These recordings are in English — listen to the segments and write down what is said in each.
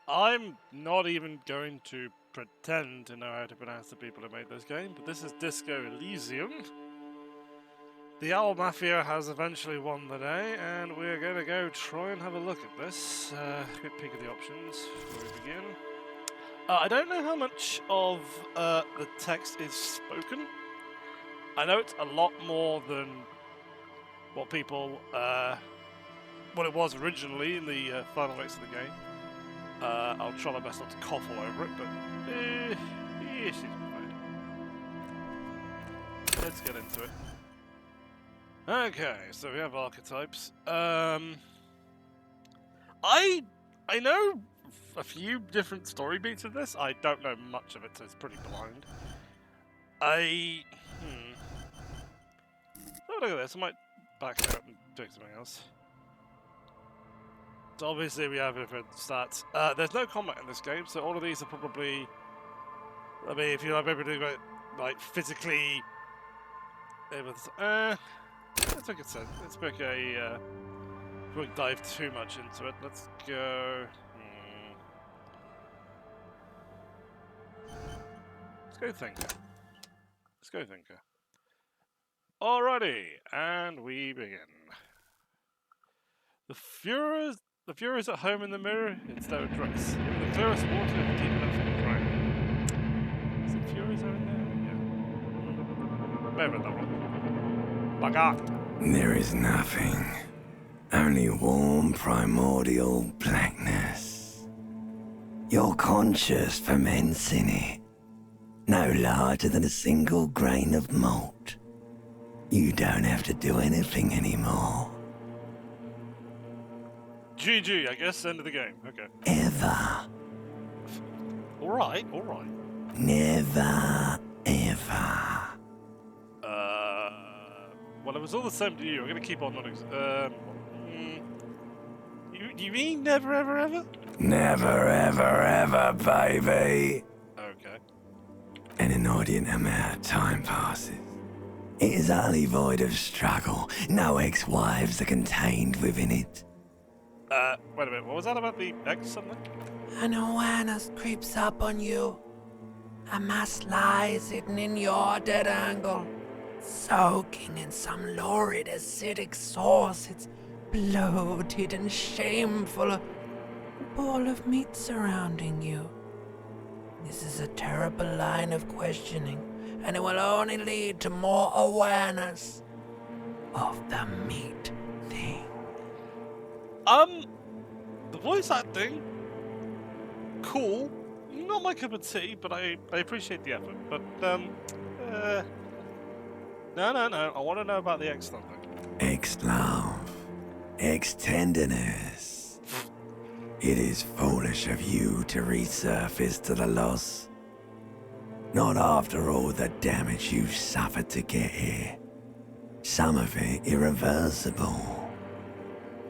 I'm not even going to pretend to know how to pronounce the people who made this game, but this is Disco Elysium. The Owl Mafia has eventually won the day, and we're going to go try and have a look at this. Quick peek at the options before we begin. I don't know how much of the text is spoken. I know it's a lot more than what people, what it was originally in the final mix of the game. I'll try my best not to cough all over it, but it seems fine. Let's get into it. Okay, so we have archetypes. I know a few different story beats of this. I don't know much of it, so it's pretty blind. Oh, look at this. I might back out and do something else. So obviously we have different stats. There's no combat in this game, so all of these are probably... I mean, if you have everything like physically... let's make it sense. Let's make a... we won't dive too much into it. Let's go... Let's go Thinker. Let's go Thinker. Alrighty, and we begin. The Fuhrer's at home in the mirror, it's their dress. Even the clearest water, deep enough for the crime. Is the Fuhrer's out there? Yeah. Maybe that one. Bugger! There is nothing. Only warm primordial blackness. Your conscious ferments in it. No larger than a single grain of malt. You don't have to do anything anymore. GG, I guess, end of the game. Okay. Ever. Alright. Never, ever. Well, it was all the same to you. I'm gonna keep on not you mean never ever ever? Never, ever, ever, baby. Okay. An inordinate amount of time passes. It is utterly void of struggle. No ex-wives are contained within it. Wait a minute, what was that about the X something? An awareness creeps up on you. A mass lies hidden in your dead angle, soaking in some lurid acidic sauce. It's bloated and shameful, a ball of meat surrounding you. This is a terrible line of questioning, and it will only lead to more awareness of the meat thing. The voice acting, cool. Not my cup of tea, but I appreciate the effort. But, no. I want to know about the X something. Ex-love. Ex-tenderness. It is foolish of you to resurface to the loss. Not after all the damage you've suffered to get here. Some of it irreversible.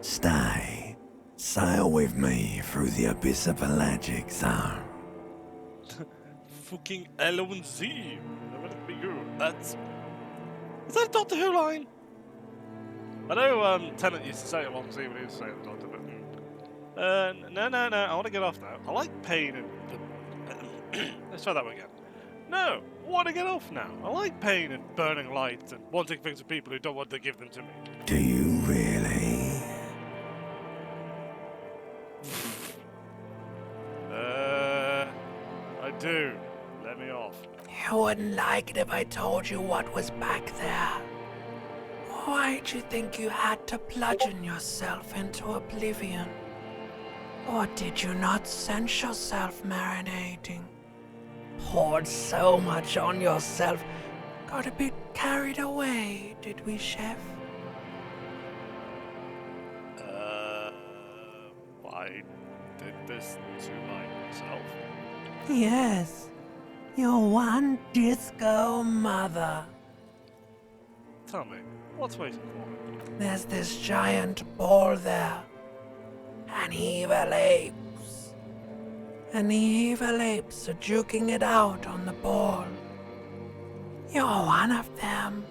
Stay. Sail with me through the abyss of pelagic zone. Fucking Elysium. That's... Is that a Doctor Who line? I know Tennant used to say it once, even he used to say it Doctor, but... No, I want to get off now. I like pain and... Let's try that one again. No, I want to get off now. I like pain and burning lights and wanting things from people who don't want to give them to me. Do you really? I do. Let me off. You wouldn't like it if I told you what was back there. Why'd you think you had to bludgeon yourself into oblivion? Or did you not sense yourself marinating? Poured so much on yourself, got a bit carried away, did we, Chef? I did this to myself. Yes, your one disco mother. Tell me, what's waiting for me? There's this giant ball there. And evil apes. And the evil apes are juking it out on the ball. You're one of them.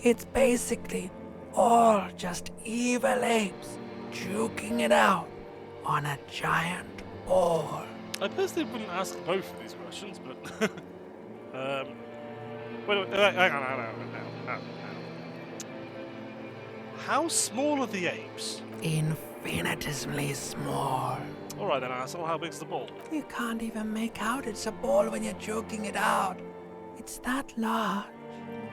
It's basically all just evil apes juking it out on a giant ball. I personally wouldn't ask both of these questions, but wait, hang on. How small are the apes? Infinitesimally small. All right then, asshole. How big's the ball? You can't even make out it's a ball when you're joking it out. It's that large.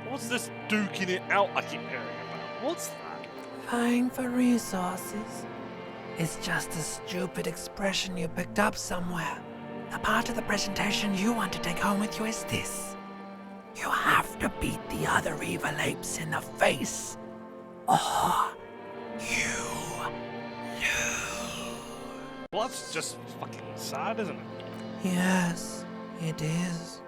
What's this duking it out I keep hearing about? What's that? Vying for resources. It's just a stupid expression you picked up somewhere. The part of the presentation you want to take home with you is this. You have to beat the other evil apes in the face, or you lose. Well, that's just fucking sad, isn't it? Yes, it is.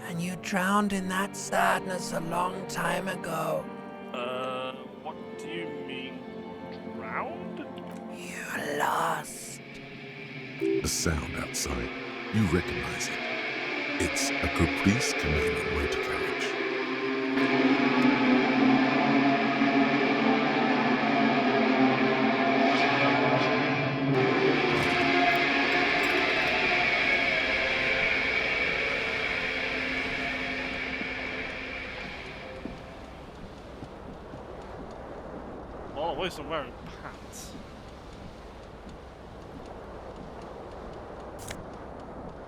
And you drowned in that sadness a long time ago. What do you mean, drowned? You lost. The sound outside, you recognize it. It's a Caprice Canadian motor carriage. Well, at least I'm wearing pants.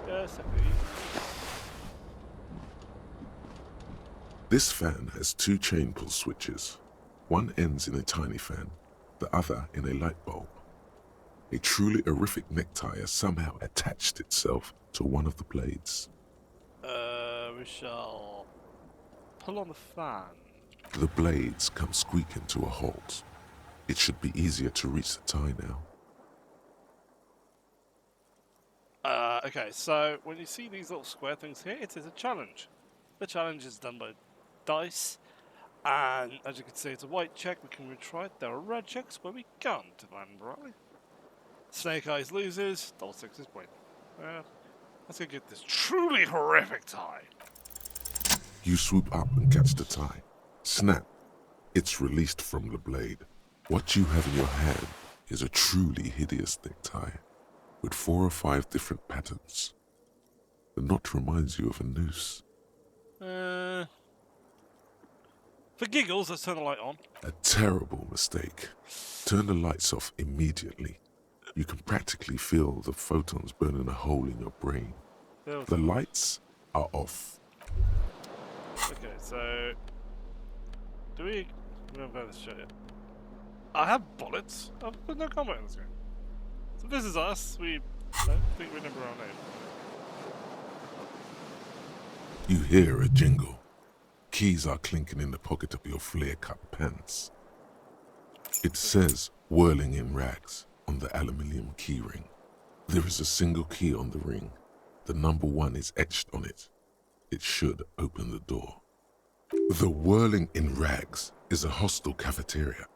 Yes, indeed. This fan has two chain pull switches. One ends in a tiny fan, the other in a light bulb. A truly horrific necktie has somehow attached itself to one of the blades. We shall pull on the fan. The blades come squeaking to a halt. It should be easier to reach the tie now. Okay, so when you see these little square things here, it is a challenge. The challenge is done by dice, and as you can see, it's a white check. We can retry it. There are red checks where we can't land right. Snake Eyes loses. Double sixes win. Let's go get this truly horrific tie. You swoop up and catch the tie. Snap. It's released from the blade. What you have in your hand is a truly hideous necktie, with 4 or 5 different patterns. The knot reminds you of a noose. For giggles, let's turn the light on. A terrible mistake. Turn the lights off immediately. You can practically feel the photons burning a hole in your brain. The lights are off. Okay, so do we haven't found this shit yet. I have bullets. There's no combat in this game. So this is us. I think we remember our name. You hear a jingle. Keys are clinking in the pocket of your flare-cut pants. It says "whirling in rags" on the aluminium keyring. There is a single key on the ring. The number 1 is etched on it. It should open the door. The Whirling in Rags is a hostel cafeteria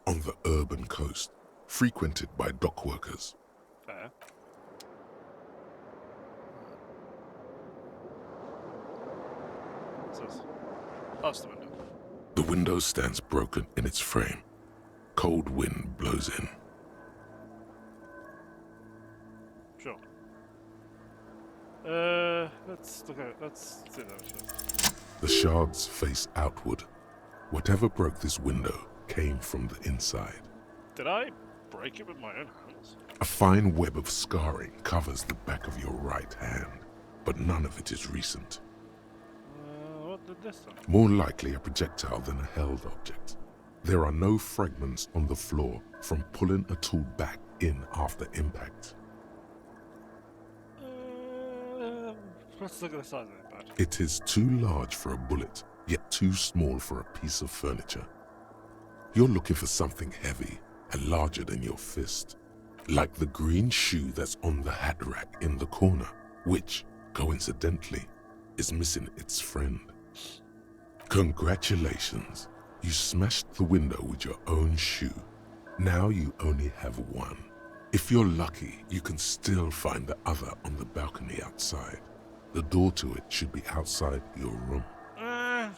on the urban coast, frequented by dock workers. Fair. What's this? That's the window. The window stands broken in its frame. Cold wind blows in. Sure. Let's look at it. Let's see that. The shards face outward. Whatever broke this window came from the inside. Did I break it with my own hands? A fine web of scarring covers the back of your right hand, but none of it is recent. What did this do? More likely a projectile than a held object. There are no fragments on the floor from pulling a tool back in after impact. Let's look at the size of it, bud. It is too large for a bullet, yet too small for a piece of furniture. You're looking for something heavy and larger than your fist, like the green shoe that's on the hat rack in the corner, which, coincidentally, is missing its friend. Congratulations, you smashed the window with your own shoe. Now you only have one. If you're lucky, you can still find the other on the balcony outside. The door to it should be outside your room. I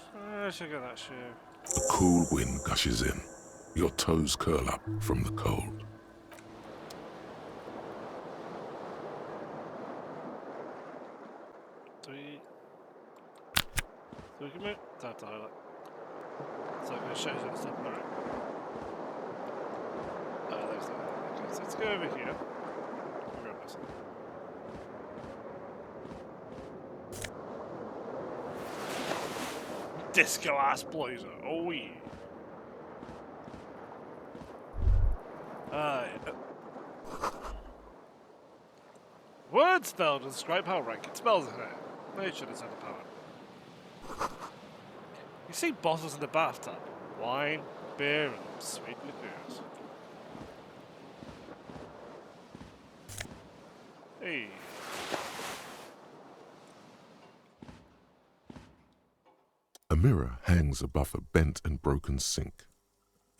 should get that shoe. A cool wind gushes in. Your toes curl up from the cold. Do we... So we can move... That toilet. So it shows you the stuff, alright. There's that. Okay, so let's go over here. Grab this. Disco ass blazer. Oh yeah. Word spell to describe how rank it spells in it. Nature is under power. You see bottles in the bathtub. Wine, beer, and sweet liqueurs. Hey. A mirror hangs above a bent and broken sink.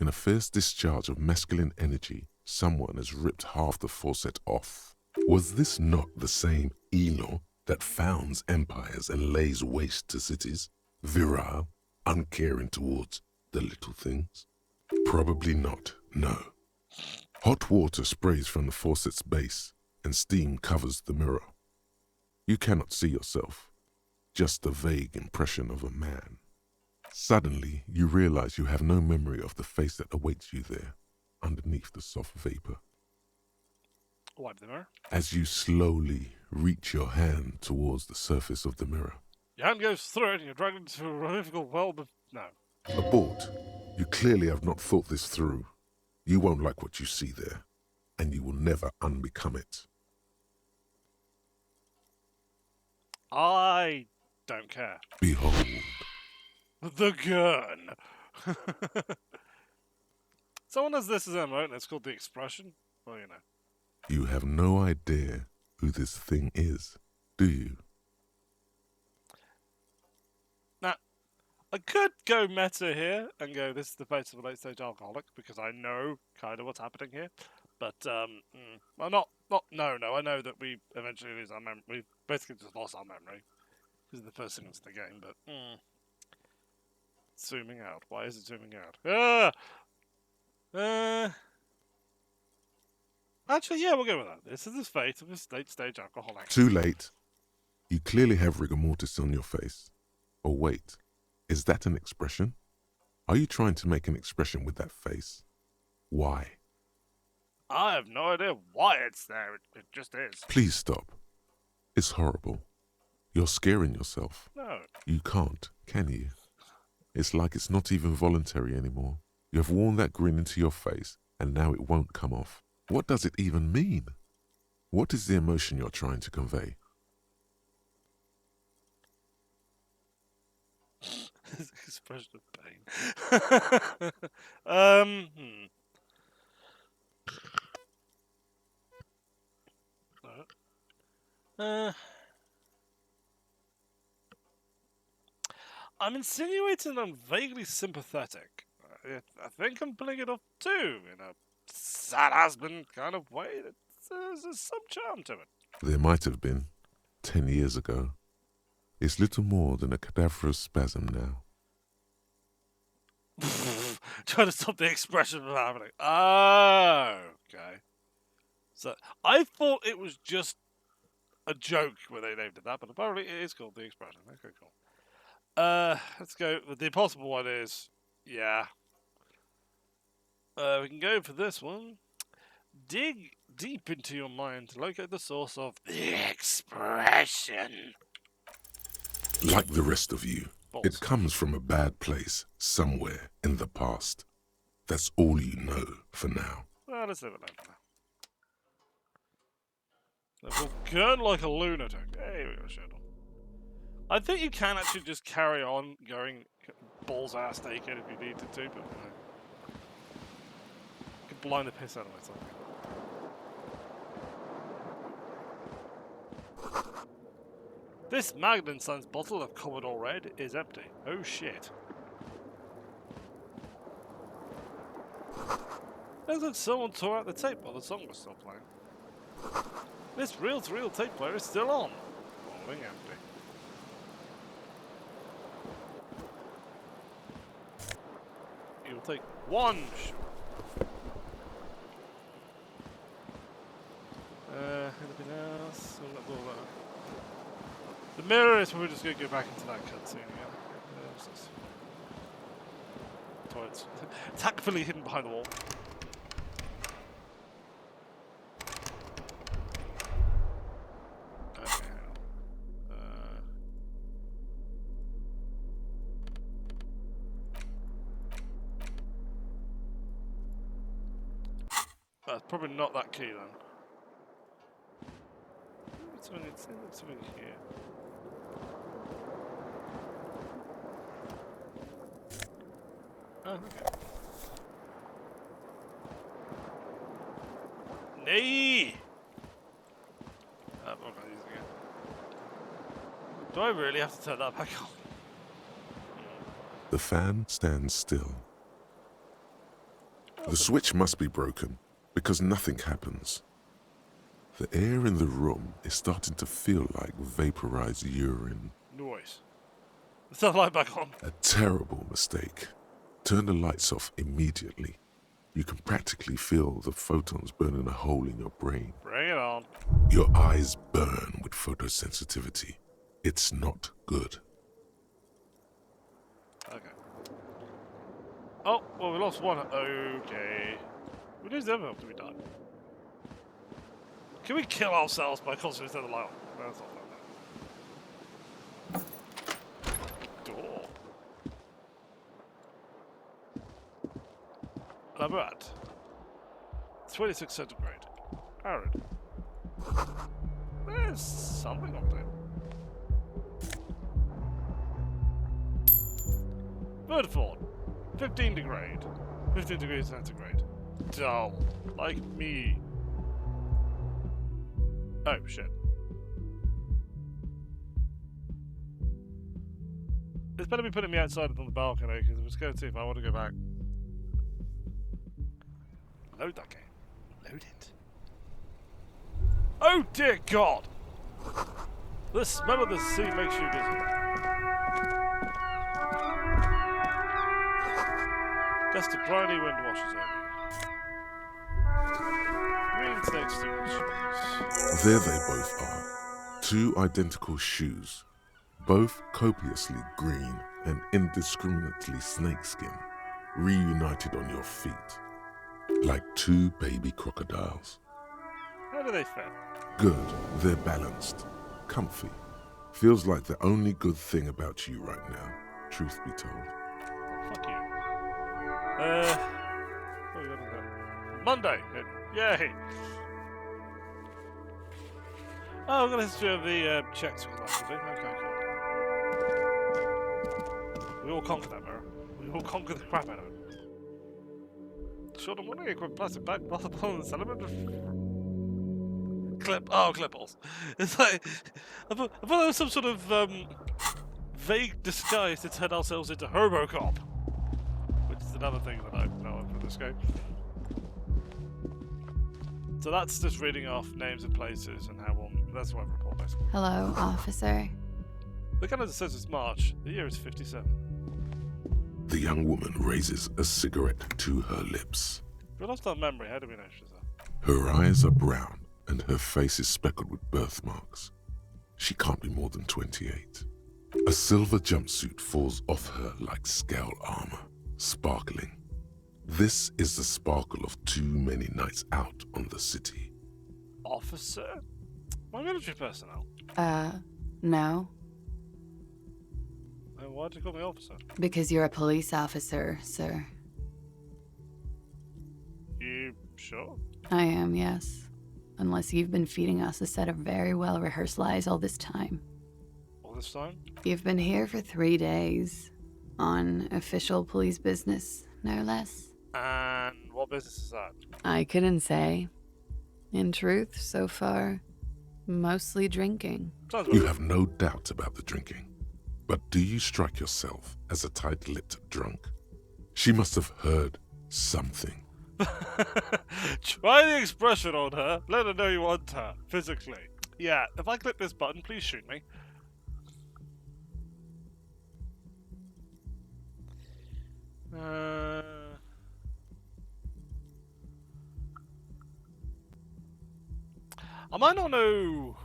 In a fierce discharge of masculine energy, someone has ripped half the faucet off. Was this not the same Elo that founds empires and lays waste to cities? Virile, uncaring towards the little things? Probably not, no. Hot water sprays from the faucet's base, and steam covers the mirror. You cannot see yourself, just the vague impression of a man. Suddenly, you realize you have no memory of the face that awaits you there, underneath the soft vapor. Wipe the mirror. As you slowly reach your hand towards the surface of the mirror. Your hand goes through it and you're dragged into a difficult well, but no. Abort. You clearly have not thought this through. You won't like what you see there, and you will never unbecome it. I don't care. Behold. The gun! Someone has this as a emote and it's called the expression. Well, you know. You have no idea who this thing is, do you? Now, I could go meta here and go, this is the face of a late-stage alcoholic, because I know kind of what's happening here. But, well, no, I know that we eventually lose our memory. We've basically just lost our memory. This is the first thing that's in the game, but, zooming out. Why is it zooming out? Actually, yeah, we'll go with that. This is the fate of a late-stage alcoholic. Too late. You clearly have rigor mortis on your face. Or wait, is that an expression? Are you trying to make an expression with that face? Why? I have no idea why it's there. It just is. Please stop. It's horrible. You're scaring yourself. No. You can't, can you? It's like it's not even voluntary anymore. You have worn that grin into your face, and now it won't come off. What does it even mean? What is the emotion you're trying to convey? Expression of pain. I'm insinuating I'm vaguely sympathetic. I think I'm pulling it off too, in a sad husband kind of way. There's some charm to it. There might have been, 10 years ago. It's little more than a cadaverous spasm now. Trying to stop the expression from happening. Oh, okay. So I thought it was just a joke when they named it that, but apparently it is called the expression. Okay, cool. Let's go. The impossible one is, yeah. We can go for this one. Dig deep into your mind to locate the source of the expression. Like the rest of you, Balls. it comes from a bad place somewhere in the past. That's all you know for now. Well, let's leave it there. We'll gun like a lunatic. Hey, we got a shirt on. I think you can actually just carry on going balls ass naked if you needed to, but you could blind the piss out of myself. This Magnusson's bottle of Commodore Red is empty. Oh shit. Looks like someone tore out the tape while the song was still playing. This reel-to-reel tape player is still on. Falling empty. You'll take one shot. Anything else? The mirror is probably just going to go back into that cutscene again. What's this? Toilets. Tactfully hidden behind the wall. Okay. That's probably not that key then. Something here. Oh, okay. Nay! I'm not gonna use it again. Do I really have to turn that back on? The fan stands still. The switch must be broken because nothing happens. The air in the room is starting to feel like vaporized urine. Noise. Let's turn the light back on. A terrible mistake. Turn the lights off immediately. You can practically feel the photons burning a hole in your brain. Bring it on. Your eyes burn with photosensitivity. It's not good. Okay. Oh, well, we lost one. Okay. We lose the other after we die. Can we kill ourselves by constantly turning the light on? That's not that. Door. Labyrinth. 26 centigrade. Arid. There's something up there. Birdford. 15 degrade. 15 degrees centigrade. Dull. Like me. Oh, shit. It's better be putting me outside on the balcony, because I'm just going to see if I want to go back. Load that game. Load it. Oh, dear God! The smell of the sea makes you dizzy. Gust of briny wind washes over you. Green snakeskin shoes. There they both are. Two identical shoes. Both copiously green and indiscriminately snakeskin. Reunited on your feet. Like two baby crocodiles. How do they fit? Good. They're balanced. Comfy. Feels like the only good thing about you right now, truth be told. Fuck you. What are we looking at? Monday! Yay! Oh, we've got a history of the checks we last week. Okay, cool. We all conquered that mirror. We all conquered the crap out of it. Short and one equipped plastic bag, multiple and element of clipples. It's like I thought there was some sort of vague disguise to turn ourselves into Hobocop, which is another thing that I know of for this game. So that's just reading off names of places and how one. That's what I report basically. Hello, officer. The calendar says it's March. The year is 57. The young woman raises a cigarette to her lips. We lost our memory. How do we know she's there? Her eyes are brown and her face is speckled with birthmarks. She can't be more than 28. A silver jumpsuit falls off her like scale armor, sparkling. This is the sparkle of too many nights out on the city. Officer? My military personnel. No. And why'd you call me officer? Because you're a police officer, sir. You sure? I am, yes. Unless you've been feeding us a set of very well-rehearsed lies all this time. All this time? You've been here for 3 days. On official police business, no less. And what business is that? I couldn't say. In truth, so far, mostly drinking. Sounds You about have no doubt about the drinking. But do you strike yourself as a tight-lipped drunk? She must have heard something. Try the expression on her. Let her know you want her, physically. Yeah, if I click this button, please shoot me. I might not know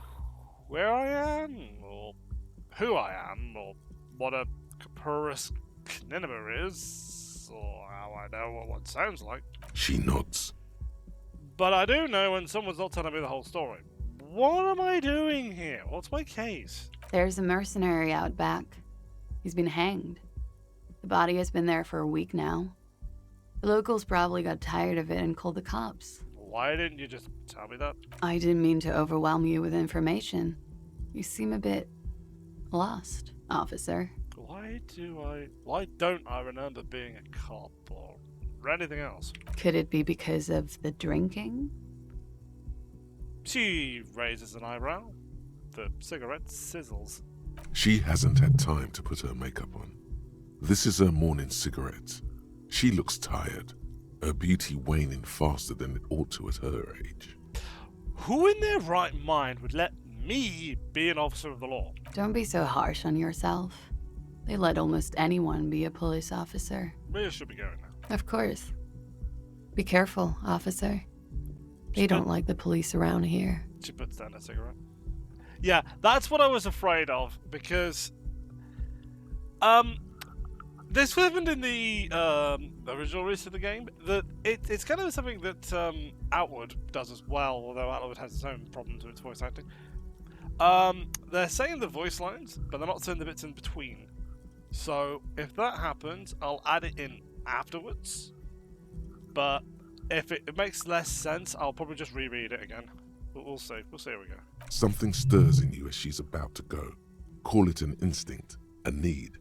where I am, or who I am, or what a Capurus Cninima is, or how I know what one sounds like. She nods. But I do know when someone's not telling me the whole story. What am I doing here? What's my case? There's a mercenary out back. He's been hanged. The body has been there for a week now. The locals probably got tired of it and called the cops. Why didn't you just tell me that? I didn't mean to overwhelm you with information. You seem a bit lost, officer. Why don't I remember being a cop or anything else? Could it be because of the drinking? She raises an eyebrow. The cigarette sizzles. She hasn't had time to put her makeup on. This is her morning cigarette. She looks tired, her beauty waning faster than it ought to at her age. Who in their right mind would let me be an officer of the law? Don't be so harsh on yourself. They let almost anyone be a police officer. We should be going now. Of course. Be careful, officer. They don't like the police around here. She puts down a cigarette. Yeah, that's what I was afraid of, because this happened in the original release of the game. That it's kind of something that Outward does as well, although Outward has its own problems with its voice acting. They're saying the voice lines, but they're not saying the bits in between. So if that happens, I'll add it in afterwards. But if it makes less sense, I'll probably just reread it again. But we'll see. We'll see how we go. Something stirs in you as she's about to go. Call it an instinct, a need.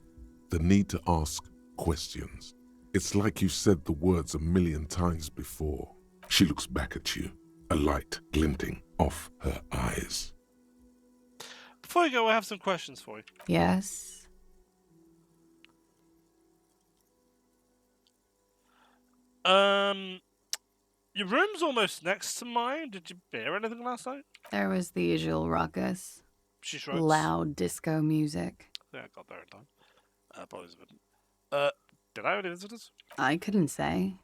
The need to ask questions. It's like you've said the words 1,000,000 times before. She looks back at you, a light glinting off her eyes. Before you go, I have some questions for you. Yes? Your room's almost next to mine. Did you hear anything last night? There was the usual ruckus. She shrugs. Loud disco music. Yeah, I got there in time. Apologies if did I have any visitors? I couldn't say.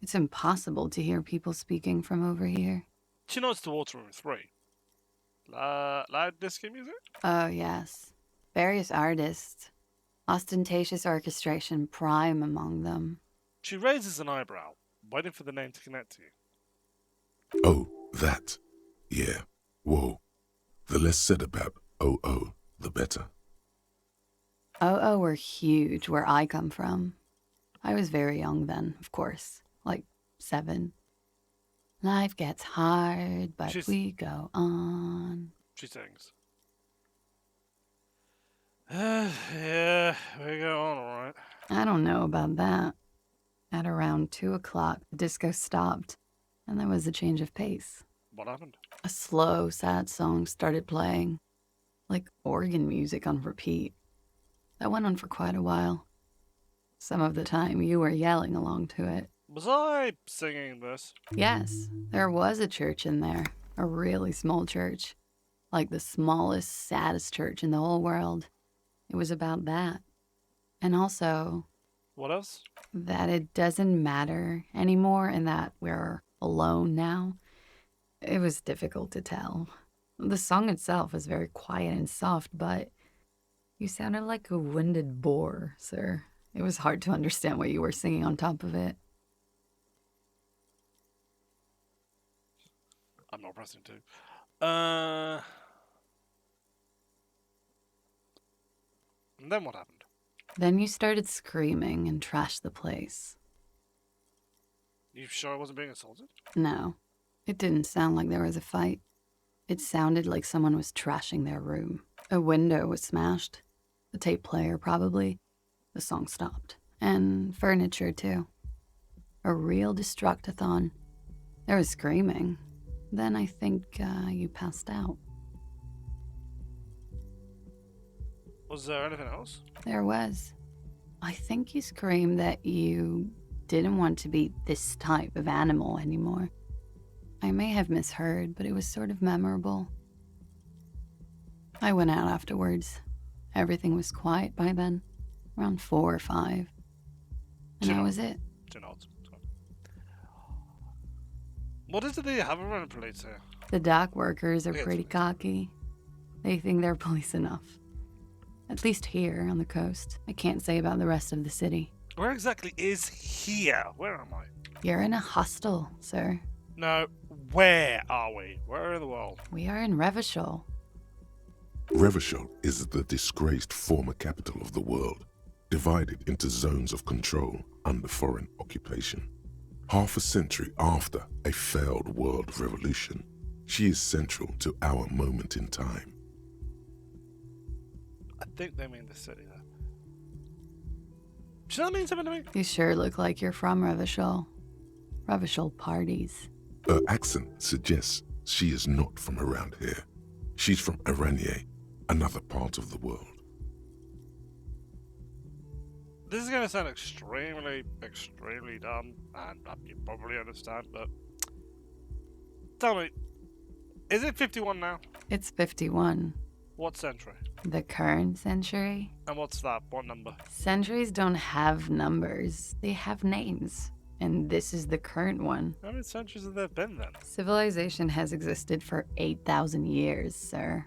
It's impossible to hear people speaking from over here. She nods towards room 3. Loud disco music? Oh, yes. Various artists. Ostentatious orchestration prime among them. She raises an eyebrow, waiting for the name to connect to you. Oh, that. Yeah. Whoa. The less said about OO, the better. OO were huge where I come from. I was very young then, of course. Like 7. Life gets hard, but we go on. She sings. Yeah, we go on alright. I don't know about that. At around 2 o'clock, the disco stopped, and there was a change of pace. What happened? A slow, sad song started playing, like organ music on repeat. That went on for quite a while. Some of the time, you were yelling along to it. Was I singing this? Yes, there was a church in there. A really small church. Like the smallest, saddest church in the whole world. It was about that. And also... What else? That it doesn't matter anymore and that we're alone now. It was difficult to tell. The song itself was very quiet and soft, but you sounded like a winded boar, sir. It was hard to understand what you were singing on top of it. I'm not pressing to. And then what happened? Then you started screaming and trashed the place. You sure I wasn't being assaulted? No, it didn't sound like there was a fight. It sounded like someone was trashing their room. A window was smashed. The tape player, probably. The song stopped. And furniture, too. A real destructathon. There was screaming. Then I think you passed out. Was there anything else? There was. I think you screamed that you didn't want to be this type of animal anymore. I may have misheard, but it was sort of memorable. I went out afterwards. Everything was quiet by then, around 4 or 5. And that was it. What is it they have around police here? The dock workers are Yeah, pretty police. cocky. They think they're police enough. At least here on the coast. I can't say about the rest of the city. Where exactly is here? Where am I? You're in a hostel, sir. No, where are we? Where in the world? We are in Revachol. Revachol is the disgraced former capital of the world, divided into zones of control under foreign occupation. Half a century after a failed world revolution, she is central to our moment in time. I think they mean the city there. Does that mean something to me? You sure look like you're from Revachol. Revachol parties. Her accent suggests she is not from around here. She's from Aranye, another part of the world. This is going to sound extremely, extremely dumb, and you probably understand, but tell me, is it 51 now? It's 51. What century? The current century? And what's that? What number? Centuries don't have numbers. They have names. And this is the current one. How many centuries have there been then? Civilization has existed for 8,000 years, sir.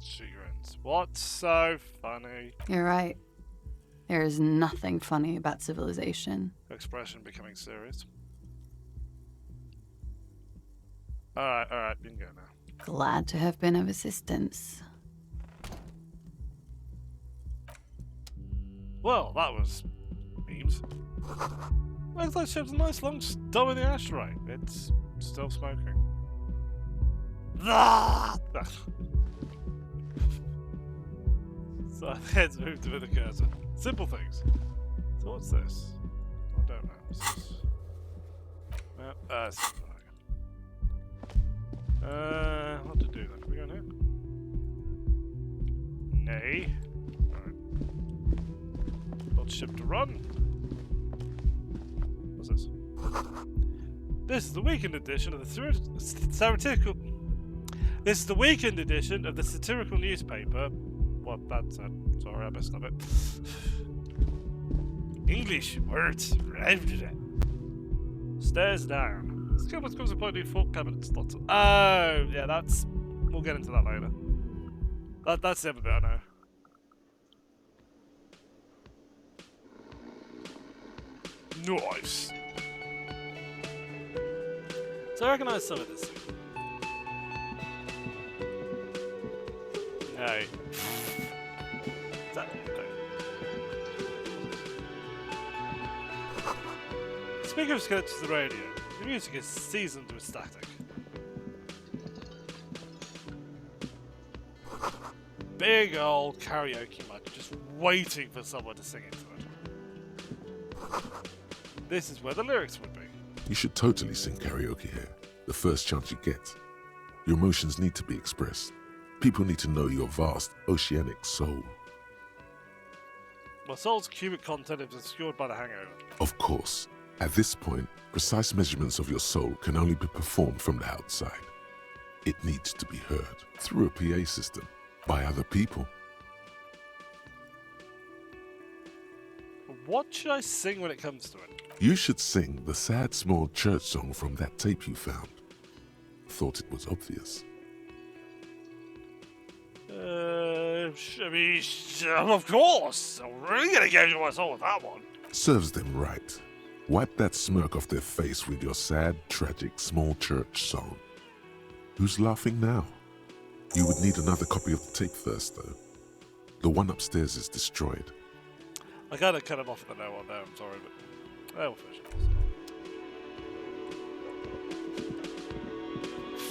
She grins. What's so funny? You're right. There is nothing funny about civilization. Expression becoming serious. Alright, you can go now. Glad to have been of assistance. Well, that was memes. Looks like she has a nice long stub in the ashtray. It's still smoking. So heads moved to the cursor. Simple things. So what's this? I don't know. What's this? What to do then? Can we go in here? Nay. Alright. Got ship to run. What's this? This is the weekend edition of the satirical. This is the weekend edition of the satirical newspaper. What that said. Sorry, I messed up it. English words. Stairs down. Let's go. What's the point of default cabinet slots? Oh, yeah, that's. We'll get into that later. That's the other bit I know. Nice. So I recognise some of this. Hey. Speaking of sketches to the radio, the music is seasoned with static. Big old karaoke mic, just waiting for someone to sing into it. This is where the lyrics would be. You should totally sing karaoke here, the first chance you get. Your emotions need to be expressed. People need to know your vast, oceanic soul. My soul's cubic content is obscured by the hangover. Of course, at this point, precise measurements of your soul can only be performed from the outside. It needs to be heard through a PA system by other people. What should I sing when it comes to it? You should sing the sad small church song from that tape you found. Thought it was obvious. Of course! I'm really gonna go to my soul with that one. Serves them right. Wipe that smirk off their face with your sad, tragic, small church song. Who's laughing now? You would need another copy of the tape first, though. The one upstairs is destroyed. I gotta cut him off at the no one there, I'm sorry, but we'll finish it.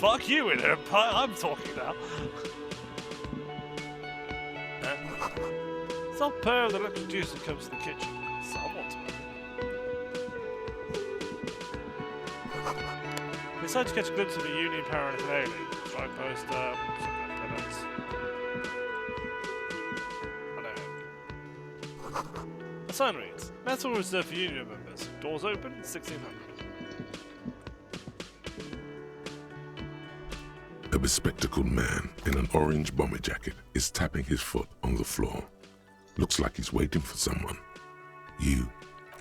Fuck you in here, I'm talking now. Some pair of electric juice that comes to the kitchen. Someone's we decided to catch a glimpse of a Union Power and Canadian. Try and post events. A sign reads, Metal reserved for Union members. Doors open, 1600. A bespectacled man in an orange bomber jacket is tapping his foot on the floor. Looks like he's waiting for someone.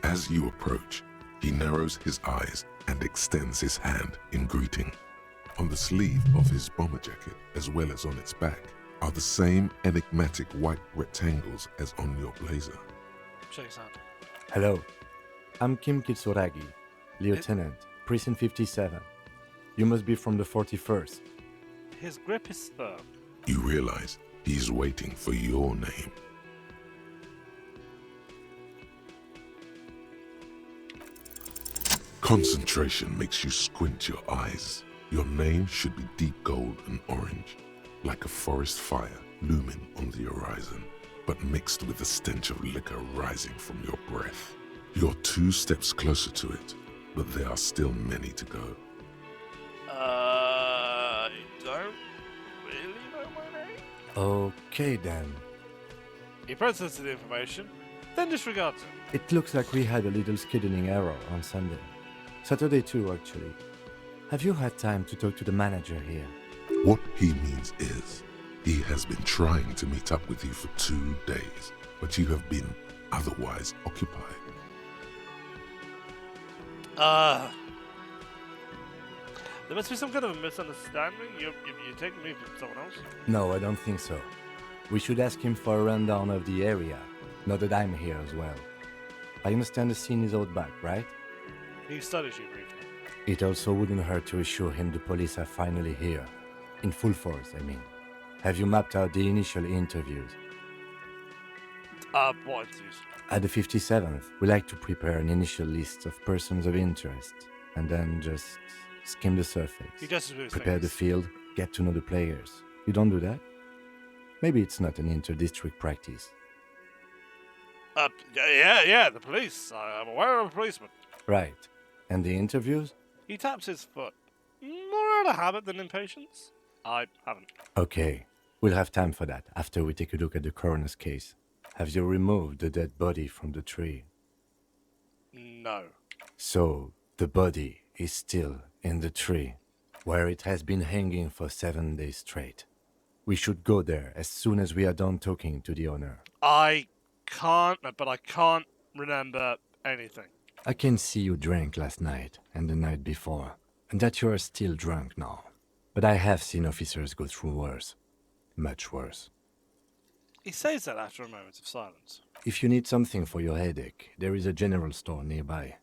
As you approach, he narrows his eyes and extends his hand in greeting. On the sleeve of his bomber jacket, as well as on its back, are the same enigmatic white rectangles as on your blazer. Shake his hand. Hello, I'm Kim Kitsuragi, Lieutenant, Precinct 57. You must be from the 41st. His grip is firm. You realize he's waiting for your name. Concentration makes you squint your eyes. Your name should be deep gold and orange, like a forest fire looming on the horizon, but mixed with the stench of liquor rising from your breath. You're 2 steps closer to it, but there are still many to go. I don't really know my name. Okay then. He processes the information, then disregards it. It looks like we had a little scheduling error on Sunday. Saturday too, actually. Have you had time to talk to the manager here? What he means is, he has been trying to meet up with you for 2 days, but you have been otherwise occupied. There must be some kind of a misunderstanding. You're taking me for someone else? No, I don't think so. We should ask him for a rundown of the area, now that I'm here as well. I understand the scene is out back, right? He studies you briefly. It also wouldn't hurt to assure him the police are finally here. In full force, I mean. Have you mapped out the initial interviews? What interviews? At the 57th, we like to prepare an initial list of persons of interest, and then just skim the surface. He does his Prepare the field, get to know the players. You don't do that? Maybe it's not an inter-district practice. Yeah, the police. I'm aware of a policeman. Right. And the interviews? He taps his foot. More out of habit than impatience. I haven't. Okay. We'll have time for that after we take a look at the coroner's case. Have you removed the dead body from the tree? No. So, the body is still in the tree, where it has been hanging for 7 days straight. We should go there as soon as we are done talking to the owner. I can't remember anything. I can see you drank last night and the night before, and that you are still drunk now. But I have seen officers go through worse. Much worse. He says that after a moment of silence. If you need something for your headache, there is a general store nearby.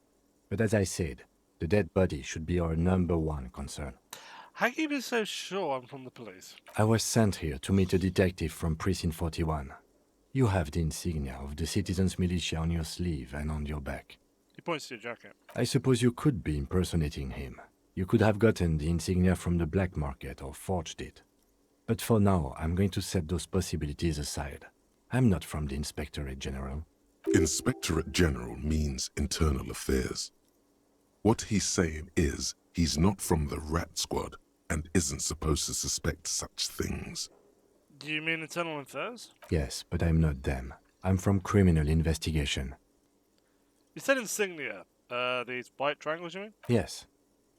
But as I said, the dead body should be our #1 concern. How can you be so sure I'm from the police? I was sent here to meet a detective from Precinct 41. You have the insignia of the Citizens Militia on your sleeve and on your back. He points to your jacket. I suppose you could be impersonating him. You could have gotten the insignia from the black market or forged it. But for now, I'm going to set those possibilities aside. I'm not from the Inspectorate General. Inspectorate General means internal affairs. What he's saying is, he's not from the Rat Squad and isn't supposed to suspect such things. Do you mean internal affairs? Yes, but I'm not them. I'm from criminal investigation. You said insignia. These white triangles, you mean? Yes.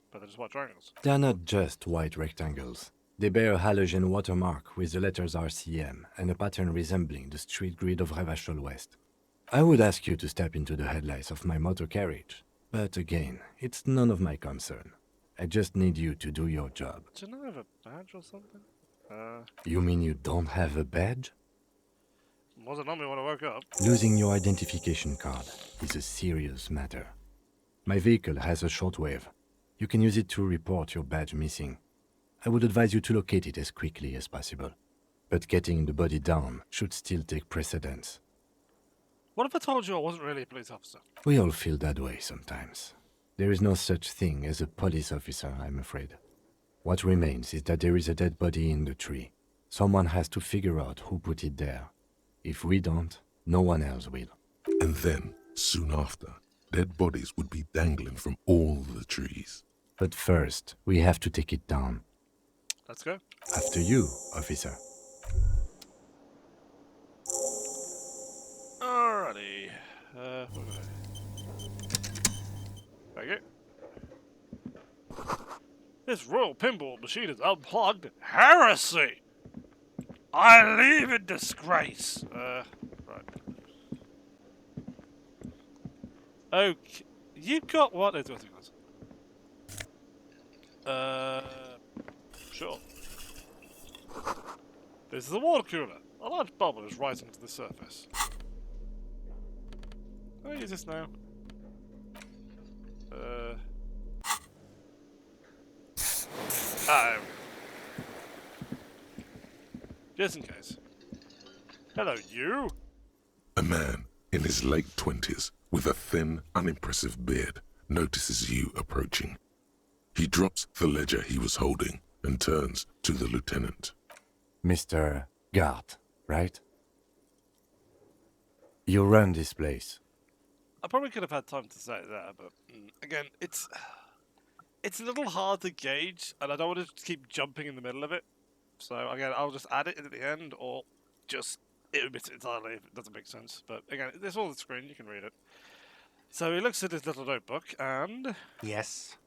But they're just white triangles. They are not just white rectangles. They bear a halogen watermark with the letters RCM and a pattern resembling the street grid of Revachol West. I would ask you to step into the headlights of my motor carriage, but again, it's none of my concern. I just need you to do your job. Do you not have a badge or something? You mean you don't have a badge? Wasn't on me when I woke up. Losing your identification card is a serious matter. My vehicle has a shortwave. You can use it to report your badge missing. I would advise you to locate it as quickly as possible. But getting the body down should still take precedence. What if I told you I wasn't really a police officer? We all feel that way sometimes. There is no such thing as a police officer, I'm afraid. What remains is that there is a dead body in the tree. Someone has to figure out who put it there. If we don't, no one else will. And then, soon after, dead bodies would be dangling from all the trees. But first, we have to take it down. Let's go. After you, officer. Alrighty. Thank you. This royal pinball machine is unplugged. Heresy! I leave in disgrace. Right. Okay. You got what? It's what it was. Sure. This is a water cooler. A large bubble is rising to the surface. Can I use this now? Just in case. Hello, you. A man in his late 20s with a thin, unimpressive beard notices you approaching. He drops the ledger he was holding and turns to the lieutenant. Mr. Gart, right? You run this place. I probably could have had time to say it there, but again, it's a little hard to gauge, and I don't want to keep jumping in the middle of it. So again, I'll just add it at the end, or just omit it entirely if it doesn't make sense. But again, there's all the screen, you can read it. So he looks at his little notebook, and Yes.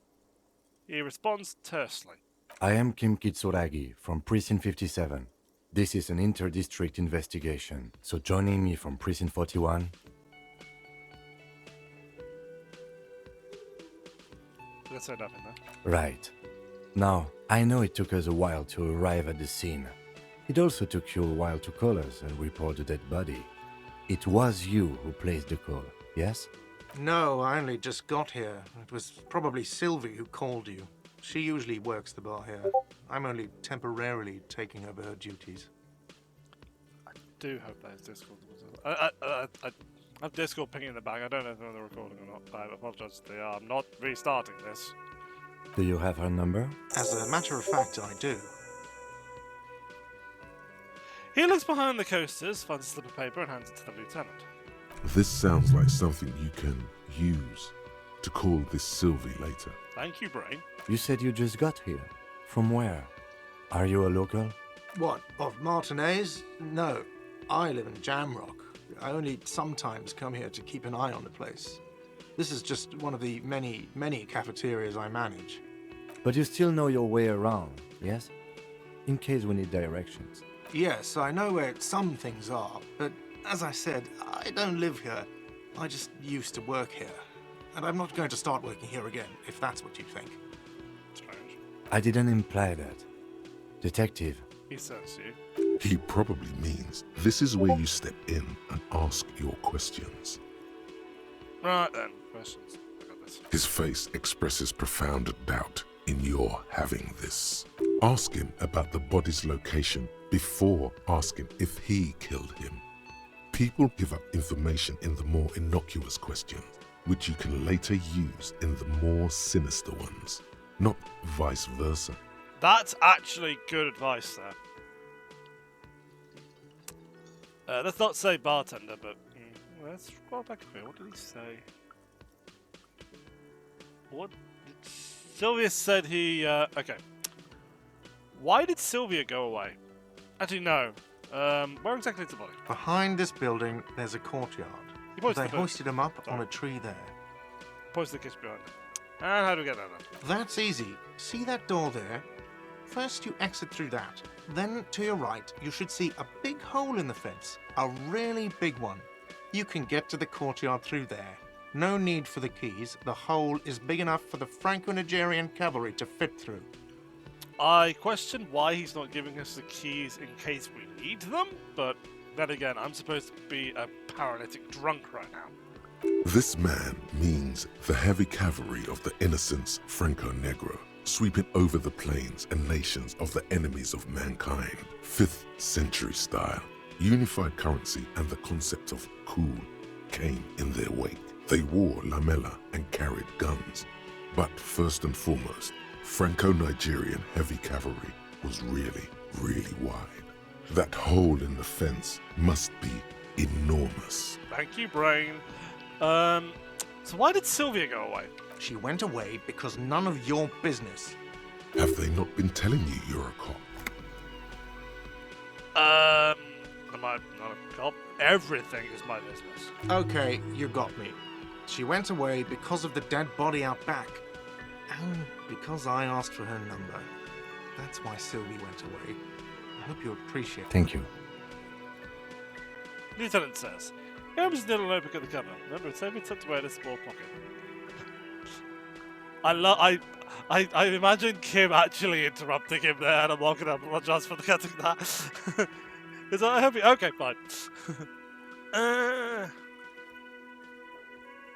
he responds tersely. I am Kim Kitsuragi from Precinct 57. This is an inter-district investigation, so joining me from Precinct 41... Let's say nothing there. Right. Now, I know it took us a while to arrive at the scene. It also took you a while to call us and report the dead body. It was you who placed the call, yes? No, I only just got here. It was probably Sylvie who called you. She usually works the bar here. I'm only temporarily taking over her duties. I do hope that is Discord. I have Discord pinging in the back. I don't know if they're on the recording or not. I apologize if they are. I'm not restarting this. Do you have her number? As a matter of fact, I do. He looks behind the coasters, finds a slip of paper, and hands it to the lieutenant. This sounds like something you can use to call this Sylvie later. Thank you, Brain. You said you just got here. From where? Are you a local? What, of Martinez? No. I live in Jamrock. I only sometimes come here to keep an eye on the place. This is just one of the many, many cafeterias I manage. But you still know your way around, yes? In case we need directions. Yes, I know where some things are, but as I said, I don't live here. I just used to work here. And I'm not going to start working here again, if that's what you think. Strange. I didn't imply that. Detective. He says you. He probably means this is where you step in and ask your questions. Right then, questions. I got this. His face expresses profound doubt in your having this. Ask him about the body's location before asking if he killed him. People give up information in the more innocuous questions, which you can later use in the more sinister ones, not vice versa. That's actually good advice there. Let's not say bartender, but let's scroll back a bit. What did he say? What did Sylvia said he... okay. Why did Sylvia go away? Actually, no. Where exactly is the body? Behind this building, there's a courtyard. He points They to the hoisted him up Sorry. on a tree there. Points to the kitchen behind it. And how do we get there then? That's easy. See that door there? First you exit through that. Then to your right, you should see a big hole in the fence. A really big one. You can get to the courtyard through there. No need for the keys. The hole is big enough for the Franco-Nigerian cavalry to fit through. I question why he's not giving us the keys in case we need them, but then again, I'm supposed to be a paralytic drunk right now. This man means the heavy cavalry of the innocents Franco Negro, sweeping over the plains and nations of the enemies of mankind. 5th century style. Unified currency and the concept of cool came in their wake. They wore lamella and carried guns. But first and foremost, Franco-Nigerian heavy cavalry was really, really wide. That hole in the fence must be enormous. Thank you, Brain. So why did Sylvia go away? She went away because none of your business. Have they not been telling you you're a cop? Am I not a cop? Everything is my business. Okay, you got me. She went away because of the dead body out back. And because I asked for her number. That's why Sylvie went away. I hope you appreciate it. Thank you. Lieutenant says, he opens his little notebook at the cover. Remember, it's only tucked away in a small pocket. I imagine Kim actually interrupting him there, and I'm not going to apologize for getting that. Is that heavy? Okay, fine.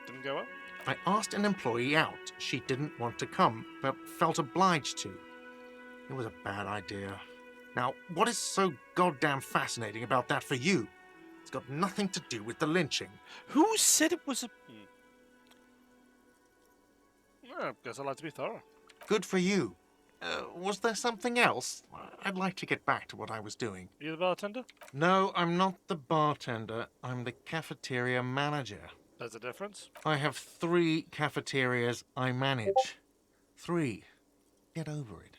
Didn't go well? I asked an employee out. She didn't want to come, but felt obliged to. It was a bad idea. Now, what is so goddamn fascinating about that for you? It's got nothing to do with the lynching. Who said it was a... I guess I'd like to be thorough. Good for you. Was there something else? I'd like to get back to what I was doing. You the bartender? No, I'm not the bartender. I'm the cafeteria manager. There's a difference. I have 3 cafeterias I manage. 3. Get over it.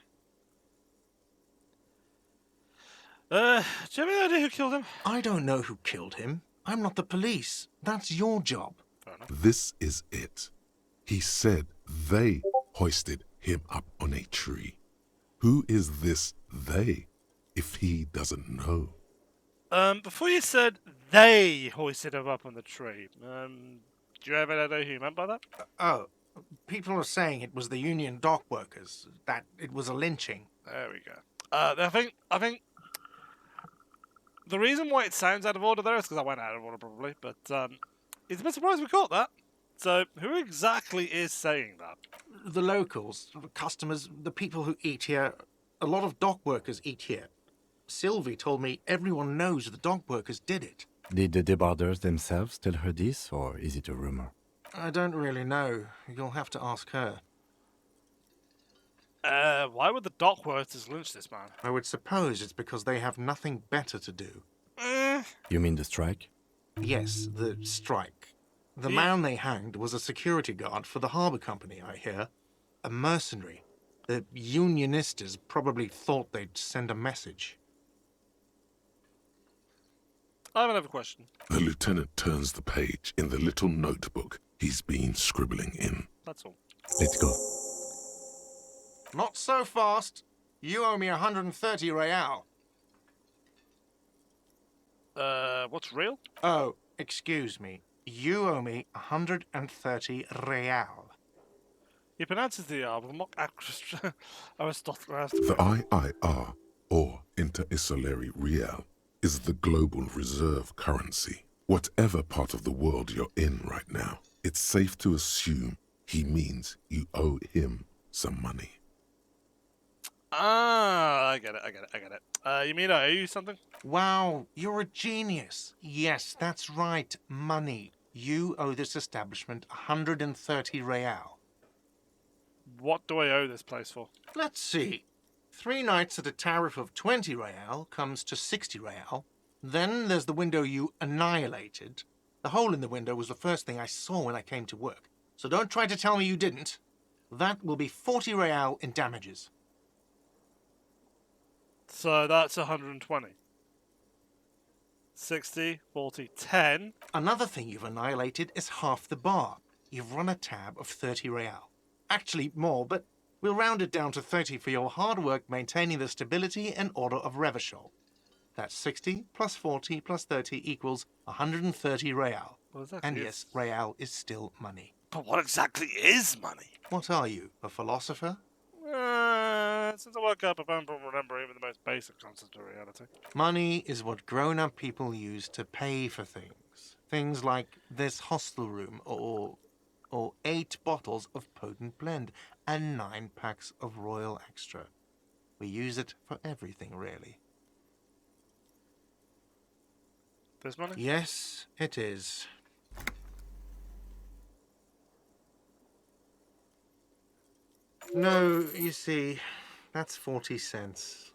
Do you have any idea who killed him? I don't know who killed him. I'm not the police. That's your job. Fair enough. This is it. He said they hoisted him up on a tree. Who is this they, if he doesn't know? Before you said they hoisted him up on the tree, do you have any idea who you meant by that? Oh, people are saying it was the union dock workers, that it was a lynching. There we go. I think the reason why it sounds out of order there is because I went out of order probably, but it's a bit surprised we caught that. So who exactly is saying that? The locals, the customers, the people who eat here. A lot of dock workers eat here. Sylvie told me everyone knows the dock workers did it. Did the debarders themselves tell her this, or is it a rumor? I don't really know. You'll have to ask her. Why would the dock workers lynch this man? I would suppose it's because they have nothing better to do. You mean the strike? Yes, the strike. The Yeah. man they hanged was a security guard for the harbour company, I hear. A mercenary. The unionistas probably thought they'd send a message. I have another question. The lieutenant turns the page in the little notebook he's been scribbling in. That's all. Let's go. Not so fast. You owe me 130 real. What's real? Oh, excuse me. You owe me 130 real. He pronounces the R with mock Aristotle. The IIR, or Inter-Isolary Real, is the global reserve currency. Whatever part of the world you're in right now, it's safe to assume he means you owe him some money. Ah, I get it. You mean I owe you something? Wow, you're a genius. Yes, that's right. Money. You owe this establishment 130 real. What do I owe this place for? Let's see. 3 nights at a tariff of 20 real comes to 60 real. Then there's the window you annihilated. The hole in the window was the first thing I saw when I came to work. So don't try to tell me you didn't. That will be 40 real in damages. So that's 120. 60, 40, 10. Another thing you've annihilated is half the bar. You've run a tab of 30 real. Actually, more, but we'll round it down to 30 for your hard work maintaining the stability and order of Revachol. That's 60 plus 40 plus 30 equals 130 real. Well, exactly. And yes, real is still money. But what exactly is money? What are you, a philosopher? Since I woke up, I found remembering even the most basic concept of reality. Money is what grown-up people use to pay for things. Things like this hostel room, or 8 bottles of potent blend, and 9 packs of Royal Extra. We use it for everything, really. This money? Yes, it is. No, you see, that's 40 cents.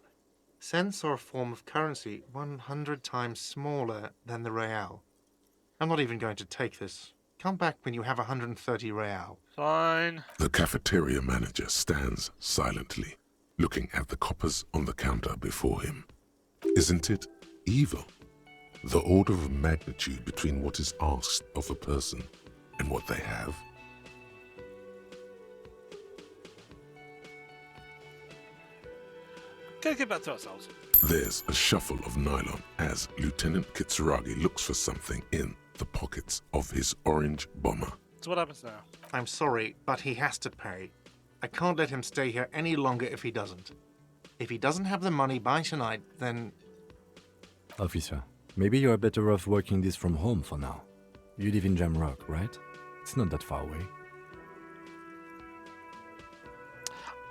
Cents are a form of currency 100 times smaller than the real. I'm not even going to take this. Come back when you have 130 real. Fine. The cafeteria manager stands silently, looking at the coppers on the counter before him. Isn't it evil? The order of magnitude between what is asked of a person and what they have. Gotta get back to ourselves. There's a shuffle of nylon as Lieutenant Kitsuragi looks for something in the pockets of his orange bomber. So what happens now? I'm sorry, but he has to pay. I can't let him stay here any longer if he doesn't. If he doesn't have the money by tonight, then... Officer, maybe you're better off working this from home for now. You live in Jamrock, right? It's not that far away.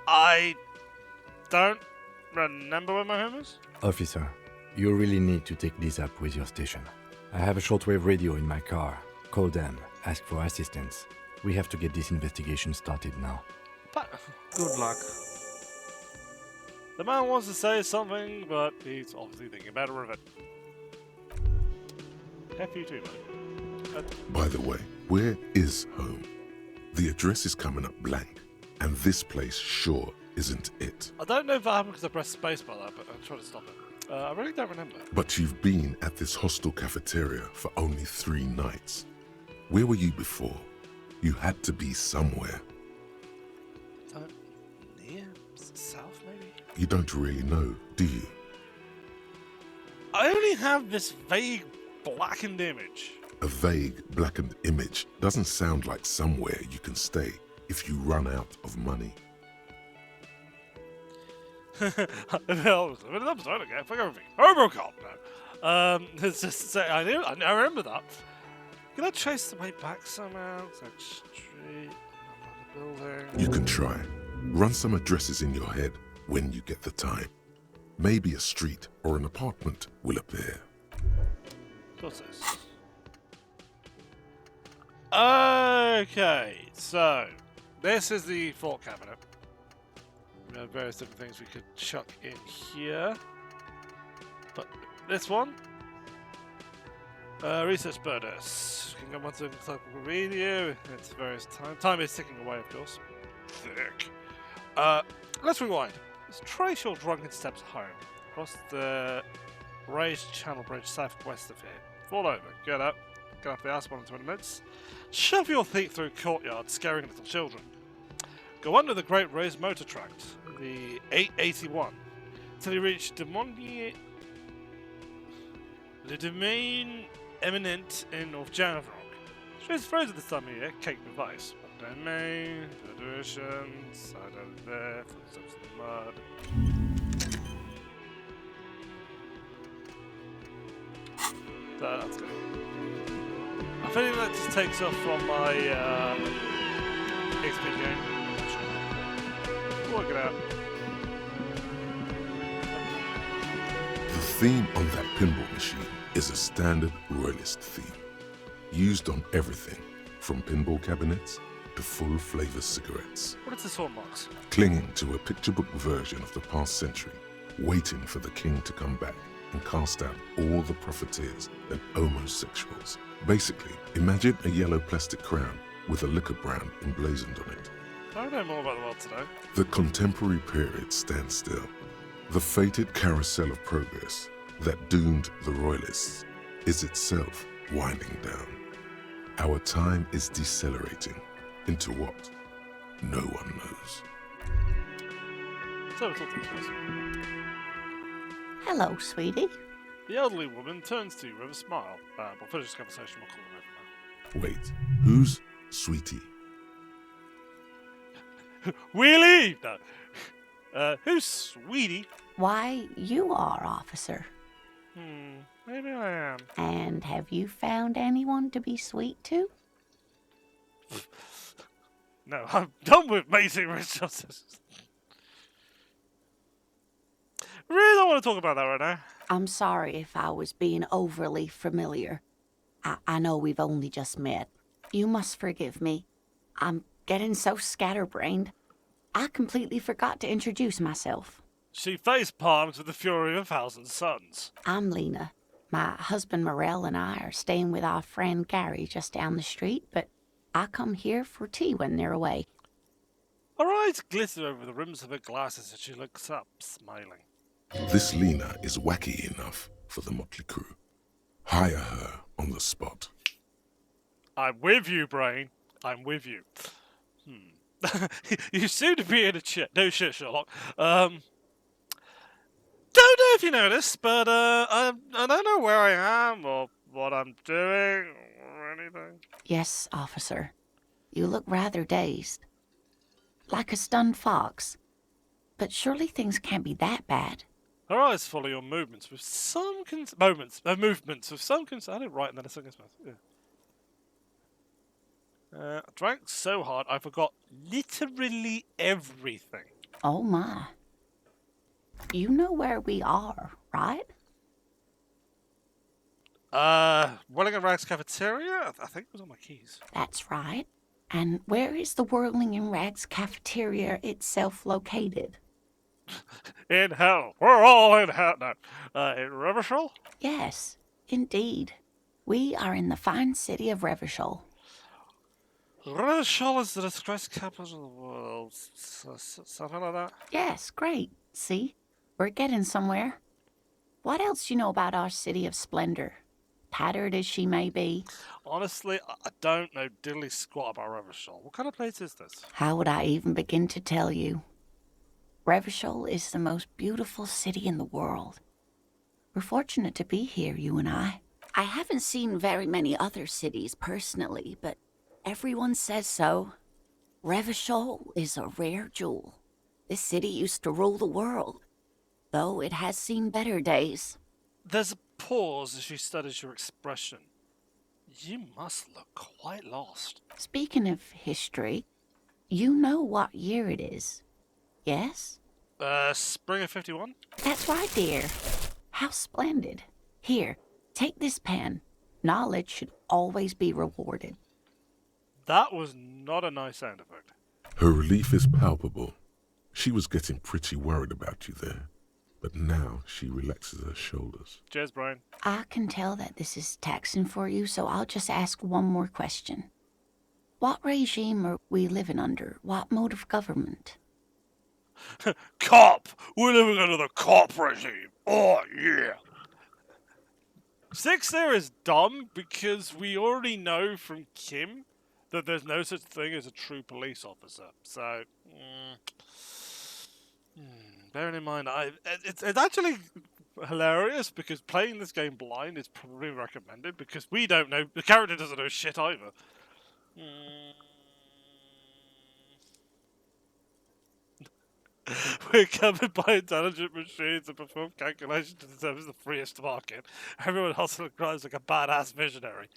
I don't remember where my home is. Officer, you really need to take this up with your station. I have a shortwave radio in my car. Call them, ask for assistance. We have to get this investigation started now. But Good luck. the man wants to say something, but he's obviously thinking better of it. F you too, buddy. By the way, where is home? The address is coming up blank, and this place sure isn't it. I don't know if that happened because I pressed space by that, but I'll try to stop it. I really don't remember. But you've been at this hostel cafeteria for only 3 nights. Where were you before? You had to be somewhere. Near? South, maybe? You don't really know, do you? I only have this vague blackened image. A vague, blackened image doesn't sound like somewhere you can stay if you run out of money. Well, I don't get fuck everything. Hobocop now. It's just to say, I remember that. Can I trace the way back somehow? It's like street, another building. You can try. Run some addresses in your head when you get the time. Maybe a street or an apartment will appear. What's this? Okay, so this is the fort cabinet. We have various different things we could chuck in here. But this one, research bonus. Can go on to encyclopedia radio. It's various time. Time is ticking away, of course. Thick. Let's rewind. Let's trace your drunken steps home. Across the raised channel bridge southwest of here. Fall over. Get up. Get off the ass 1 in 20 minutes. Shove your feet through courtyard, scaring little children. Go under the great raised motor tract, the 881, till you reach Le domain eminent in North Jamrock. Streets frozen this time of year, caked with ice. Domain, tradition, side over there, footsteps in the mud. So that's good. I think that just takes off from my XP game. Work it out. The theme on that pinball machine is a standard royalist theme, used on everything from pinball cabinets to full flavor cigarettes, What is this horn marks? clinging to a picture book version of the past century, waiting for the king to come back and cast out all the profiteers and homosexuals. Basically, imagine a yellow plastic crown with a liquor brand emblazoned on it. I know more about the world today. The contemporary period stands still. The fated carousel of progress that doomed the royalists is itself winding down. Our time is decelerating into what no one knows. So it's all this. Hello, sweetie. The elderly woman turns to you with a smile. We'll finish this conversation, we'll call it over now. Wait, who's Sweetie? Wheelie! No. Who's Sweetie? Why, you are, officer. Maybe I am. And have you found anyone to be sweet to? No, I'm done with mating resources. Really don't want to talk about that right now. I'm sorry if I was being overly familiar. I know we've only just met. You must forgive me. I'm getting so scatterbrained. I completely forgot to introduce myself. She face palms with the fury of 1,000 suns. I'm Lena. My husband Morel and I are staying with our friend Gary just down the street, but I come here for tea when they're away. Her eyes glitter over the rims of her glasses as she looks up, smiling. This Lena is wacky enough for the motley crew. Hire her on the spot. I'm with you, Brain. I'm with you. You seem to be in a shit. No shit, Sherlock. Don't know if you noticed, but I don't know where I am or what I'm doing or anything. Yes, officer. You look rather dazed. like a stunned fox. But surely things can't be that bad. Her eyes follow your movements with some movements with some concern. I didn't write and then I sung his mouth. Yeah. I drank so hard I forgot literally everything. Oh my. You know where we are, right? Whirling in Rags cafeteria? I think it was on my keys. That's right. And where is the Whirling in Rags cafeteria itself located? In hell. We're all in hell. No. In Revachol? Yes, indeed. We are in the fine city of Revachol. Revachol is the disgraced capital of the world. Something like that? Yes, great. See? We're getting somewhere. What else do you know about our city of splendor? Tattered as she may be. Honestly, I don't know diddly squat about Revachol. What kind of place is this? How would I even begin to tell you? Revachol is the most beautiful city in the world. We're fortunate to be here, you and I. I haven't seen very many other cities personally, but everyone says so. Revachol is a rare jewel. This city used to rule the world, though it has seen better days. There's a pause as she studies your expression. You must look quite lost. Speaking of history, you know what year it is, yes? Spring of 51? That's right, dear. How splendid. Here, take this pen. Knowledge should always be rewarded. That was not a nice sound effect. Her relief is palpable. She was getting pretty worried about you there, but now she relaxes her shoulders. Cheers, Brian. I can tell that this is taxing for you, so I'll just ask one more question. What regime are we living under? What mode of government? Cop! We're living under the cop regime. Oh, yeah. 6 there is dumb because we already know from Kim that there's no such thing as a true police officer. So, bearing in mind, it's actually hilarious because playing this game blind is probably recommended because we don't know, the character doesn't know shit either. We're covered by intelligent machines that perform calculations to determine the freest market. Everyone hustles and cries like a badass visionary.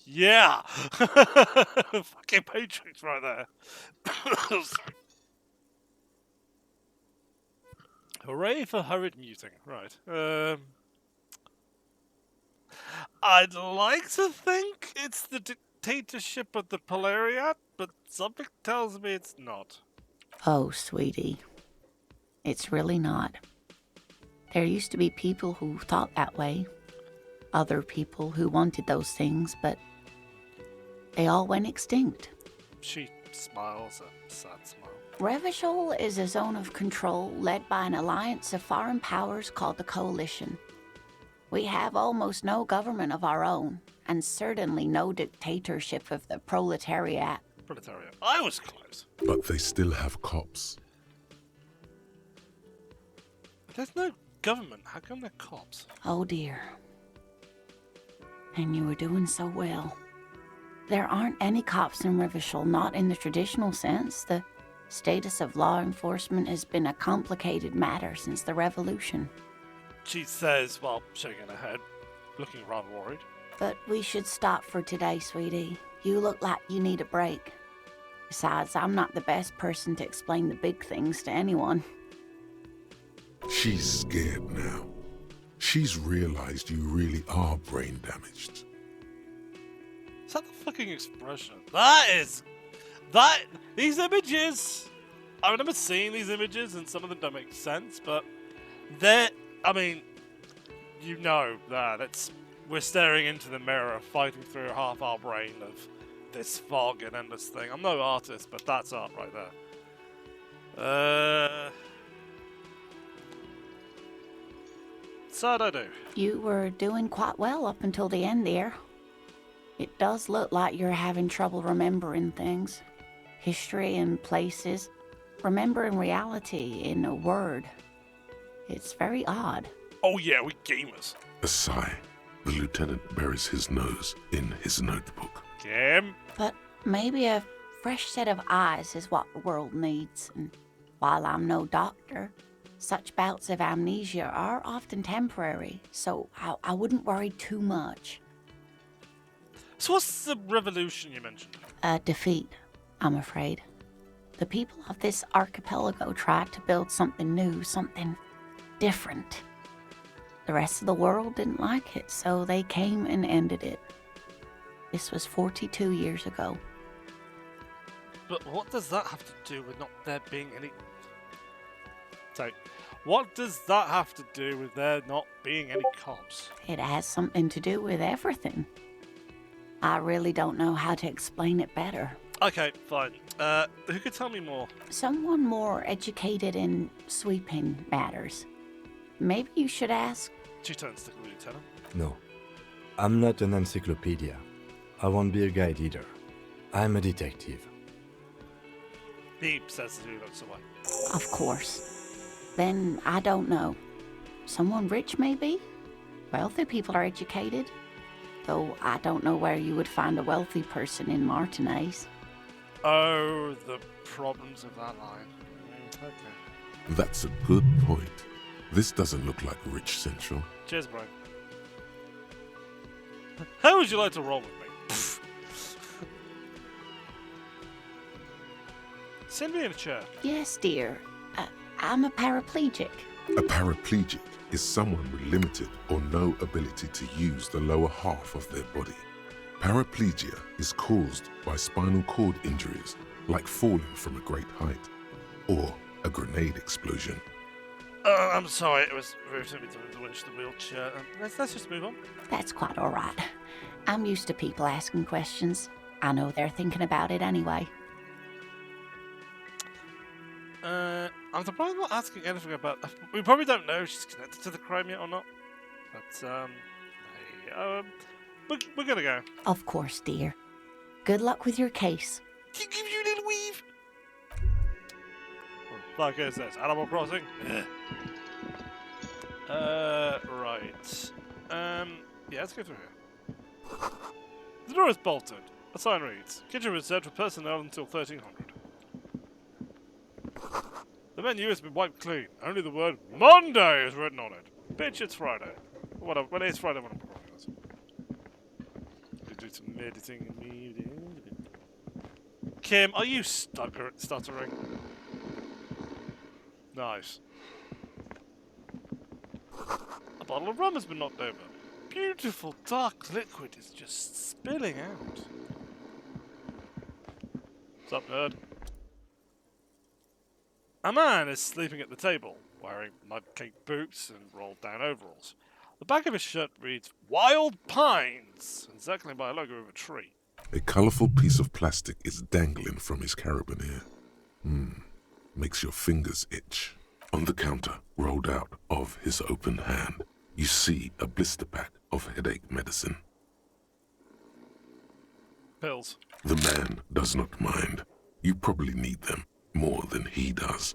Yeah! Fucking Matrix right there. Hooray for hurried muting. Right. I'd like to think it's the dictatorship of the Polariat, but something tells me it's not. Oh, sweetie. It's really not. There used to be people who thought that way. Other people who wanted those things, but they all went extinct. She smiles a sad smile. Revachol is a zone of control led by an alliance of foreign powers called the Coalition. We have almost no government of our own, and certainly no dictatorship of the proletariat. Proletariat. I was close. But they still have cops. There's no government. How come they're cops? Oh dear. And you were doing so well. There aren't any cops in Revachol, not in the traditional sense. The status of law enforcement has been a complicated matter since the revolution. She says while shaking her head, looking rather worried. But we should stop for today, sweetie. You look like you need a break. Besides, I'm not the best person to explain the big things to anyone. She's scared now. She's realized you really are brain damaged. Is that the fucking expression? These images, I remember seeing these images and some of them don't make sense, but we're staring into the mirror, fighting through half our brain of this fog and endless thing. I'm no artist, but that's art right there. So'd I do? You were doing quite well up until the end there. It does look like you're having trouble remembering things. History and places. Remembering reality in a word. It's very odd. Oh yeah, we gamers. A sigh. The lieutenant buries his nose in his notebook. Kim? But maybe a fresh set of eyes is what the world needs, and while I'm no doctor, such bouts of amnesia are often temporary, so I wouldn't worry too much. So what's the revolution you mentioned? A defeat, I'm afraid. The people of this archipelago tried to build something new, something different. The rest of the world didn't like it, so they came and ended it. This was 42 years ago. But what does that have to do with not there being any... Sorry. What does that have to do with there not being any cops? It has something to do with everything. I really don't know how to explain it better. Okay, fine. Who could tell me more? Someone more educated in sweeping matters. Maybe you should ask. She turns to the lieutenant. No. I'm not an encyclopedia. I won't be a guide either. I'm a detective. He says as he looks away. Of course. Then I don't know. Someone rich, maybe? Wealthy people are educated. Though I don't know where you would find a wealthy person in Martinez. Oh, the problems of that line. Okay. That's a good point. This doesn't look like Rich Central. Cheers, bro. How would you like to roll with me? Send me in a chair. Yes, dear. I'm a paraplegic. A paraplegic is someone with limited or no ability to use the lower half of their body. Paraplegia is caused by spinal cord injuries, like falling from a great height, or a grenade explosion. I'm sorry, it was rude of me to winch the wheelchair. Let's just move on. That's quite all right. I'm used to people asking questions. I know they're thinking about it anyway. I'm surprised not asking anything about... We probably don't know if she's connected to the crime yet or not. But, we're gonna go. Of course, dear. Good luck with your case. Give you a little weave! What the fuck is this? Animal Crossing? Right. Yeah, let's go through here. The door is bolted. A sign reads, kitchen reserved for personnel until 1300. The menu has been wiped clean. Only the word Monday is written on it. Bitch, it's Friday. Whatever. When it's Friday, when I'm recording this. We do some editing immediately. Kim, are you stuttering? Nice. A bottle of rum has been knocked over. Beautiful dark liquid is just spilling out. What's up, nerd? A man is sleeping at the table, wearing mud-caked boots and rolled-down overalls. The back of his shirt reads, Wild Pines, encircling by a logo of a tree. A colourful piece of plastic is dangling from his carabiner. Makes your fingers itch. On the counter, rolled out of his open hand, you see a blister pack of headache medicine. Pills. The man does not mind. You probably need them more than he does.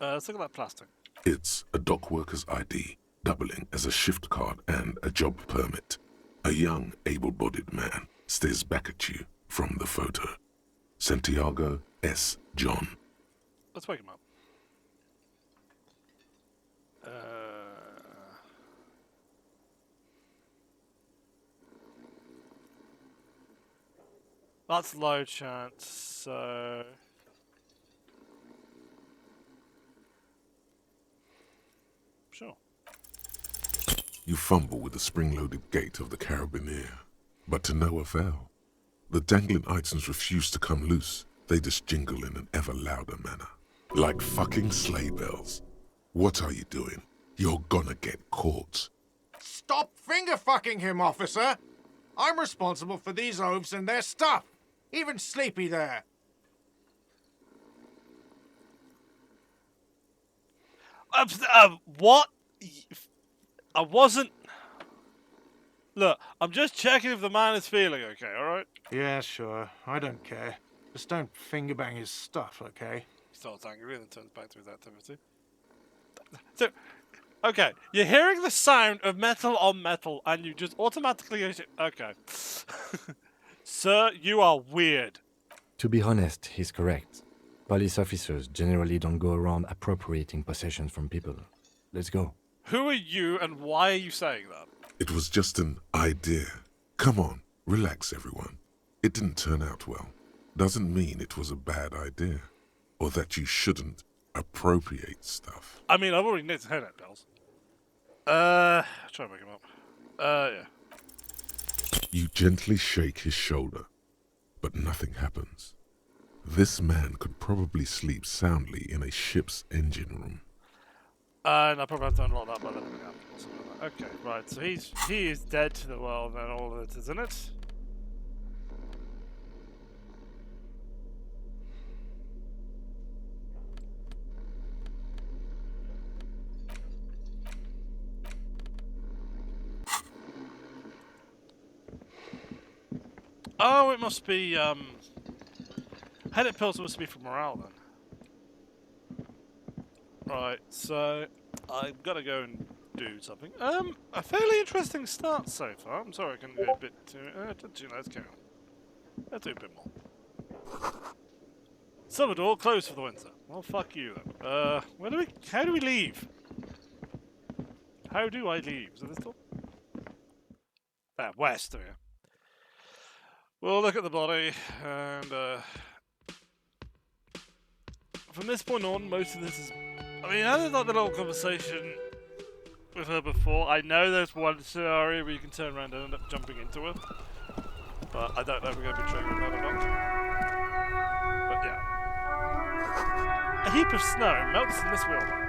Let's look at that plastic. It's a dock worker's ID, doubling as a shift card and a job permit. A young, able-bodied man stares back at you from the photo. Santiago S. John. Let's wake him up. That's low chance, so... Sure. You fumble with the spring-loaded gate of the carabiner, but to no avail. The dangling items refuse to come loose. They just jingle in an ever louder manner. Like fucking sleigh bells. What are you doing? You're gonna get caught. Stop finger-fucking him, officer! I'm responsible for these oafs and their stuff. Even Sleepy there. What? I wasn't... Look, I'm just checking if the man is feeling okay, alright? Yeah, sure. I don't care. Just don't finger-bang his stuff, okay? He starts angry and then turns back to his activity. So, okay, you're hearing the sound of metal on metal and you just automatically... Okay. Sir, you are weird. To be honest, he's correct. Police officers generally don't go around appropriating possessions from people. Let's go. Who are you and why are you saying that? It was just an idea. Come on, relax everyone. It didn't turn out well. Doesn't mean it was a bad idea. Or that you shouldn't appropriate stuff. I mean, I've already nicked his head bells. Try and wake him up. Yeah. You gently shake his shoulder, but nothing happens. This man could probably sleep soundly in a ship's engine room. And I probably have to unlock that by then. Okay, right, so he is dead to the world and all of it, isn't it? Oh, it must be, headache pills must be for morale then. Right, so I've got to go and do something. A fairly interesting start so far. I'm sorry I couldn't go a bit too... let's carry on. Let's do a bit more. Summer door closed for the winter. Well, fuck you then. How do we leave? How do I leave? Is it this door? West, there we go. We'll look at the body, and from this point on, most of this is... I mean, I had like the little conversation with her before. I know there's one scenario where you can turn around and end up jumping into her, but I don't know if we're going to be triggering that or not. But yeah. A heap of snow melts in this wheelbarrow.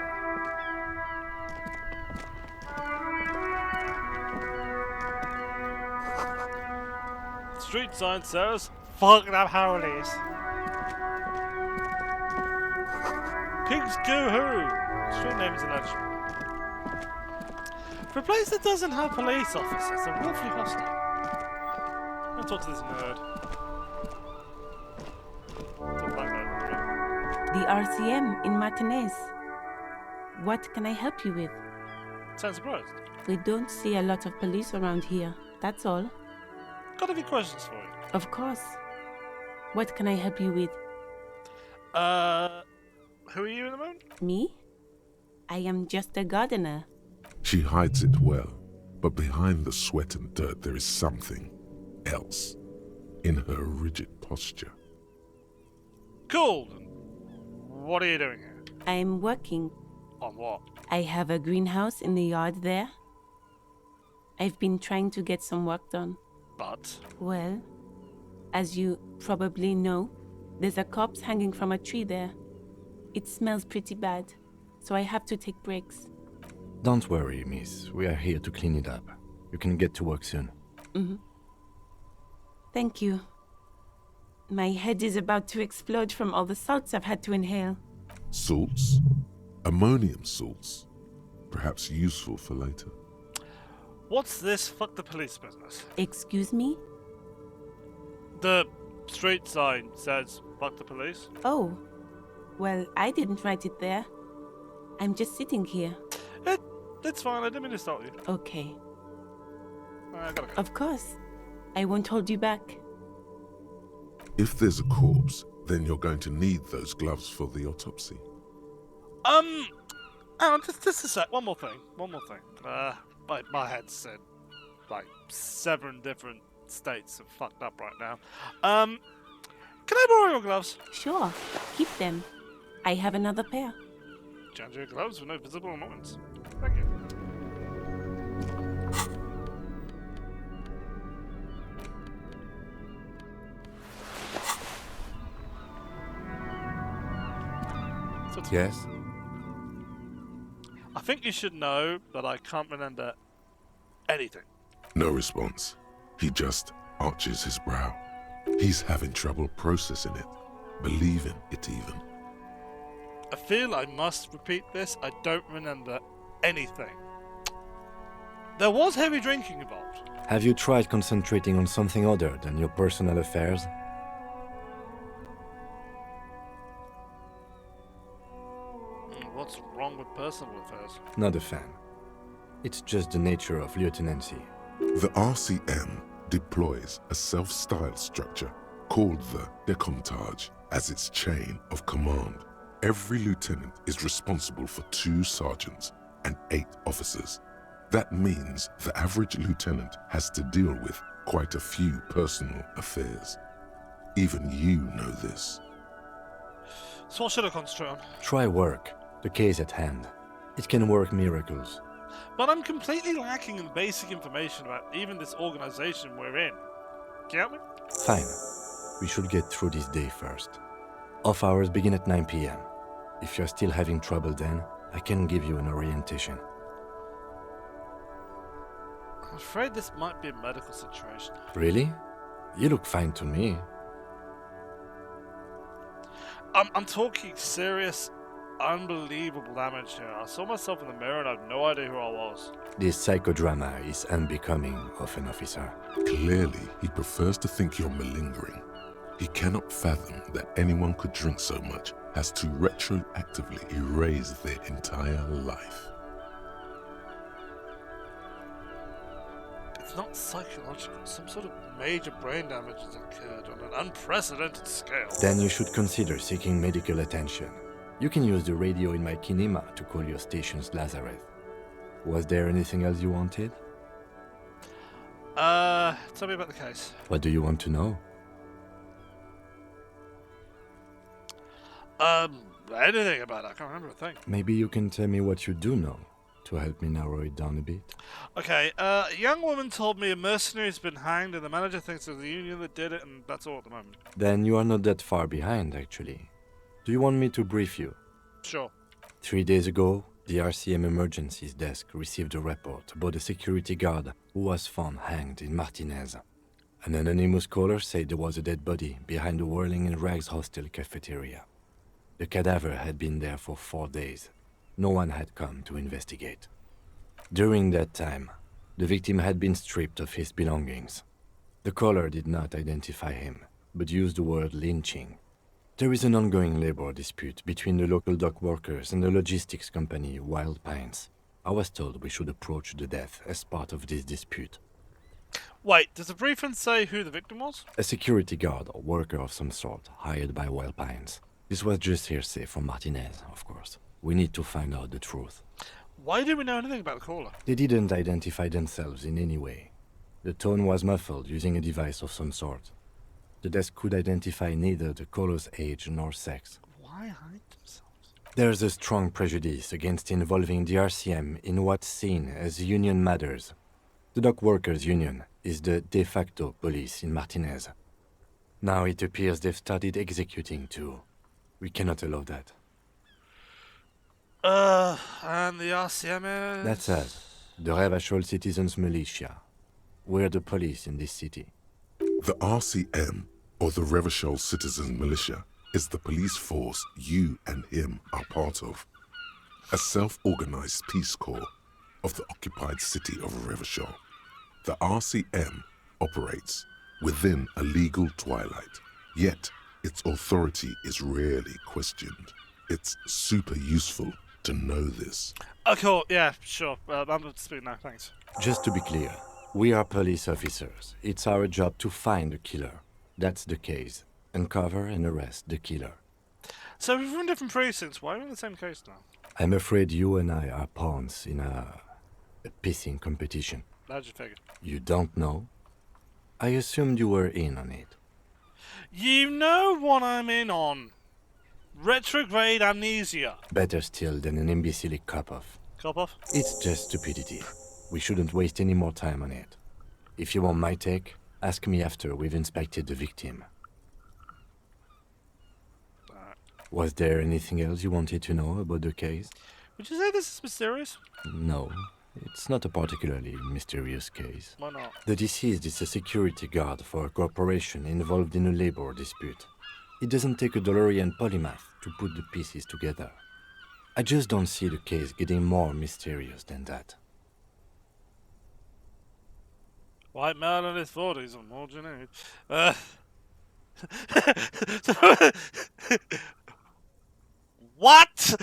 Street sign says, fucking up howlies. Pigs go home. Street names and legend. For a place that doesn't have police officers, they're awfully hostile. I'll talk to this nerd. Talk like that. The RCM in Martinez. What can I help you with? Sound surprised? We don't see a lot of police around here, that's all. Got a few questions for you. Of course. What can I help you with? Who are you in the moment? Me? I am just a gardener. She hides it well, but behind the sweat and dirt there is something else in her rigid posture. Cool. What are you doing here? I'm working. On what? I have a greenhouse in the yard there. I've been trying to get some work done. But? Well, as you probably know, there's a corpse hanging from a tree there. It smells pretty bad, so I have to take breaks. Don't worry, miss. We are here to clean it up. You can get to work soon. Mm-hmm. Thank you. My head is about to explode from all the salts I've had to inhale. Salts? Ammonium salts. Perhaps useful for later. What's this fuck the police business? Excuse me? The street sign says fuck the police. Oh. Well, I didn't write it there. I'm just sitting here. It's fine, I didn't mean to stop you. Okay. I gotta go. Of course. I won't hold you back. If there's a corpse, then you're going to need those gloves for the autopsy. Just a sec, one more thing. My head's said like 7 different states are fucked up right now. Can I borrow your gloves? Sure. Keep them. I have another pair. Ginger gloves with no visible annoyance. Thank you. Yes? I think you should know that I can't remember anything. No response. He just arches his brow. He's having trouble processing it, believing it even. I feel I must repeat this. I don't remember anything. There was heavy drinking involved. Have you tried concentrating on something other than your personal affairs? What's wrong with personal affairs? Not a fan. It's just the nature of lieutenancy. The RCM deploys a self-styled structure called the décomptage as its chain of command. Every lieutenant is responsible for 2 sergeants and 8 officers. That means the average lieutenant has to deal with quite a few personal affairs. Even you know this. So what should I concentrate on? Try work. The case at hand. It can work miracles. But I'm completely lacking in basic information about even this organization we're in. Get me? Fine. We should get through this day first. Off hours begin at 9 p.m. If you're still having trouble then, I can give you an orientation. I'm afraid this might be a medical situation. Really? You look fine to me. I'm talking serious, unbelievable damage here. I saw myself in the mirror and I have no idea who I was. This psychodrama is unbecoming of an officer. Clearly, he prefers to think you're malingering. He cannot fathom that anyone could drink so much as to retroactively erase their entire life. It's not psychological. Some sort of major brain damage has occurred on an unprecedented scale. Then you should consider seeking medical attention. You can use the radio in my kinema to call your station's Lazareth. Was there anything else you wanted? Tell me about the case. What do you want to know? Anything about it. I can't remember a thing. Maybe you can tell me what you do know to help me narrow it down a bit. Okay, a young woman told me a mercenary's been hanged and the manager thinks it was the union that did it, and that's all at the moment. Then you are not that far behind, actually. Do you want me to brief you? Sure. 3 days ago, the RCM Emergencies Desk received a report about a security guard who was found hanged in Martinez. An anonymous caller said there was a dead body behind the Whirling in Rags hostel cafeteria. The cadaver had been there for 4 days. No one had come to investigate. During that time, the victim had been stripped of his belongings. The caller did not identify him, but used the word lynching. There is an ongoing labor dispute between the local dock workers and the logistics company Wild Pines. I was told we should approach the death as part of this dispute. Wait, does the briefing say who the victim was? A security guard or worker of some sort, hired by Wild Pines. This was just hearsay from Martinez, of course. We need to find out the truth. Why do we know anything about the caller? They didn't identify themselves in any way. The tone was muffled using a device of some sort. The desk could identify neither the caller's age nor sex. Why hide themselves? There's a strong prejudice against involving the RCM in what's seen as union matters. The dock workers' union is the de facto police in Martinez. Now it appears they've started executing too. We cannot allow that. And the RCM is... That's us, the Revachol Citizens Militia. We're the police in this city. The RCM, or the Revachol Citizens Militia, is the police force you and him are part of. A self-organized peace corps of the occupied city of Revachol. The RCM operates within a legal twilight, yet its authority is rarely questioned. It's super useful to know this. Oh, cool. Yeah, sure. I'm going to speak now. Thanks. Just to be clear, we are police officers. It's our job to find the killer. That's the case. Uncover and arrest the killer. So we're from different precincts. Why are we in the same case now? I'm afraid you and I are pawns in a pissing competition. How'd you figure? You don't know? I assumed you were in on it. You know what I'm in on. Retrograde amnesia. Better still than an imbecilic cop-off. Cop-off? It's just stupidity. We shouldn't waste any more time on it. If you want my take, ask me after we've inspected the victim. Was there anything else you wanted to know about the case? Would you say this is mysterious? No, it's not a particularly mysterious case. Why not? The deceased is a security guard for a corporation involved in a labor dispute. It doesn't take a DeLorean polymath to put the pieces together. I just don't see the case getting more mysterious than that. White man in his 40s, and what do you need? What?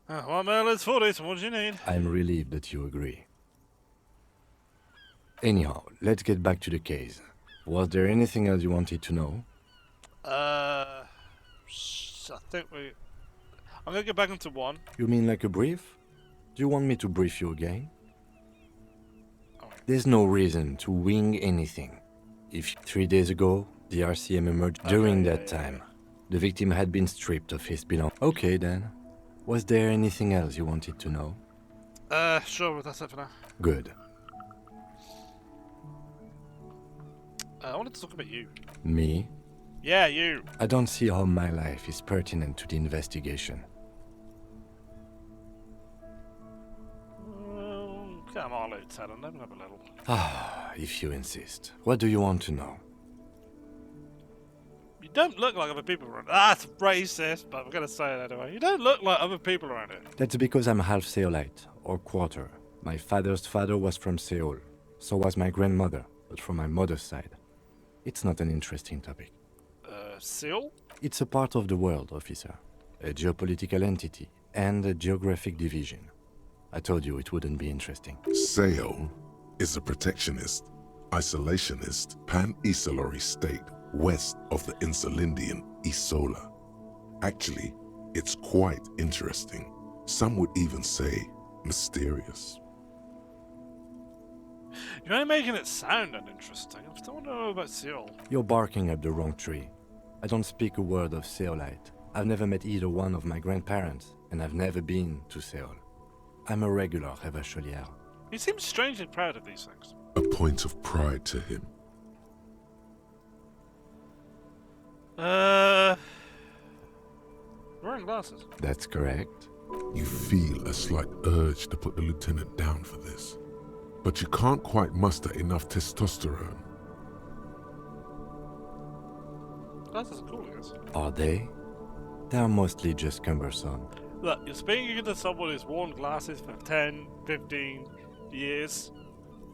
White man in his 40s, and what do you need? I'm relieved that you agree. Anyhow, let's get back to the case. Was there anything else you wanted to know? I think I'm gonna get back into one. You mean like a brief? Do you want me to brief you again? Oh. There's no reason to wing anything. If 3 days ago, the RCM emerged during that time, the victim had been stripped of his belongings. Okay then. Was there anything else you wanted to know? Sure, that's it for now. Good. I wanted to talk about you. Me? Yeah, you. I don't see how my life is pertinent to the investigation. Come on, Lieutenant, let me have a little. Ah, if you insist. What do you want to know? You don't look like other people around. That's racist, but I'm gonna say it anyway. You don't look like other people around here. That's because I'm half Seolite, or quarter. My father's father was from Seoul. So was my grandmother, but from my mother's side. It's not an interesting topic. Seal? It's a part of the world, officer. A geopolitical entity and a geographic division. I told you it wouldn't be interesting. Seoul is a protectionist, isolationist, pan-Isolari state west of the Insulindian Isola. Actually, it's quite interesting. Some would even say mysterious. You're only making it sound uninteresting. I still want to know about Seal. You're barking up the wrong tree. I don't speak a word of Seolite. I've never met either one of my grandparents, and I've never been to Seoul. I'm a regular Revacholière. He seems strangely proud of these things. A point of pride to him. Wearing glasses. That's correct. You feel a slight urge to put the lieutenant down for this, but you can't quite muster enough testosterone. Glasses are cool, I guess. Are they? They're mostly just cumbersome. Look, you're speaking to someone who's worn glasses for 10, 15 years.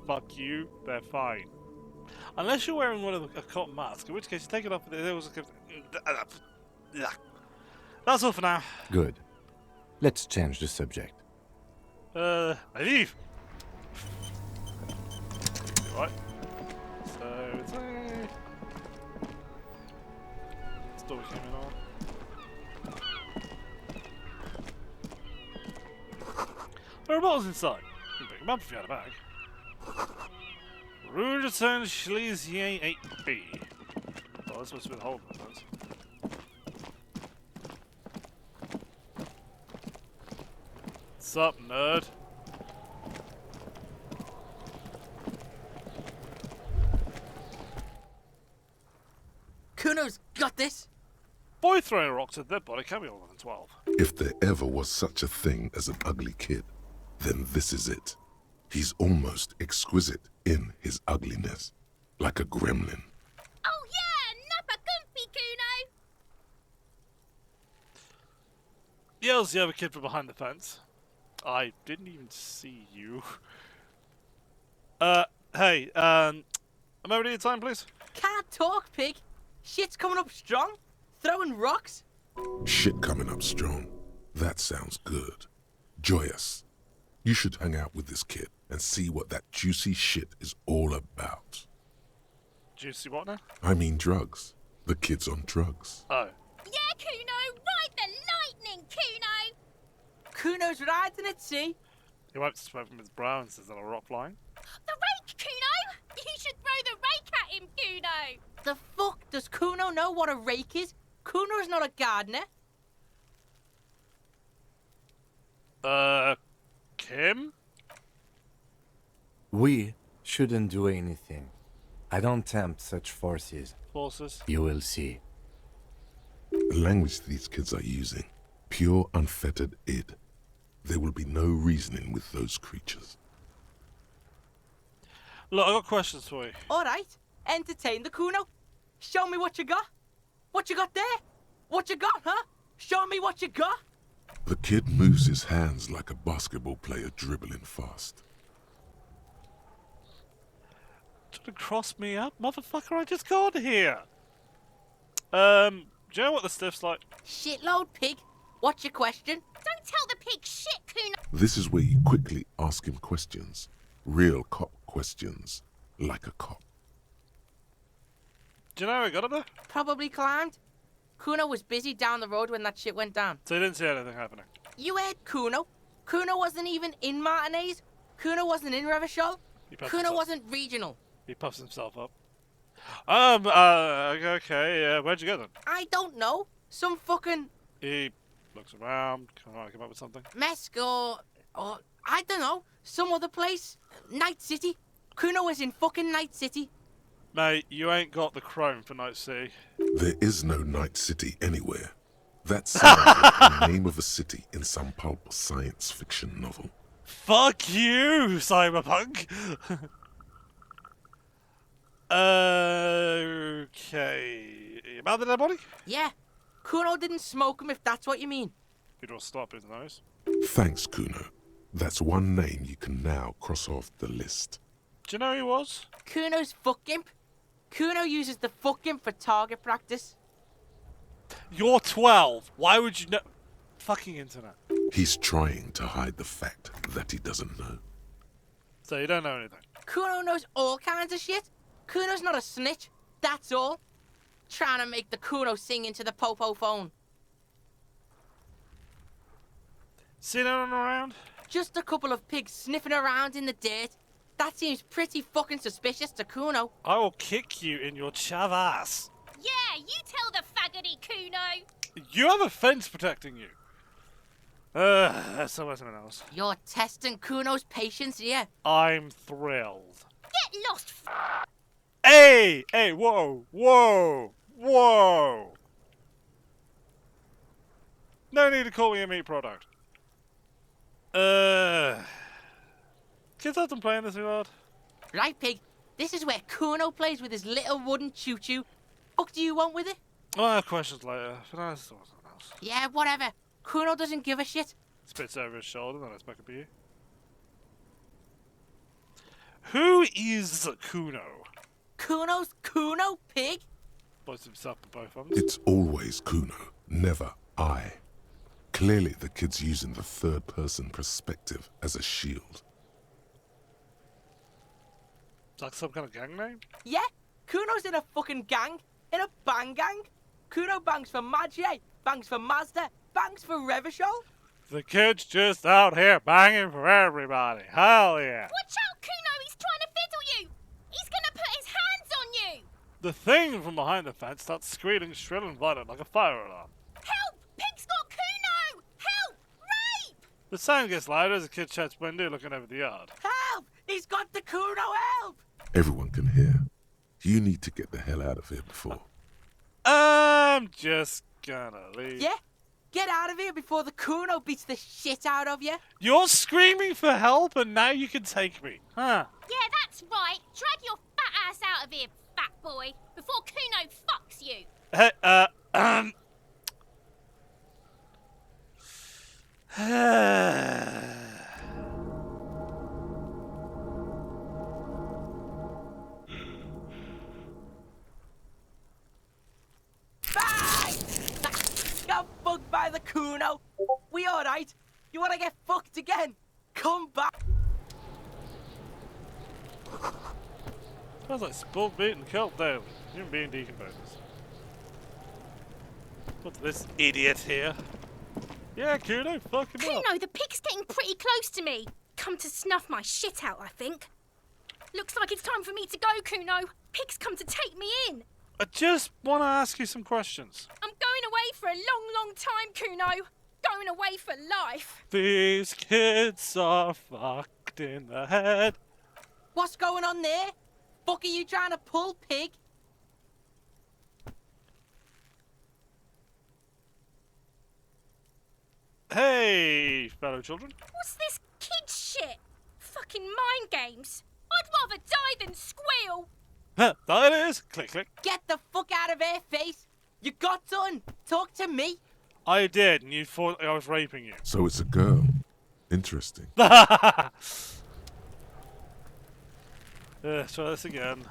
Fuck you, they're fine. Unless you're wearing one of a cotton mask, in which case you take it off and there was a... That's all for now. Good. Let's change the subject. I leave. Right. So it's story came in on. There are bottles inside. You can pick them up if you had a bag. Rue de Saint-Schlesier 8B. Oh, that's supposed to be the whole of those. What's up, nerd? Kuno's got this! Boy throwing rocks at dead body can't be older than 12. If there ever was such a thing as an ugly kid, then this is it. He's almost exquisite in his ugliness, like a gremlin. Oh yeah, nappa comfy, Kuno! Yells the other kid from behind the fence. I didn't even see you. Hey, am I ready at time, please? Can't talk, pig! Shit's coming up strong! Throwing rocks! Shit coming up strong. That sounds good. Joyous. You should hang out with this kid and see what that juicy shit is all about. Juicy what now? I mean drugs. The kid's on drugs. Oh. Yeah, Kuno! Ride the lightning, Kuno! Kuno's riding it, see? He wipes the sweat from his brow and says on a rock line. The rake, Kuno! You should throw the rake at him, Kuno! The fuck? Does Kuno know what a rake is? Kuno's not a gardener. Kim? We shouldn't do anything. I don't tempt such forces. Forces? You will see. The language these kids are using, pure unfettered id. There will be no reasoning with those creatures. Look, I got questions for you. Alright, entertain the Kuno. Show me what you got. What you got there? What you got, huh? Show me what you got. The kid moves his hands like a basketball player dribbling fast. Trying to cross me up? Motherfucker, I just got here. Do you know what the stiff's like? Shitload, pig. What's your question? Don't tell the pig shit, Kuno! This is where you quickly ask him questions. Real cop questions. Like a cop. Do you know how we got up there? Probably climbed. Kuno was busy down the road when that shit went down. So you didn't see anything happening? You heard Kuno. Kuno wasn't even in Martinez. Kuno wasn't in Revachol. Kuno wasn't regional. He puffs himself up. Okay, where'd you go then? I don't know. Some fucking He looks around, come up with something. Mesk or I don't know. Some other place. Night City. Kuno was in fucking Night City. Mate, you ain't got the chrome for Night City. There is no Night City anywhere. That sounds like the name of a city in some pulp science fiction novel. Fuck you, Cyberpunk! Okay. About the dead body? Yeah. Kuno didn't smoke him if that's what you mean. You don't stop his nose. Thanks, Kuno. That's one name you can now cross off the list. Do you know who he was? Kuno's fuck imp. Kuno uses the fuck imp for target practice. You're 12. Why would you know? Fucking internet. He's trying to hide the fact that he doesn't know. So you don't know anything? Kuno knows all kinds of shit. Kuno's not a snitch. That's all. Trying to make the Kuno sing into the popo phone. Seen anyone around? Just a couple of pigs sniffing around in the dirt. That seems pretty fucking suspicious to Kuno. I will kick you in your chav ass. Yeah, you tell the faggoty, Kuno. You have a fence protecting you. That's something else. You're testing Kuno's patience here. I'm thrilled. Get lost, Hey! Hey, whoa! Whoa! Whoa! No need to call me a meat product. Kids often playing this hard. Right, pig. This is where Kuno plays with his little wooden choo-choo. Fuck do you want with it? I'll have questions later. But I just thought something else. Yeah, whatever. Kuno doesn't give a shit. Spits over his shoulder, then it's back up to you. Who is Kuno? Kuno's Kuno, pig? Points himself to both arms. It's always Kuno, never I. Clearly the kid's using the third-person perspective as a shield. Is that some kind of gang name? Yeah, Kuno's in a fucking gang. In a bang gang. Kuno bangs for Magier, bangs for Mazda, bangs for Revachol. The kid's just out here banging for everybody. Hell yeah. Watch out, Kuno, he's trying to fiddle you. He's gonna put his hands on you. The thing from behind the fence starts screaming shrill and violent like a fire alarm. Help! Pig's got Kuno! Help! Rape! The sound gets louder as the kid checks window looking over the yard. Help! He's got the Kuno, help! Everyone can hear. You need to get the hell out of here before. I'm just gonna leave. Yeah? Get out of here before the Kuno beats the shit out of you. You're screaming for help and now you can take me, huh? Yeah, that's right. Drag your fat ass out of here, fat boy, before Kuno fucks you. Hey, Bang! Got fucked by the Kuno. We alright? You wanna get fucked again? Come back. Smells like spilled meat and killed daily. Even being decomposed. What's this idiot here? Yeah, Kuno, fuck him up. Kuno, the pig's getting pretty close to me. Come to snuff my shit out, I think. Looks like it's time for me to go, Kuno. Pig's come to take me in. I just want to ask you some questions. I'm going away for a long, long time, Kuno. Going away for life. These kids are fucked in the head. What's going on there? Fuck are you trying to pull, pig? Hey, fellow children. What's this kid shit? Fucking mind games. I'd rather die than squeal. Huh, that it is. Click, click. Get the fuck out of here, face. You got done. Talk to me. I did, and you thought I was raping you. So it's a girl. Interesting. Try this again.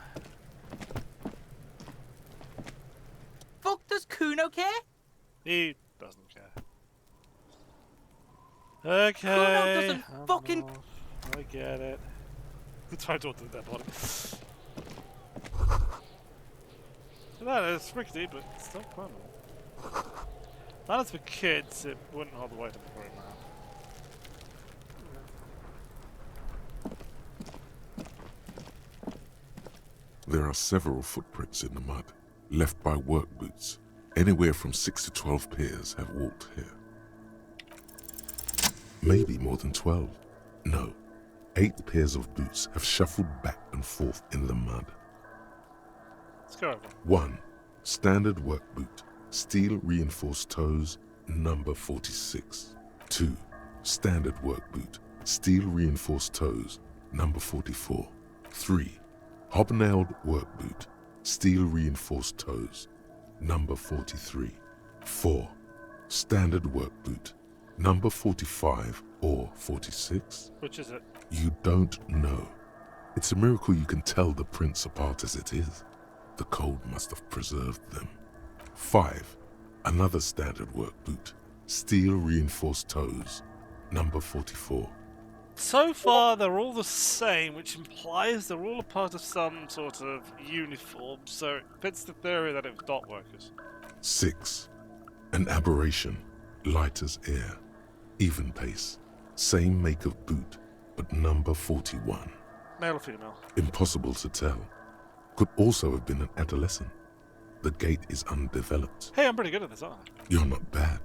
Fuck does Kuno care? He doesn't care. Okay. Kuno doesn't I'm fucking... off. I get it. Try to talk to the dead body. That is rickety, but still fun. That is for kids, it wouldn't hold the weight of a grown man. There are several footprints in the mud, left by work boots. Anywhere from 6 to 12 pairs have walked here. Maybe more than 12. No, 8 pairs of boots have shuffled back and forth in the mud. Let's go over. 1. Standard work boot, steel reinforced toes, number 46. 2. Standard work boot, steel reinforced toes, number 44. 3. Hobnailed work boot, steel reinforced toes, number 43. 4. Standard work boot, number 45 or 46. Which is it? You don't know. It's a miracle you can tell the prints apart as it is. The cold must have preserved them. 5. Another standard work boot, steel reinforced toes, number 44. So far, they're all the same, which implies they're all a part of some sort of uniform, so it fits the theory that it was dot workers. 6. An aberration, light as air, even pace, same make of boot, but number 41. Male or female? Impossible to tell. Could also have been an adolescent. The gait is undeveloped. Hey, I'm pretty good at this, aren't I? You're not bad.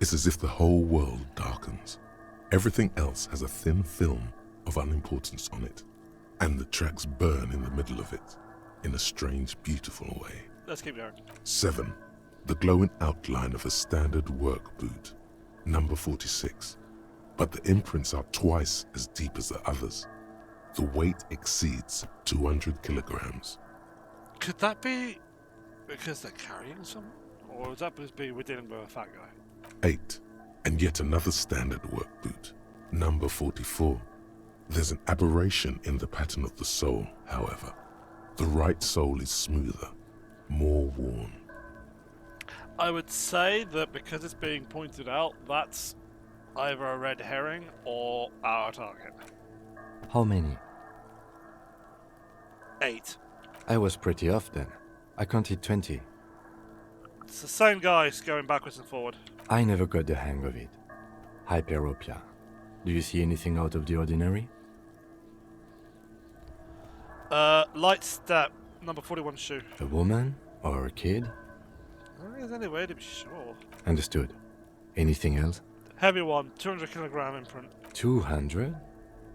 It's as if the whole world darkens. Everything else has a thin film of unimportance on it, and the tracks burn in the middle of it, in a strange, beautiful way. Let's keep going. 7. The glowing outline of a standard work boot, number 46. But the imprints are twice as deep as the others. The weight exceeds 200 kilograms. Could that be because they're carrying something? Or would that just be we're dealing with a fat guy? 8. And yet another standard work boot, number 44. There's an aberration in the pattern of the sole, however. The right sole is smoother, more worn. I would say that because it's being pointed out, that's either a red herring or our target. How many? 8. I was pretty off then. I counted 20. It's the same guys going backwards and forward. I never got the hang of it. Hyperopia. Do you see anything out of the ordinary? Light step, number 41 shoe. A woman? Or a kid? There's any way to be sure. Understood. Anything else? Heavy one, 200 kilogram imprint. 200?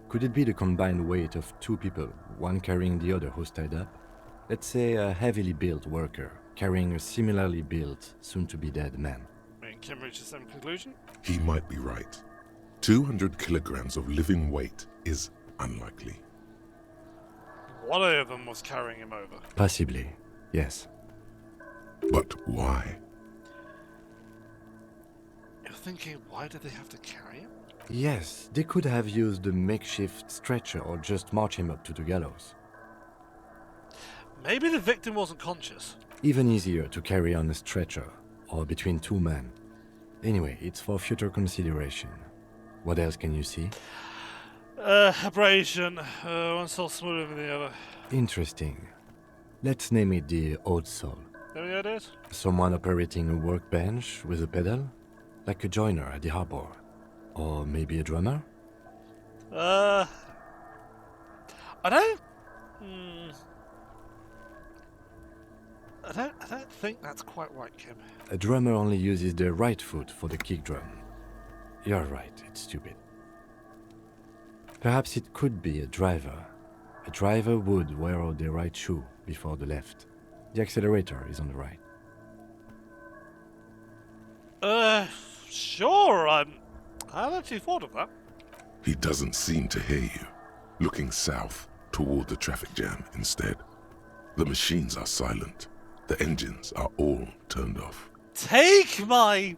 Could it be the combined weight of 2 people, one carrying the other who's tied up? Let's say a heavily built worker carrying a similarly built, soon-to-be-dead man. Kim reached the same conclusion? He might be right. 200 kilograms of living weight is unlikely. One of them was carrying him over. Possibly, yes. But why? You're thinking, why did they have to carry him? Yes, they could have used a makeshift stretcher or just march him up to the gallows. Maybe the victim wasn't conscious. Even easier to carry on a stretcher, or between 2 men. Anyway, it's for future consideration. What else can you see? Abrasion. One sole smoother than the other. Interesting. Let's name it the odd sole. Any ideas? Someone operating a workbench with a pedal? Like a joiner at the harbor. Or maybe a drummer? I don't... I don't think that's quite right, Kim. A drummer only uses the right foot for the kick drum. You're right, it's stupid. Perhaps it could be a driver. A driver would wear out the right shoe before the left. The accelerator is on the right. Sure, I hadn't actually thought of that. He doesn't seem to hear you, looking south toward the traffic jam instead. The machines are silent. The engines are all turned off. Take the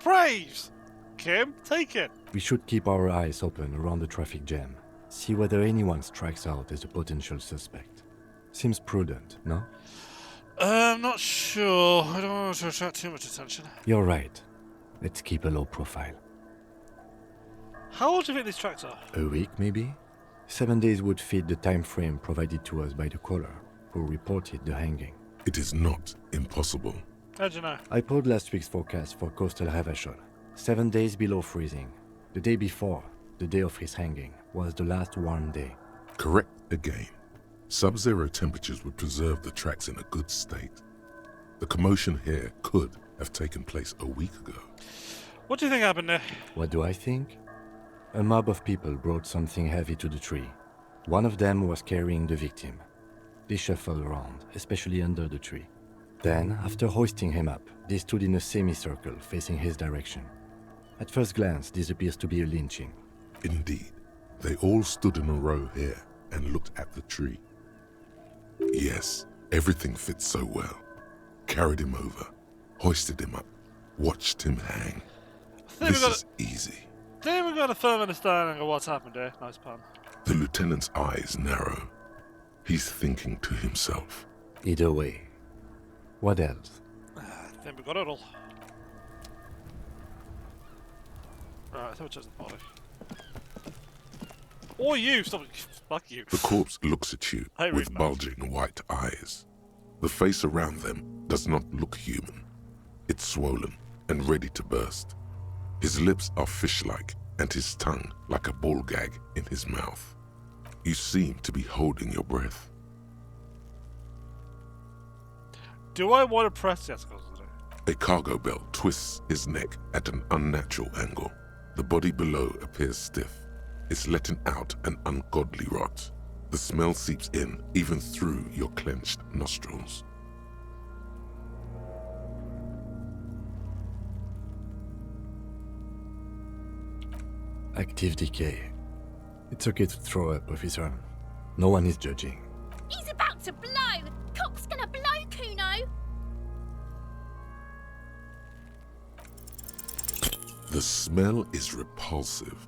praise! Kim, take it. We should keep our eyes open around the traffic jam. See whether anyone strikes out as a potential suspect. Seems prudent, no? I'm not sure. I don't want to attract too much attention. You're right. Let's keep a low profile. How old do you think these tracks are? A week, maybe? 7 days would fit the time frame provided to us by the caller. who reported the hanging. It is not impossible. How'd you know? I pulled last week's forecast for coastal Revachol. 7 days below freezing. The day before, the day of his hanging, was the last warm day. Correct again. Sub-zero temperatures would preserve the tracks in a good state. The commotion here could have taken place a week ago. What do you think happened there? What do I think? A mob of people brought something heavy to the tree. One of them was carrying the victim. They shuffled around, especially under the tree. Then, after hoisting him up, they stood in a semicircle facing his direction. At first glance, this appears to be a lynching. Indeed, they all stood in a row here and looked at the tree. Yes, everything fits so well. Carried him over, hoisted him up, watched him hang. This is easy. I think we've got a firm understanding of what's happened here. Nice pun. The lieutenant's eyes narrow. He's thinking to himself. Either way. What else? I think we got it all. Right, I thought it was just the body. Or you! Stop! Fuck you. The corpse looks at you Hey, with Reed, bulging white eyes. The face around them does not look human. It's swollen and ready to burst. His lips are fish-like and his tongue like a ball gag in his mouth. You seem to be holding your breath. Do I want to press yes? A cargo belt twists his neck at an unnatural angle. The body below appears stiff. It's letting out an ungodly rot. The smell seeps in even through your clenched nostrils. Active decay. It's okay to throw up, officer. No one is judging. He's about to blow! Cock's gonna blow, Kuno! The smell is repulsive.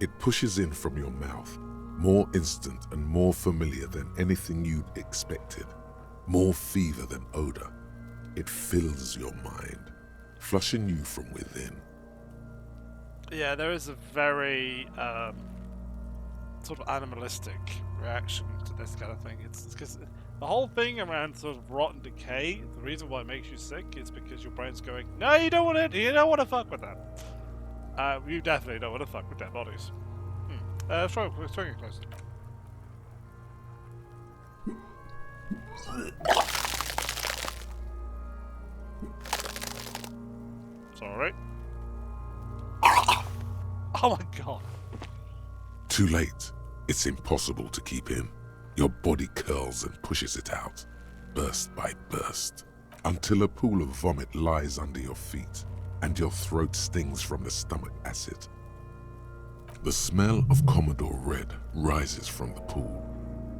It pushes in from your mouth, more instant and more familiar than anything you'd expected, more fever than odor. It fills your mind, flushing you from within. Yeah, there is a very sort of animalistic reaction to this kind of thing. It's because the whole thing around sort of rot and decay, the reason why it makes you sick is because your brain's going, no, you don't want to fuck with that. You definitely don't want to fuck with dead bodies. Let's try it closer. Sorry. Oh my god. Too late. It's impossible to keep in. Your body curls and pushes it out, burst by burst, until a pool of vomit lies under your feet and your throat stings from the stomach acid. The smell of Commodore Red rises from the pool.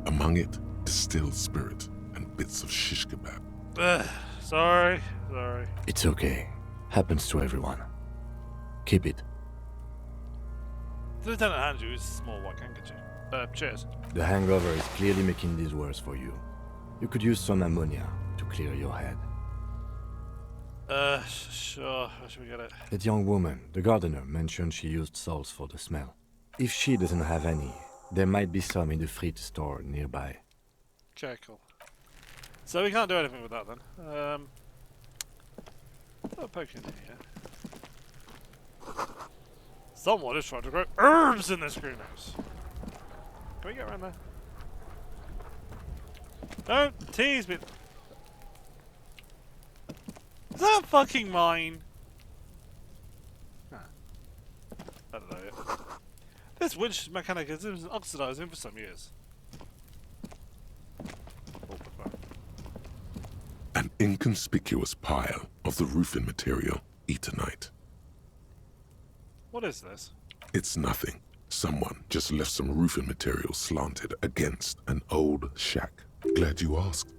Among it, distilled spirit and bits of shish kebab. Sorry. It's okay. Happens to everyone. Keep it. The lieutenant hands you his small white handkerchief. Cheers. The hangover is clearly making this worse for you. You could use some ammonia to clear your head. Sure. Where should we get it? That young woman, the gardener, mentioned she used salts for the smell. If she doesn't have any, there might be some in the fridge store nearby. Okay, cool. So we can't do anything with that then. I'll poke in here. Someone is trying to grow herbs in this greenhouse. Can we get around there? Don't tease me. Is that fucking mine? Nah. I don't know yet. This winch mechanic has been oxidizing for some years. An inconspicuous pile of the roofing material, Eternite. What is this? It's nothing. Someone just left some roofing material slanted against an old shack. Glad you asked.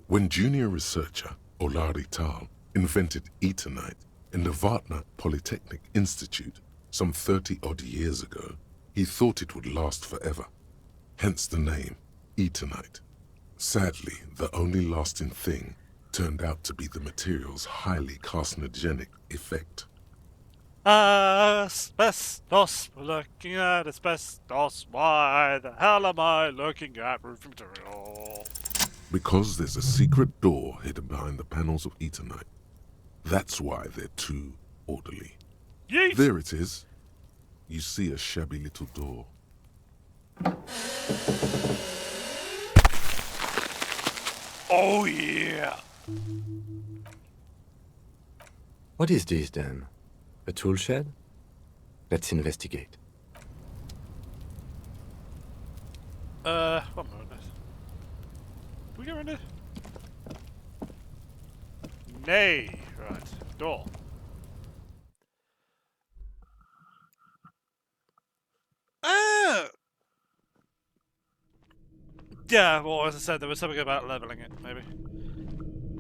When junior researcher Olari Tal invented Eternite in the Vartna Polytechnic Institute some 30-odd years ago, he thought it would last forever. Hence the name, Eternite. Sadly, the only lasting thing turned out to be the material's highly carcinogenic effect. Asbestos, we're looking at asbestos. Why the hell am I looking at roof material? Because there's a secret door hidden behind the panels of Eternite. That's why they're too orderly. Yeet! There it is. You see a shabby little door. Oh yeah! What is this then? A tool shed? Let's investigate. One moment. Do we go in there? Nay! Right, door. Yeah, well, as I said, there was something about leveling it, maybe.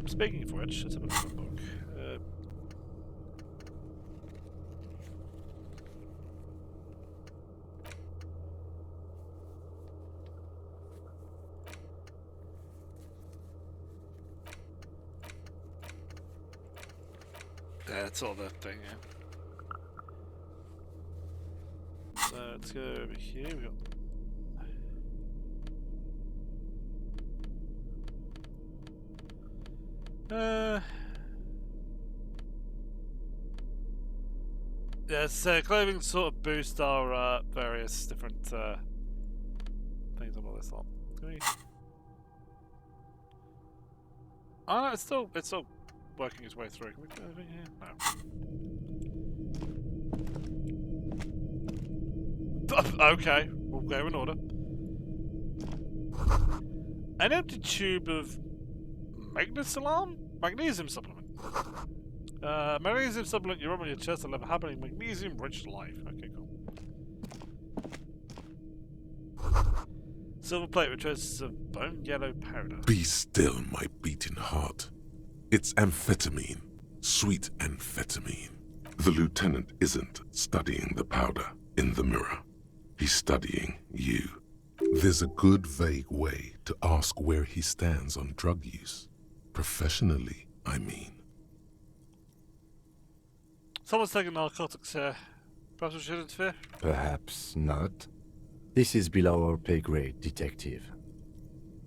Speaking of which, let's have a look at the book. Yeah, it's all that thing, yeah. So let's go over here. We got. Yes, clothing sort of boost our various different things on all this lot. Oh no, it's still working its way through. Can we go over here? No. Okay, we'll go in order. An empty tube of magnesium supplement. Magnesium supplement you rub on your chest to live a happy magnesium-rich life. Okay, cool. Silver plate with traces of bone yellow powder. Be still, my beating heart. It's amphetamine. Sweet amphetamine. The lieutenant isn't studying the powder in the mirror. He's studying you. There's a good, vague way to ask where he stands on drug use. Professionally, I mean. Someone's taking narcotics here. Perhaps we should interfere? Perhaps not. This is below our pay grade, detective.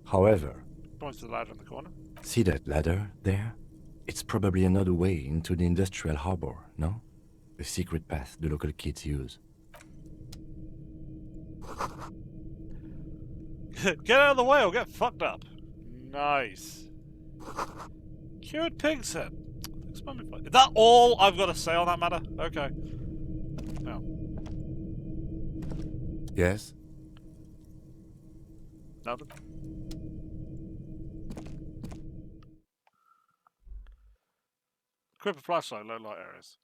However... Points to the ladder in the corner. See that ladder there? It's probably another way into the industrial harbor, no? A secret path the local kids use. Get out of the way or get fucked up. Nice. Cured pig's head. Is that all I've got to say on that matter? Okay. No. Yes? Nothing. Equip a flashlight, low light areas.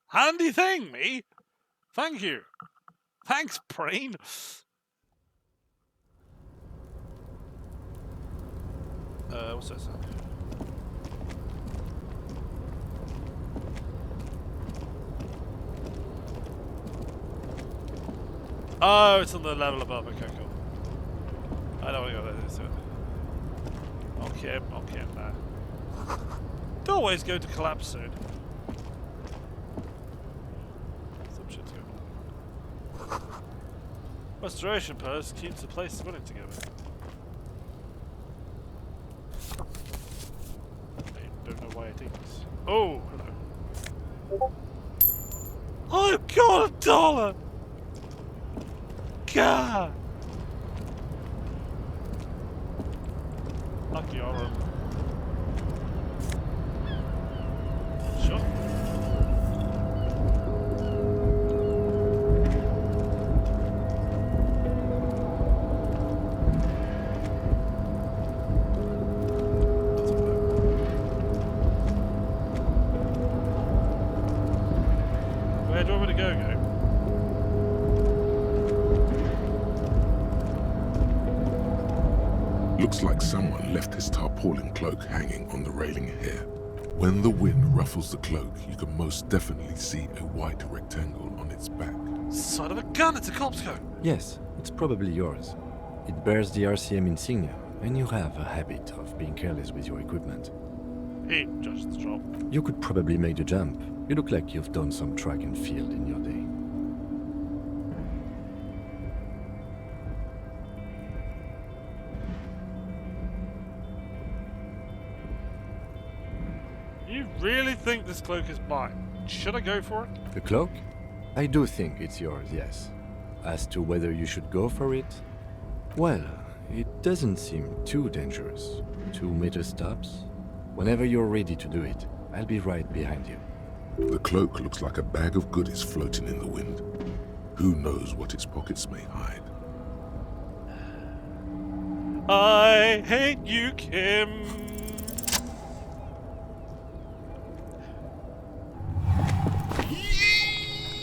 Handy thing, me! Thank you. Thanks, brain. What's that sound? Oh, it's on the level above. Okay, cool. I know what that is. Okay, now. Doorway's going to collapse soon. Some shit's going on. Restoration post keeps the place running together. I don't know why it is. Oh, hello. I've got $1! God! Lucky Oren. Sure. Where do you want me to go? Looks like someone left his tarpaulin cloak hanging on the railing here. When the wind ruffles the cloak, you can most definitely see a white rectangle on its back. Son of a gun, it's a cop's coat! Yes, it's probably yours. It bears the RCM insignia, and you have a habit of being careless with your equipment. He judged the job. You could probably make the jump. You look like you've done some track and field in your day. You really think this cloak is mine? Should I go for it? The cloak? I do think it's yours, yes. As to whether you should go for it? Well, it doesn't seem too dangerous. 2 meter stops. Whenever you're ready to do it, I'll be right behind you. The cloak looks like a bag of goodies floating in the wind. Who knows what its pockets may hide? I hate you, Kim.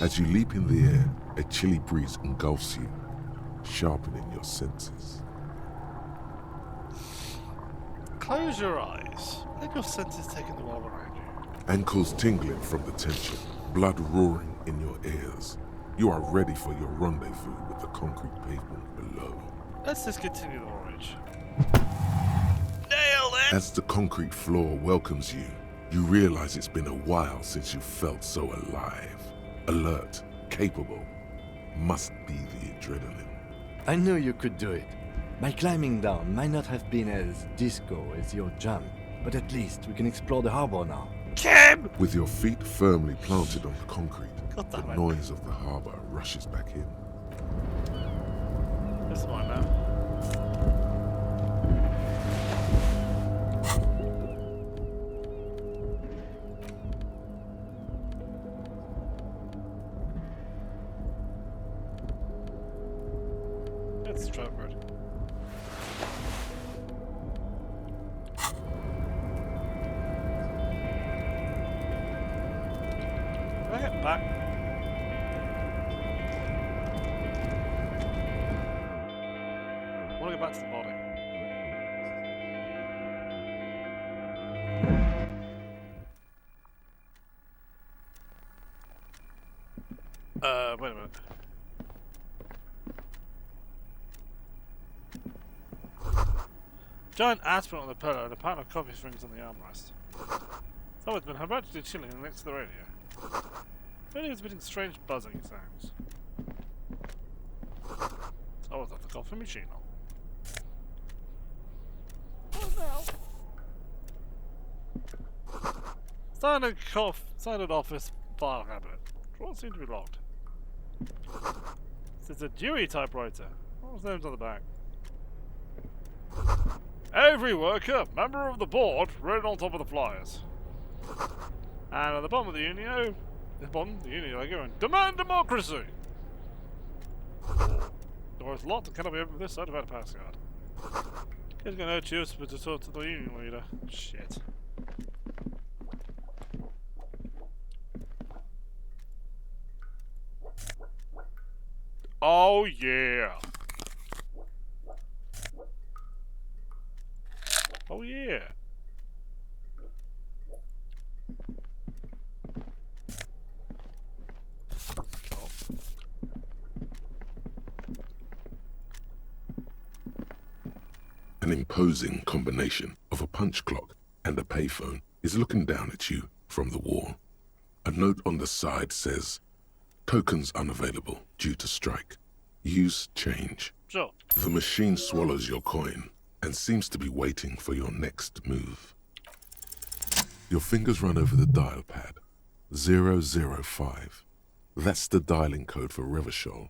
As you leap in the air, a chilly breeze engulfs you, sharpening your senses. Close your eyes. Let your senses take in the world around you. Ankles tingling from the tension, blood roaring in your ears. You are ready for your rendezvous with the concrete pavement below. Let's just continue the voyage. Nailed it! As the concrete floor welcomes you, you realize it's been a while since you felt so alive. Alert, capable. Must be the adrenaline. I knew you could do it. My climbing down might not have been as disco as your jump, but at least we can explore the harbor now. Kim! With your feet firmly planted on the concrete, God the damn it. noise of the harbor rushes back in. This is mine now. It's Stratford. Can I get back? I want to go back to the body. Wait a minute. Giant aspirin on the pillow and a pattern of coffee strings on the armrest. Someone's been habitually chilling next to the radio. Radio is emitting strange buzzing sounds. Someone's left the coffee machine on. Standard office file cabinet. Drawers seem to be locked. This is a Dewey typewriter. What was the names on the back? Every worker, member of the board, written on top of the flyers. And at the bottom of the Unio, logo, and demand democracy! The door's locked and cannot be opened this side without a pass card. He's got no choice but to talk to the union leader. Shit. Oh yeah! Oh yeah! An imposing combination of a punch clock and a payphone is looking down at you from the wall. A note on the side says, "Tokens unavailable due to strike. Use change." Sure. The machine swallows your coin and seems to be waiting for your next move. Your fingers run over the dial pad. 005. That's the dialing code for Revachol.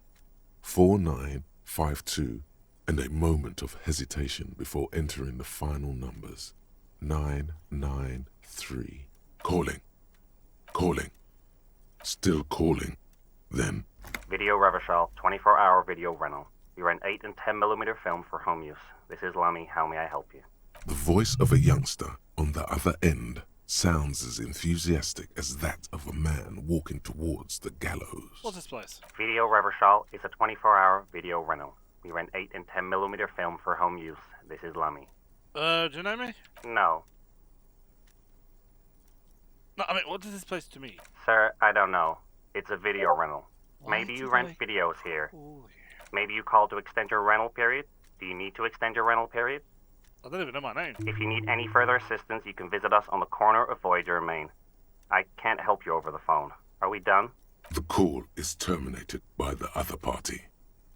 4952, and a moment of hesitation before entering the final numbers. 993. Calling. Calling. Still calling. Then, Video Revachol, 24-hour video rental. We rent 8 and 10mm film for home use. This is Lummy. How may I help you? the voice of a youngster on the other end sounds as enthusiastic as that of a man walking towards the gallows. What's this place? Video Revachol is a 24-hour video rental. We rent 8 and 10mm film for home use. This is Lummy. Do you know me? No. No, I mean, what is this place to me? Sir, I don't know. It's a video rental. Why Maybe you did rent I- videos here. Oh, yeah. Maybe you call to extend your rental period. Do you need to extend your rental period? I don't even know my name. If you need any further assistance, you can visit us on the corner of Voyager and Main. I can't help you over the phone. Are we done? The call is terminated by the other party.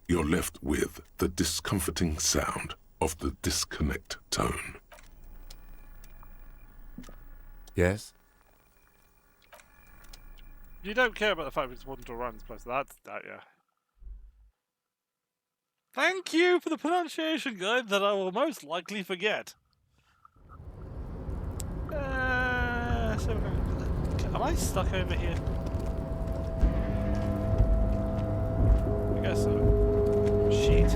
You're left with the discomforting sound of the disconnect tone. Yes? You don't care about the fact we just wanted to run this place. That's that, yeah. Thank you for the pronunciation guide that I will most likely forget. So am I stuck over here? I guess so. Sheet.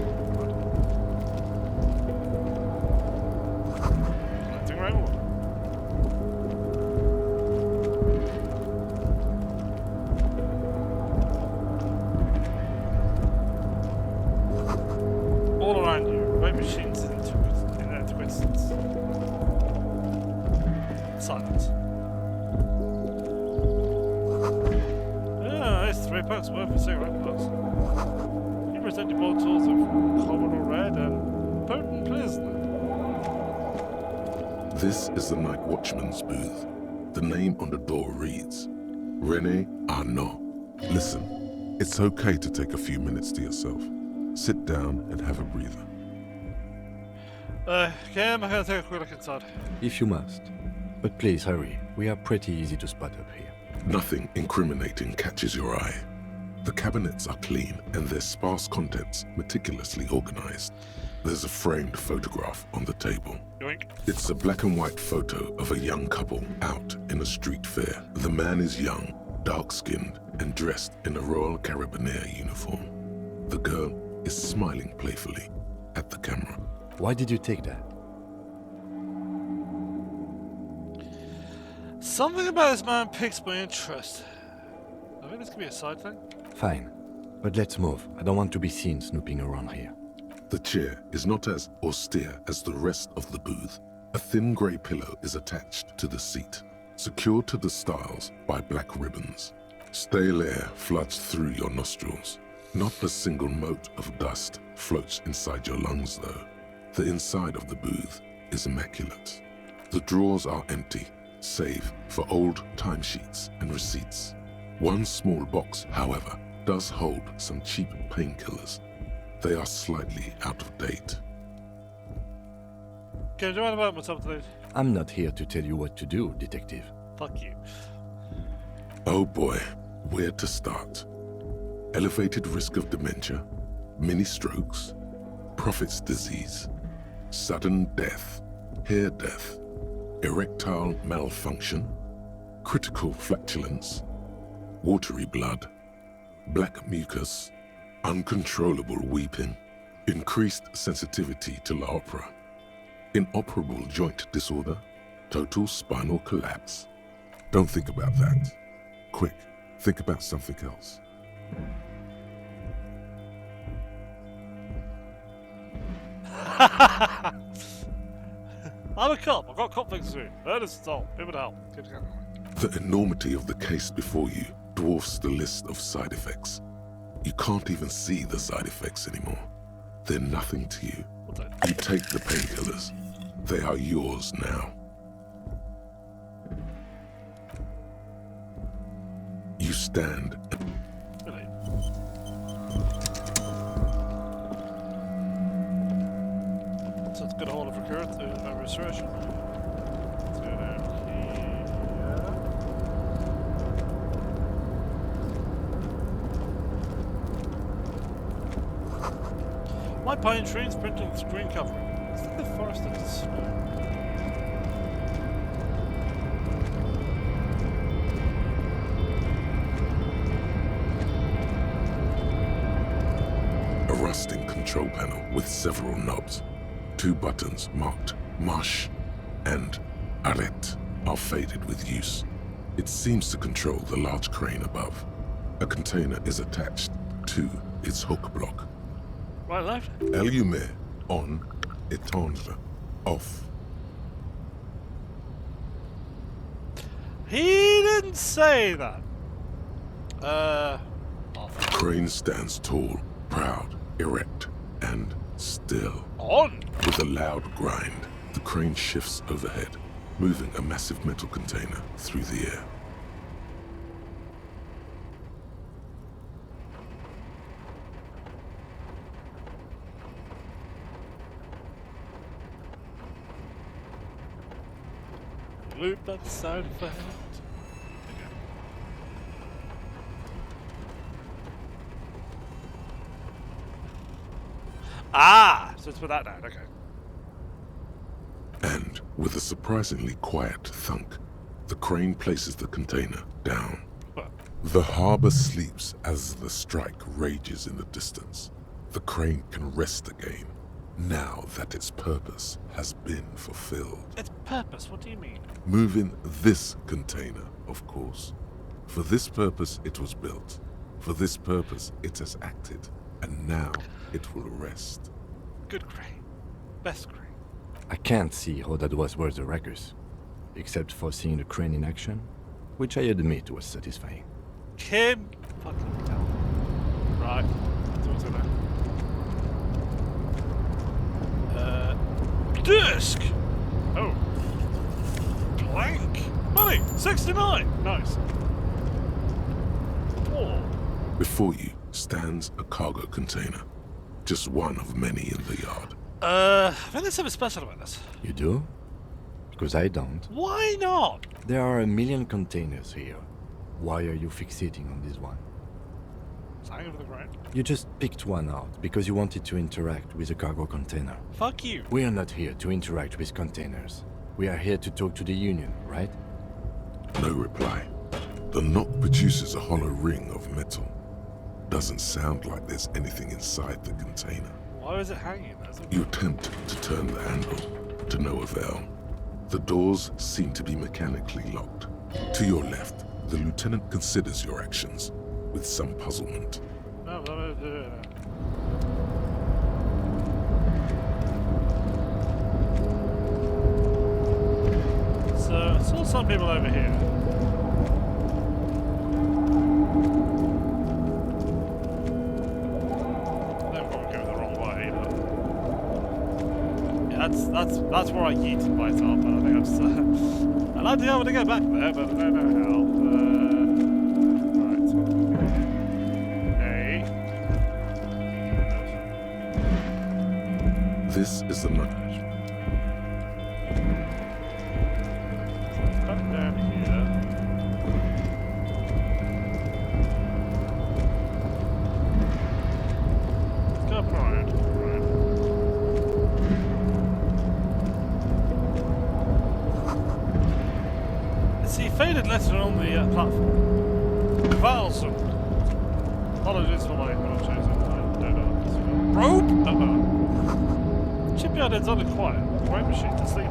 Collecting rainwater. All around you, right machines in their twists. Silence. Ah, it's £3 worth of cigarette butts. You presented bottles of Commodore Red and potent prisoner. This is the night watchman's booth. The name on the door reads, René Arnaud. Listen, it's okay to take a few minutes to yourself. Sit down and have a breather. Okay, I'm gonna take a quick look inside. If you must. But please hurry. We are pretty easy to spot up here. Nothing incriminating catches your eye. The cabinets are clean and their sparse contents meticulously organized. There's a framed photograph on the table. Yoink. It's a black and white photo of a young couple out in a street fair. The man is young, dark-skinned, and dressed in a Royal Carabinieri uniform. The girl is smiling playfully at the camera. Why did you take that? Something about this man piques my interest. I think this could be a side thing. Fine. But let's move. I don't want to be seen snooping around here. The chair is not as austere as the rest of the booth. A thin grey pillow is attached to the seat, secured to the stiles by black ribbons. Stale air floods through your nostrils. Not a single mote of dust floats inside your lungs, though. The inside of the booth is immaculate. The drawers are empty, save for old timesheets and receipts. One small box, however, does hold some cheap painkillers. They are slightly out of date. Can you do about myself, please? I'm not here to tell you what to do, detective. Fuck you. Oh boy, where to start? Elevated risk of dementia, mini strokes, prophet's disease, sudden death, hair death, erectile malfunction, critical flatulence, watery blood, black mucus, uncontrollable weeping, increased sensitivity to la opera, inoperable joint disorder, total spinal collapse. Don't think about that. Quick, think about something else. I'm a cop. I've got cop things to do. Earnest assault. People to help. Good going. The enormity of the case before you dwarfs the list of side effects. You can't even see the side effects anymore. They're nothing to you. You take the painkillers. They are yours now. You stand and Really? So it's got a hold of recurrent restoration. Let's go down here. My pine trees printed on the screen covering. It's like the forest of the snow. a rusting control panel with several knobs. 2 buttons marked Marche and Arrête are faded with use. It seems to control the large crane above. A container is attached to its hook block. Right, left? Allumer on, éteindre off. He didn't say that. Off. The crane stands tall, proud, erect, and still. On! With a loud grind, the crane shifts overhead, moving a massive metal container through the air. Loop that side effect. Ah! So it's put that down, okay. And with a surprisingly quiet thunk, the crane places the container down. What? The harbor sleeps as the strike rages in the distance. The crane can rest again, now that its purpose has been fulfilled. Its purpose? What do you mean? Moving this container, of course. For this purpose it was built. For this purpose it has acted. And now it will rest. Good crane. Best crane. I can't see how that was worth the wreckers, except for seeing the crane in action, which I admit was satisfying. Kim! Fucking tell. Right. That's what's in there. Disc! Oh. Plank! Money! 69! Nice. Oh. Before you stands a cargo container. Just one of many in the yard. I think there's something special about this. You do? Because I don't. Why not? There are a million containers here. Why are you fixating on this one? It's hanging over the ground. You just picked one out because you wanted to interact with a cargo container. Fuck you. We are not here to interact with containers. We are here to talk to the Union, right? No reply. The knock produces a hollow ring of metal. Doesn't sound like there's anything inside the container. Why is it hanging there? You attempt to turn the handle, to no avail. The doors seem to be mechanically locked. To your left, the lieutenant considers your actions with some puzzlement. No, so, I saw some people over here. They're probably going the wrong way, but... Yeah, that's where I yeeted myself, but I think I'm still... I'd like to be able to get back there, but I don't know how. Right. This is the nut. Back down here. Let's go up around. It's the faded letter on the platform. Kvalsund. Apologies for my pronunciation. I don't know. Rope? Shipyard is only quiet. Great machine to sleep in.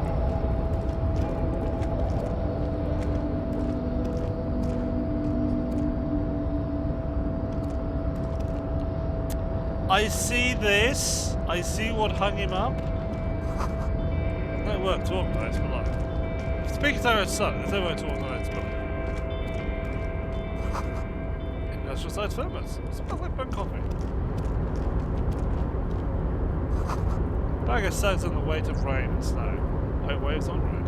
I see this. I see what hung him up. No work to organise for life. Speaking to our son, there's no work to organise for life. Industrial side filmers. Smells like burnt coffee. Bag of sounds on the weight of rain and snow. White waves on red.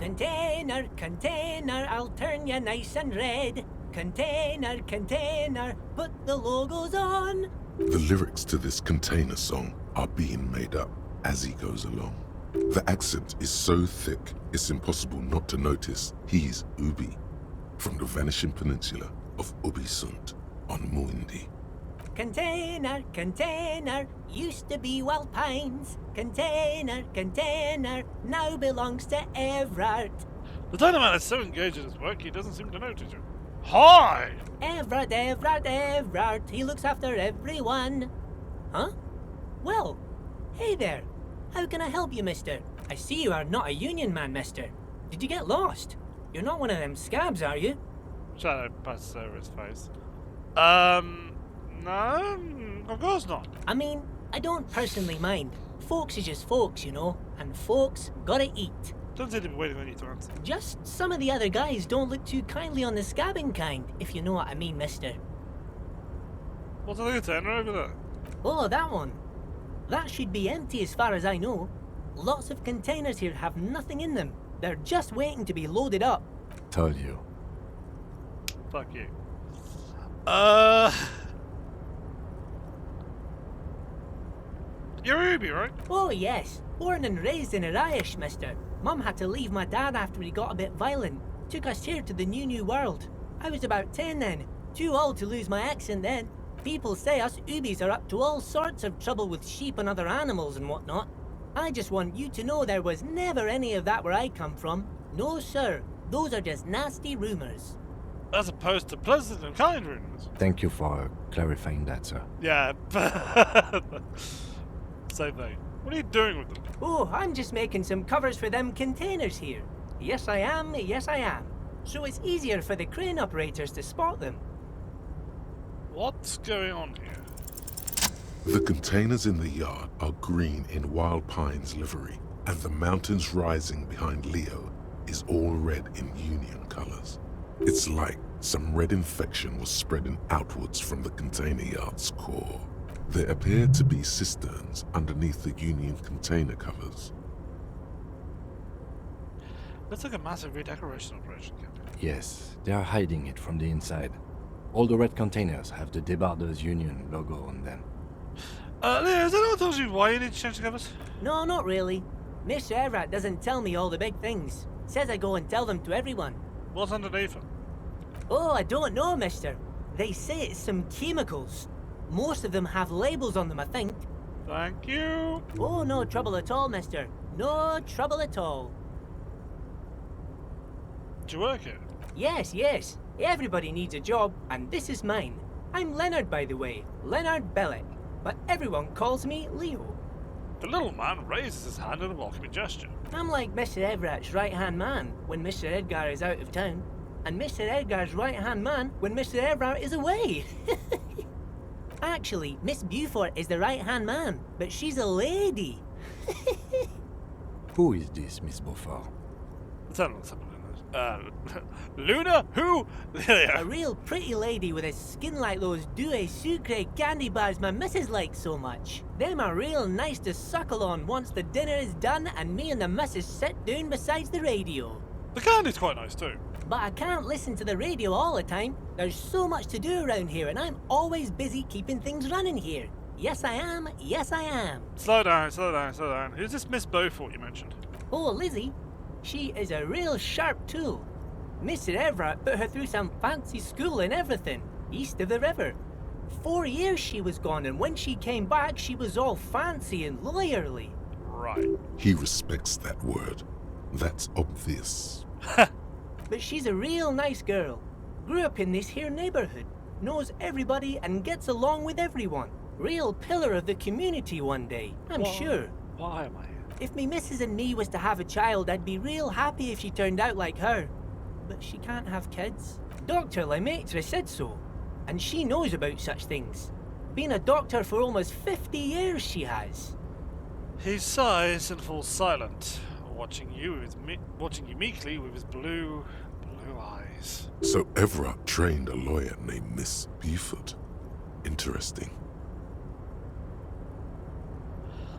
Container, container, I'll turn you nice and red. Container, container, put the logos on. The lyrics to this container song are being made up as he goes along. The accent is so thick, it's impossible not to notice he's Ubi, from the vanishing peninsula of Ubisund on Muindi. Container, container, used to be Wild Pines. Container, container, now belongs to Everard. The Dynamite is so engaged in his work, he doesn't seem to notice you. Hi! Everard, Everard, Everard, he looks after everyone. Huh? Well, hey there. How can I help you, mister? I see you are not a union man, mister. Did you get lost? You're not one of them scabs, are you? Shadow passes over his face. No, of course not. I mean, I don't personally mind. Folks is just folks, you know, and folks gotta eat. Don't seem to be waiting on you to answer. Just some of the other guys don't look too kindly on the scabbing kind, if you know what I mean, mister. What's the container over there? Oh, that one. That should be empty as far as I know. Lots of containers here have nothing in them. They're just waiting to be loaded up. Told you. Fuck you. You're Ruby, right? Oh, yes. Born and raised in Irish, mister. Mum had to leave my dad after he got a bit violent. Took us here to the new world. I was about 10 then. Too old to lose my accent then. people say us Ubies are up to all sorts of trouble with sheep and other animals and whatnot. I just want you to know there was never any of that where I come from. No, sir. Those are just nasty rumors. As opposed to pleasant and kind rumors. Thank you for clarifying that, sir. Yeah. Same thing. What are you doing with them? Oh, I'm just making some covers for them containers here. Yes, I am. Yes, I am. So it's easier for the crane operators to spot them. What's going on here? The containers in the yard are green in Wild Pine's livery, and the mountains rising behind Leo is all red in Union colors. It's like some red infection was spreading outwards from the container yard's core. There appear to be cisterns underneath the Union container covers. Looks like a massive redecoration operation, Captain. Yes, they are hiding it from the inside. All the red containers have the Debarders Union logo on them. Leo, has anyone told you why you need to change the covers? No, not really. Mr. Everett doesn't tell me all the big things. Says I go and tell them to everyone. What's underneath them? Oh, I don't know, mister. They say it's some chemicals. Most of them have labels on them, I think. Thank you. Oh, no trouble at all, mister. No trouble at all. Do you work here? Yes, yes. Everybody needs a job, and this is mine. I'm Leonard, by the way. Leonard Bellick. But everyone calls me Leo. The little man raises his hand in a welcoming gesture. I'm like Mr. Everett's right-hand man when Mr. Edgar is out of town, and Mr. Edgar's right-hand man when Mr. Everett is away. Actually, Miss Beaufort is the right-hand man, but she's a lady. Who is this, Miss Beaufort? Luna? Who? A real pretty lady with a skin like those Douai Sucre candy bars my missus likes so much. Them are real nice to suckle on once the dinner is done and me and the missus sit down beside the radio. The candy's quite nice too. But I can't listen to the radio all the time. There's so much to do around here and I'm always busy keeping things running here. Yes, I am. Yes, I am. Slow down, slow down, slow down. Who's this Miss Beaufort you mentioned? Oh, Lizzie. She is a real sharp tool. Mr. Everett put her through some fancy school and everything, east of the river. 4 years she was gone, and when she came back, she was all fancy and lawyerly. Right. He respects that word. That's obvious. But she's a real nice girl. Grew up in this here neighborhood. Knows everybody and gets along with everyone. Real pillar of the community one day, I'm sure. Why am I here? If me missus and me was to have a child, I'd be real happy if she turned out like her. But she can't have kids. Dr. Lemaitre said so. And she knows about such things. Been a doctor for almost 50 years, she has. He sighs and falls silent, watching you meekly with his blue eyes. So Everett trained a lawyer named Miss Beaufort. Interesting.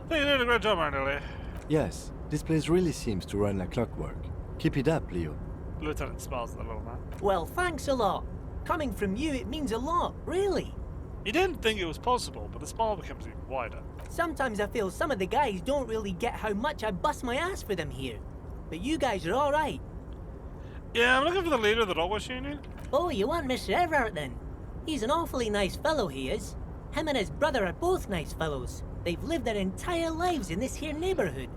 I think you're doing a great job, Randy. Yes, this place really seems to run like clockwork. Keep it up, Leo. The lieutenant smiles at the little man. Well, thanks a lot. Coming from you, it means a lot, really. You didn't think it was possible, but the smile becomes even wider. Sometimes I feel some of the guys don't really get how much I bust my ass for them here. But you guys are all right. Yeah, I'm looking for the leader of the Dogwash Union. Oh, you want Mr. Everett then? He's an awfully nice fellow, he is. Him and his brother are both nice fellows. They've lived their entire lives in this here neighborhood.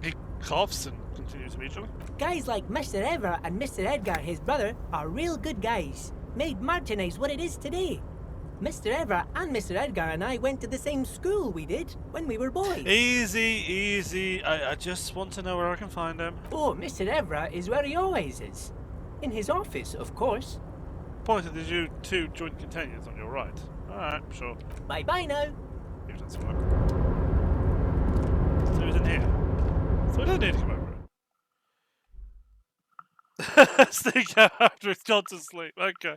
He coughs and continues immediately. Guys like Mr. Everett and Mr. Edgar, his brother, are real good guys. Made Martinez what it is today. Mr. Everett and Mr. Edgar and I went to the same school we did when we were boys. Easy, easy. I just want to know where I can find him. Oh, Mr. Everett is where he always is. In his office, of course. Pointed to you two joint containers on your right. Alright, sure. Bye-bye now. If that's work. So he's in here. So we don't need to come over. Sneak out after it's gone to sleep. Okay.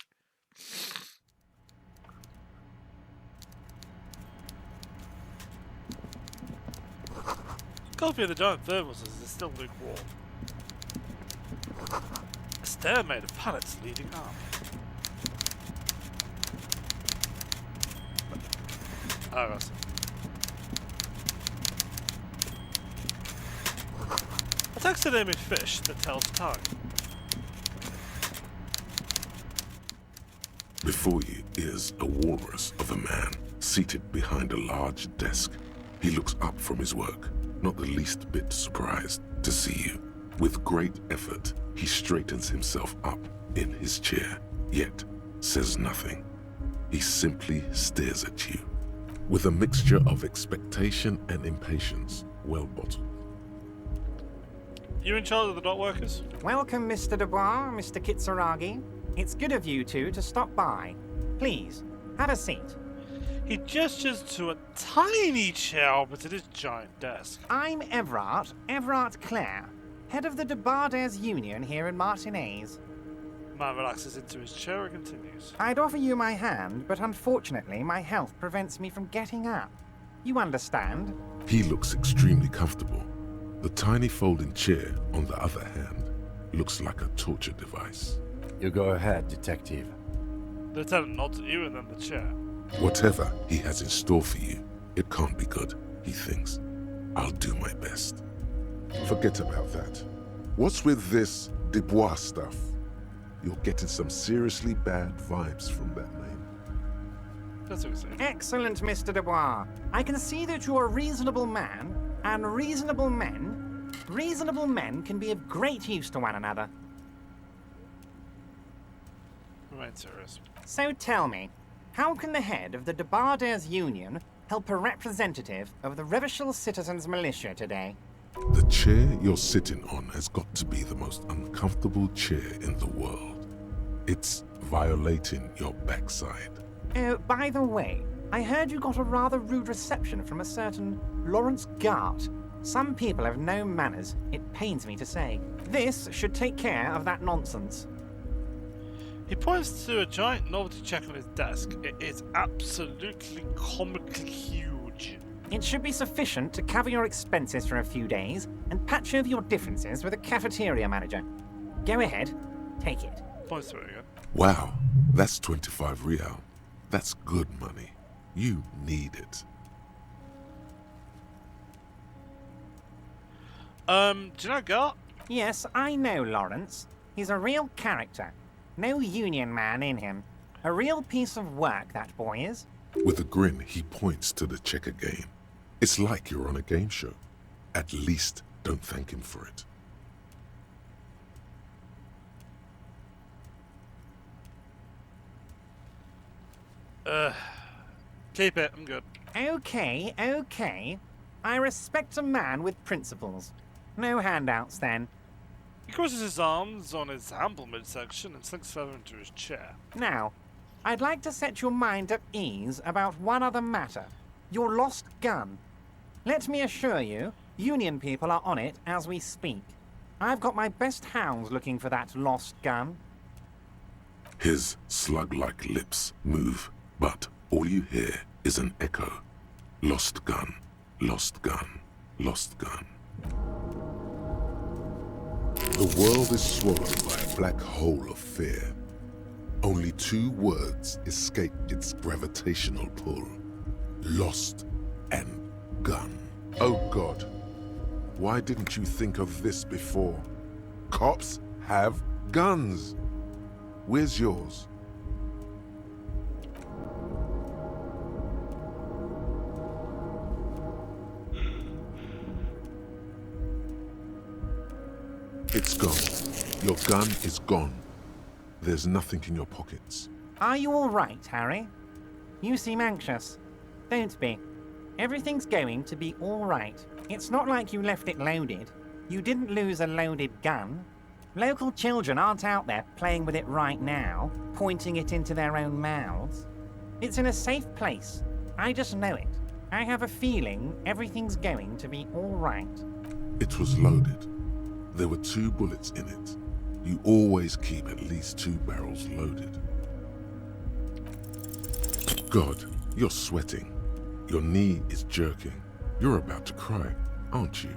Copy of the giant thermos is still lukewarm. A stair made of pallets leading up. Oh, I see. A taxidermy fish that tells time. Before you is a walrus of a man seated behind a large desk. He looks up from his work, not the least bit surprised to see you. With great effort, he straightens himself up in his chair, yet says nothing. He simply stares at you, with a mixture of expectation and impatience, well bottled. You in charge of the dock workers? Welcome, Mr. Dubois, Mr. Kitsuragi. It's good of you two to stop by. Please, have a seat. He gestures to a tiny chair opposite his giant desk. I'm Everard Clare, head of the Debarders Union here in Martinez. Man relaxes into his chair and continues. I'd offer you my hand, but unfortunately my health prevents me from getting up. You understand? He looks extremely comfortable. The tiny folding chair, on the other hand, looks like a torture device. You go ahead, detective. The lieutenant nods at you and then the chair. Whatever he has in store for you, it can't be good, he thinks. I'll do my best. Forget about that. What's with this Dubois stuff? You're getting some seriously bad vibes from that name. That's what he's saying. Excellent, Mr. Dubois. I can see that you're a reasonable man, and reasonable men can be of great use to one another. Remain serious. So tell me, how can the head of the Debarders Union help a representative of the Revachol Citizens Militia today? The chair you're sitting on has got to be the most uncomfortable chair in the world. It's violating your backside. Oh, by the way, I heard you got a rather rude reception from a certain Lawrence Gart. Some people have no manners, it pains me to say. This should take care of that nonsense. He points to a giant novelty check on his desk. It is absolutely comically huge. It should be sufficient to cover your expenses for a few days and patch over your differences with a cafeteria manager. Go ahead, take it. Points to it again. Wow, that's 25 real. That's good money. You need it. Do you know Gart? Yes, I know Lawrence. He's a real character. No union man in him. A real piece of work, that boy is. With a grin, he points to the checker game. It's like you're on a game show. At least don't thank him for it. Keep it, I'm good. Okay. I respect a man with principles. No handouts, then. He crosses his arms on his ample midsection and sinks further into his chair. Now, I'd like to set your mind at ease about one other matter. Your lost gun. Let me assure you, Union people are on it as we speak. I've got my best hounds looking for that lost gun. His slug-like lips move, but all you hear is an echo. Lost gun, lost gun, lost gun. The world is swallowed by a black hole of fear. Only two words escape its gravitational pull. Lost and gun. Oh God, why didn't you think of this before? Cops have guns. Where's yours? It's gone. Your gun is gone. There's nothing in your pockets. Are you all right, Harry? You seem anxious. Don't be. Everything's going to be all right. It's not like you left it loaded. You didn't lose a loaded gun. Local children aren't out there playing with it right now, pointing it into their own mouths. It's in a safe place. I just know it. I have a feeling everything's going to be all right. It was loaded. There were 2 bullets in it. You always keep at least 2 barrels loaded. God, you're sweating. Your knee is jerking. You're about to cry, aren't you?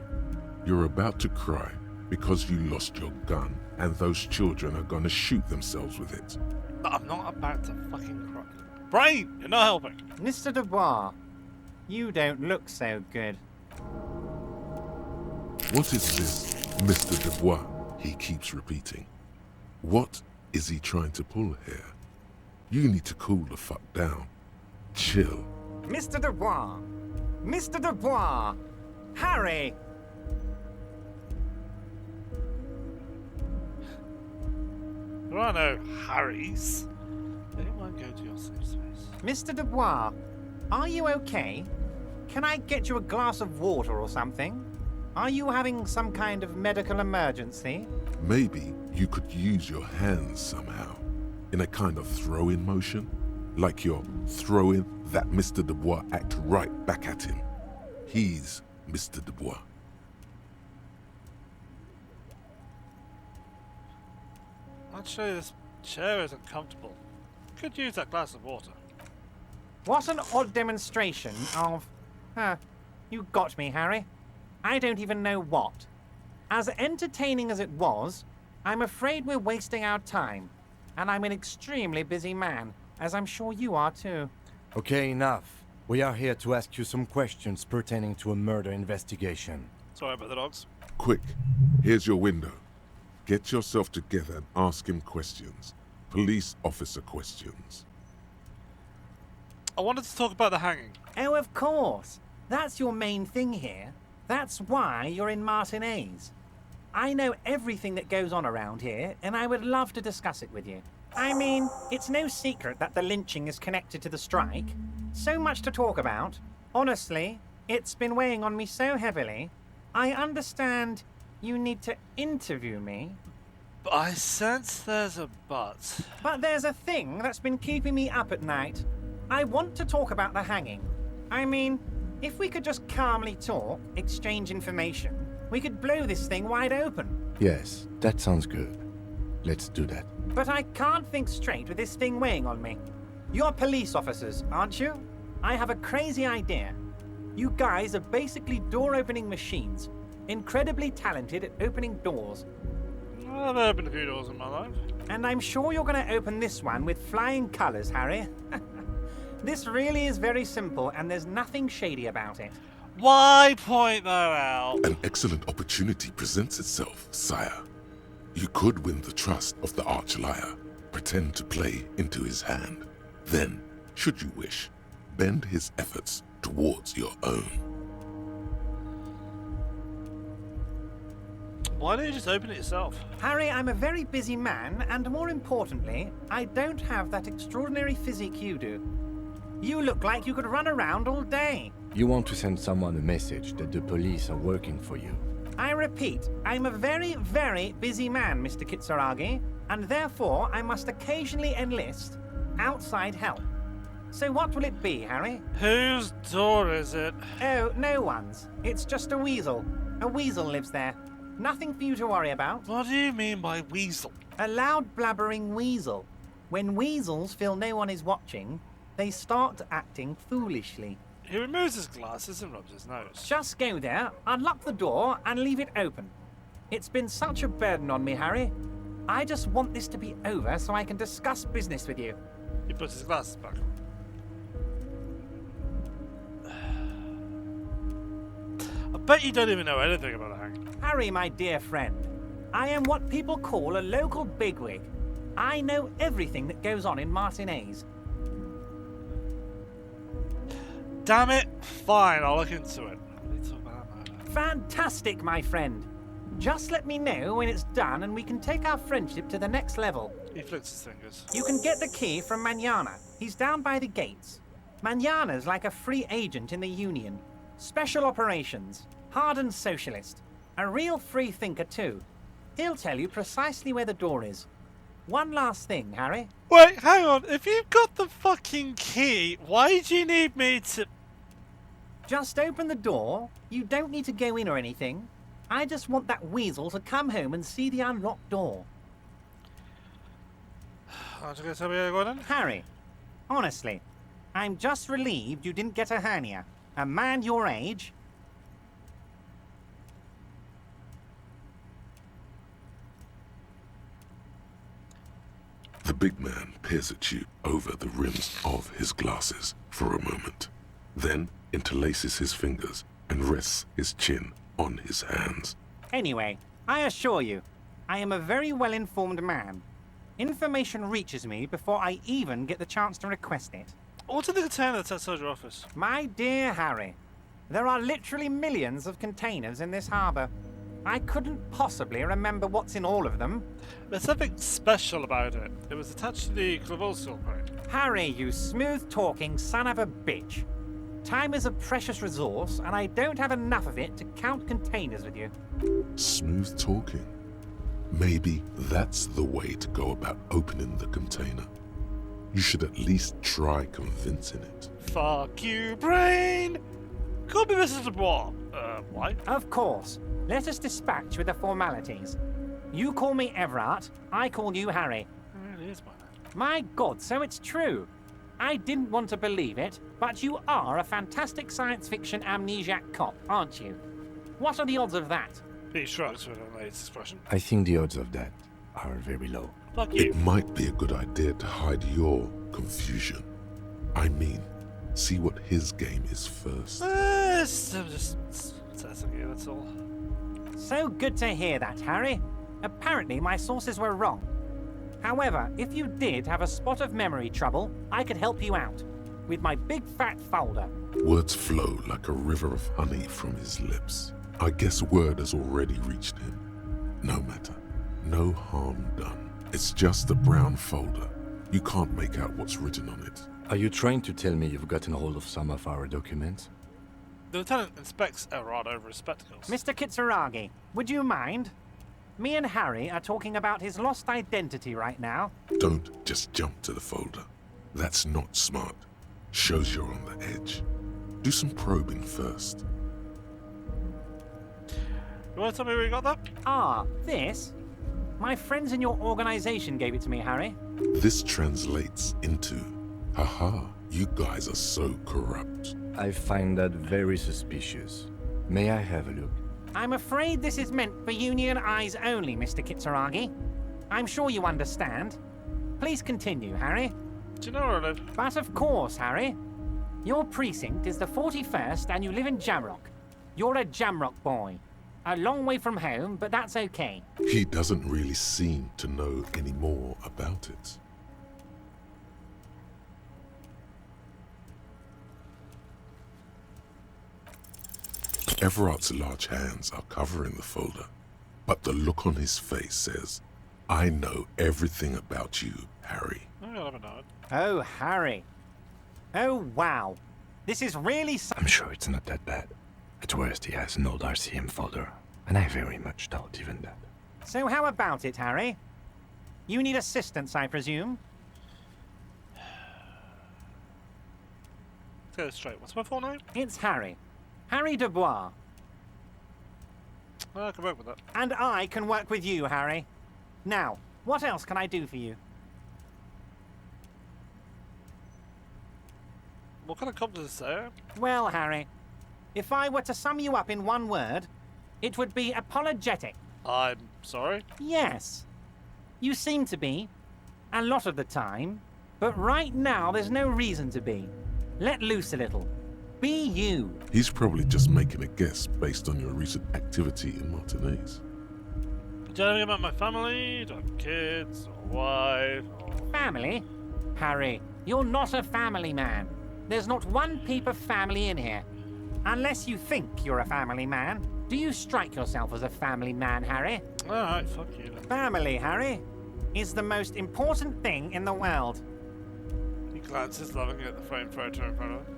You're about to cry because you lost your gun and those children are gonna shoot themselves with it. But I'm not about to fucking cry. Brain, you're not helping. Mr. Dubois, you don't look so good. What is this, Mr. Dubois? He keeps repeating. What is he trying to pull here? You need to cool the fuck down. Chill. Mr. Dubois! Mr. Dubois! Harry! There are no Harrys. Anyone go to your safe space? Mr. Dubois, are you okay? Can I get you a glass of water or something? Are you having some kind of medical emergency? Maybe you could use your hands somehow, in a kind of throw-in motion, like you're throwing that Mr. Dubois act right back at him. He's Mr. Dubois. Actually, this chair is uncomfortable. Could use that glass of water. What an odd demonstration of... you got me, Harry. I don't even know what. As entertaining as it was, I'm afraid we're wasting our time. And I'm an extremely busy man, as I'm sure you are too. Okay, enough. We are here to ask you some questions pertaining to a murder investigation. Sorry about the dogs. Quick, here's your window. Get yourself together and ask him questions. Police officer questions. I wanted to talk about the hanging. Oh, of course. That's your main thing here. That's why you're in Martinez. I know everything that goes on around here, and I would love to discuss it with you. I mean, it's no secret that the lynching is connected to the strike. So much to talk about. Honestly, it's been weighing on me so heavily. I understand you need to interview me. But I sense there's a but. But there's a thing that's been keeping me up at night. I want to talk about the hanging. I mean, if we could just calmly talk, exchange information, we could blow this thing wide open. Yes, that sounds good. Let's do that. But I can't think straight with this thing weighing on me. You're police officers, aren't you? I have a crazy idea. You guys are basically door-opening machines. Incredibly talented at opening doors. I've opened a few doors in my life. And I'm sure you're going to open this one with flying colours, Harry. This really is very simple, and there's nothing shady about it. Why point that out? An excellent opportunity presents itself, sire. You could win the trust of the arch-liar, pretend to play into his hand. Then, should you wish, bend his efforts towards your own. Why don't you just open it yourself? Harry, I'm a very busy man, and more importantly, I don't have that extraordinary physique you do. You look like you could run around all day. You want to send someone a message that the police are working for you. I repeat, I'm a very, very busy man, Mr. Kitsuragi, and therefore I must occasionally enlist outside help. So what will it be, Harry? Whose door is it? Oh, no one's. It's just a weasel. A weasel lives there. Nothing for you to worry about. What do you mean by weasel? A loud blabbering weasel. When weasels feel no one is watching, they start acting foolishly. He removes his glasses and rubs his nose. Just go there, unlock the door, and leave it open. It's been such a burden on me, Harry. I just want this to be over so I can discuss business with you. He puts his glasses back on. I bet you don't even know anything about the hanging. Harry, my dear friend, I am what people call a local bigwig. I know everything that goes on in Martinez. Damn it! Fine, I'll look into it. I need to talk about that murder. Fantastic, my friend. Just let me know when it's done and we can take our friendship to the next level. He flicks his fingers. You can get the key from Manana. He's down by the gates. Manana's like a free agent in the Union. Special operations. Hardened socialist. A real free thinker, too. He'll tell you precisely where the door is. One last thing, Harry. Wait, hang on. If you've got the fucking key, why do you need me to... Just open the door. You don't need to go in or anything. I just want that weasel to come home and see the unlocked door. Aren't you going to tell me how you're going then? Harry, honestly, I'm just relieved you didn't get a hernia. A man your age... The big man peers at you over the rims of his glasses for a moment, then interlaces his fingers and rests his chin on his hands. Anyway, I assure you, I am a very well-informed man. Information reaches me before I even get the chance to request it. What's in the container that's outside your office? My dear Harry, there are literally millions of containers in this harbour. I couldn't possibly remember what's in all of them. There's something special about it. It was attached to the Clavosil crate. Harry, you smooth-talking son of a bitch. Time is a precious resource, and I don't have enough of it to count containers with you. Smooth talking. Maybe that's the way to go about opening the container. You should at least try convincing it. Fuck you, brain! Call me Mrs. Dubois. Why? Of course. Let us dispatch with the formalities. You call me Everard, I call you Harry. It really is my name. My God, so it's true. I didn't want to believe it, but you are a fantastic science fiction amnesiac cop, aren't you? What are the odds of that? He shrugs with a late expression. I think the odds of that are very low. Fuck you. It might be a good idea to hide your confusion. I mean, see what his game is first. I'm just testing you, that's all. So good to hear that, Harry. Apparently my sources were wrong. However, if you did have a spot of memory trouble, I could help you out with my big fat folder. Words flow like a river of honey from his lips. I guess word has already reached him. No matter. No harm done. It's just a brown folder. You can't make out what's written on it. Are you trying to tell me you've gotten hold of some of our documents? The lieutenant inspects Everard over his spectacles. Mr. Kitsuragi, would you mind? Me and Harry are talking about his lost identity right now. Don't just jump to the folder. That's not smart. Shows you're on the edge. Do some probing first. You want to tell me where you got that? Ah, this? My friends in your organization gave it to me, Harry. This translates into, haha, you guys are so corrupt. I find that very suspicious. May I have a look? I'm afraid this is meant for Union eyes only, Mr. Kitsuragi. I'm sure you understand. Please continue, Harry. Do you know where I live? But of course, Harry. Your precinct is the 41st and you live in Jamrock. You're a Jamrock boy. A long way from home, but that's okay. He doesn't really seem to know any more about it. Everard's large hands are covering the folder, but the look on his face says, I know everything about you, Harry. I haven't known. Oh, Harry. Oh, wow. This is really... I'm sure it's not that bad. At worst, he has an old RCM folder, and I very much doubt even that. So how about it, Harry? You need assistance, I presume? Let's get it straight. What's my full name? It's Harry. Harry Dubois. I can work with that. And I can work with you, Harry. Now, what else can I do for you? What kind of cop does it say? Well, Harry, if I were to sum you up in one word, it would be apologetic. I'm sorry? Yes. You seem to be. A lot of the time. But right now, there's no reason to be. Let loose a little. Be you. He's probably just making a guess based on your recent activity in Martinez. Do you know anything about my family? Do I have kids or wife? Or... Family? Harry, you're not a family man. There's not one peep of family in here. Unless you think you're a family man. Do you strike yourself as a family man, Harry? Alright, fuck you then. Family, Harry, is the most important thing in the world. He glances lovingly at the framed photo in front of him.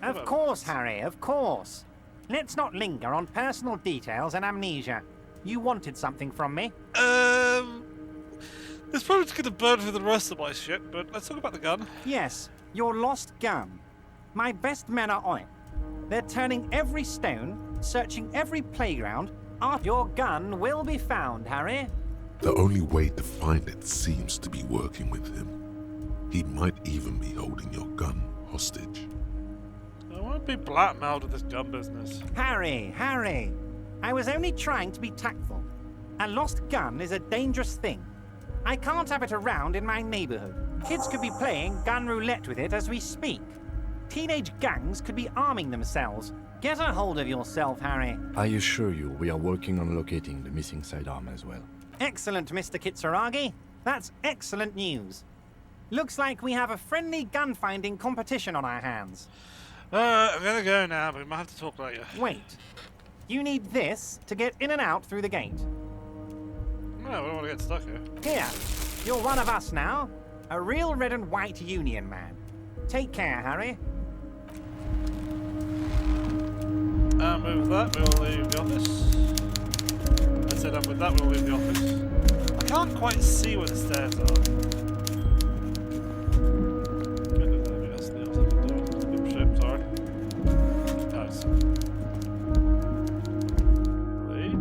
Of course, Harry, of course. Let's not linger on personal details and amnesia. You wanted something from me. This project's gonna burn through the rest of my shit, but let's talk about the gun. Yes, your lost gun. My best men are on it. They're turning every stone, searching every playground. Your gun will be found, Harry. The only way to find it seems to be working with him. He might even be holding your gun hostage. I won't be blackmailed with this gun business. Harry, Harry. I was only trying to be tactful. A lost gun is a dangerous thing. I can't have it around in my neighborhood. Kids could be playing gun roulette with it as we speak. Teenage gangs could be arming themselves. Get a hold of yourself, Harry. I assure you, we are working on locating the missing sidearm as well. Excellent, Mr. Kitsuragi. That's excellent news. Looks like we have a friendly gun-finding competition on our hands. I'm gonna go now, but we might have to talk later. Wait. You need this to get in and out through the gate. No, I don't want to get stuck here. Here, you're one of us now. A real red and white Union man. Take care, Harry. And with that, we'll leave the office. I said, and with that, we'll leave the office. I can't quite see where the stairs are. Sorry. Nice. Leave.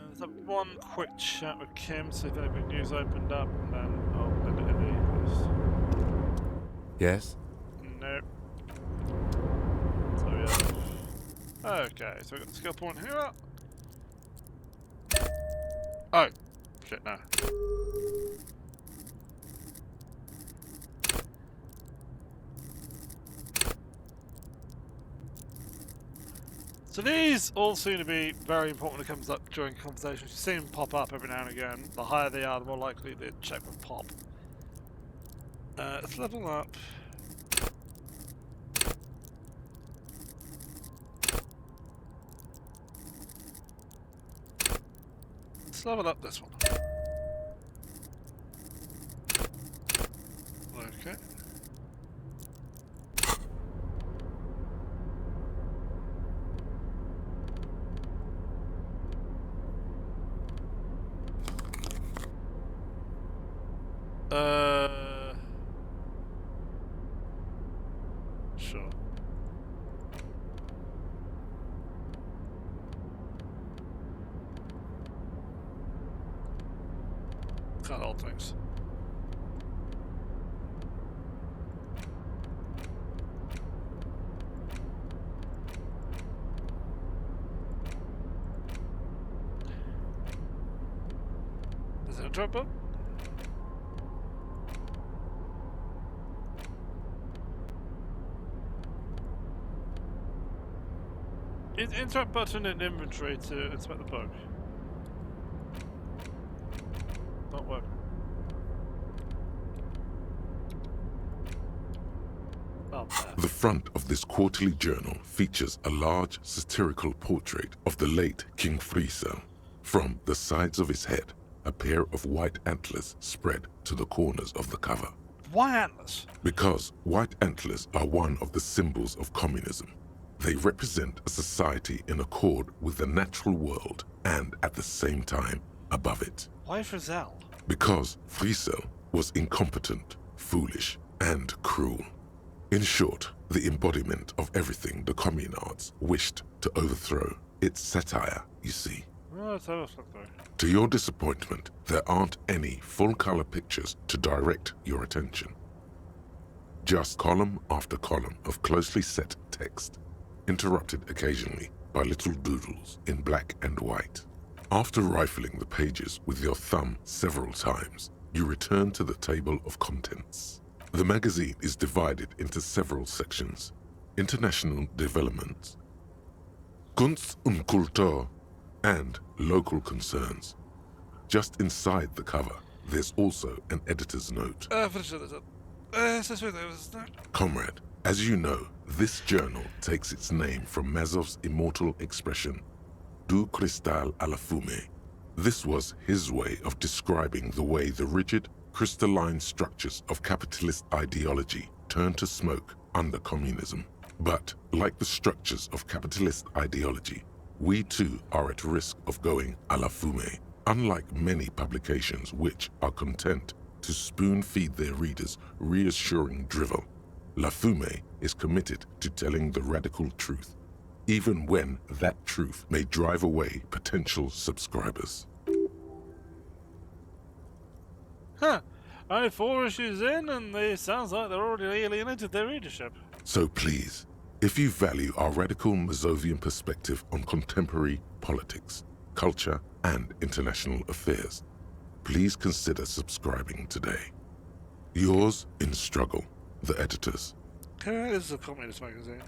Let's have one quick chat with Kim, see if anything new's opened up, and then I'll end it in the office. Yes? Nope. So yeah. Okay, so we got the skill point here. Oh, shit, no. So these all seem to be very important when it comes up during conversations. You see them pop up every now and again. The higher they are, the more likely the check will pop. Let's level up. Let's level up this one. Okay. Sure. Can't hold things. Is it a drop up? Insert button in inventory to inspect the bug. Not working. Oh, the front of this quarterly journal features a large satirical portrait of the late King Friesel. From the sides of his head, a pair of white antlers spread to the corners of the cover. Why antlers? Because white antlers are one of the symbols of communism. They represent a society in accord with the natural world and, at the same time, above it. Why Friesel? Because Friesel was incompetent, foolish, and cruel. In short, the embodiment of everything the communards wished to overthrow. It's satire, you see. Oh, let's have a look though. To your disappointment, there aren't any full-color pictures to direct your attention. Just column after column of closely set text, interrupted occasionally by little doodles in black and white. After rifling the pages with your thumb several times, you return to the table of contents. The magazine is divided into several sections: international developments, Kunst und Kultur, and local concerns. Just inside the cover, there's also an editor's note. Comrade, as you know, this journal takes its name from Mazov's immortal expression, du cristal à la fumée. This was his way of describing the way the rigid, crystalline structures of capitalist ideology turn to smoke under communism. But, like the structures of capitalist ideology, we too are at risk of going à la fumée. Unlike many publications which are content to spoon-feed their readers reassuring drivel, La Fumée is committed to telling the radical truth, even when that truth may drive away potential subscribers. Huh. Only 4 issues in, and it sounds like they're already alienated their readership. So please, if you value our radical Mazovian perspective on contemporary politics, culture, and international affairs, please consider subscribing today. Yours in struggle, the editors. Okay, this is a communist magazine.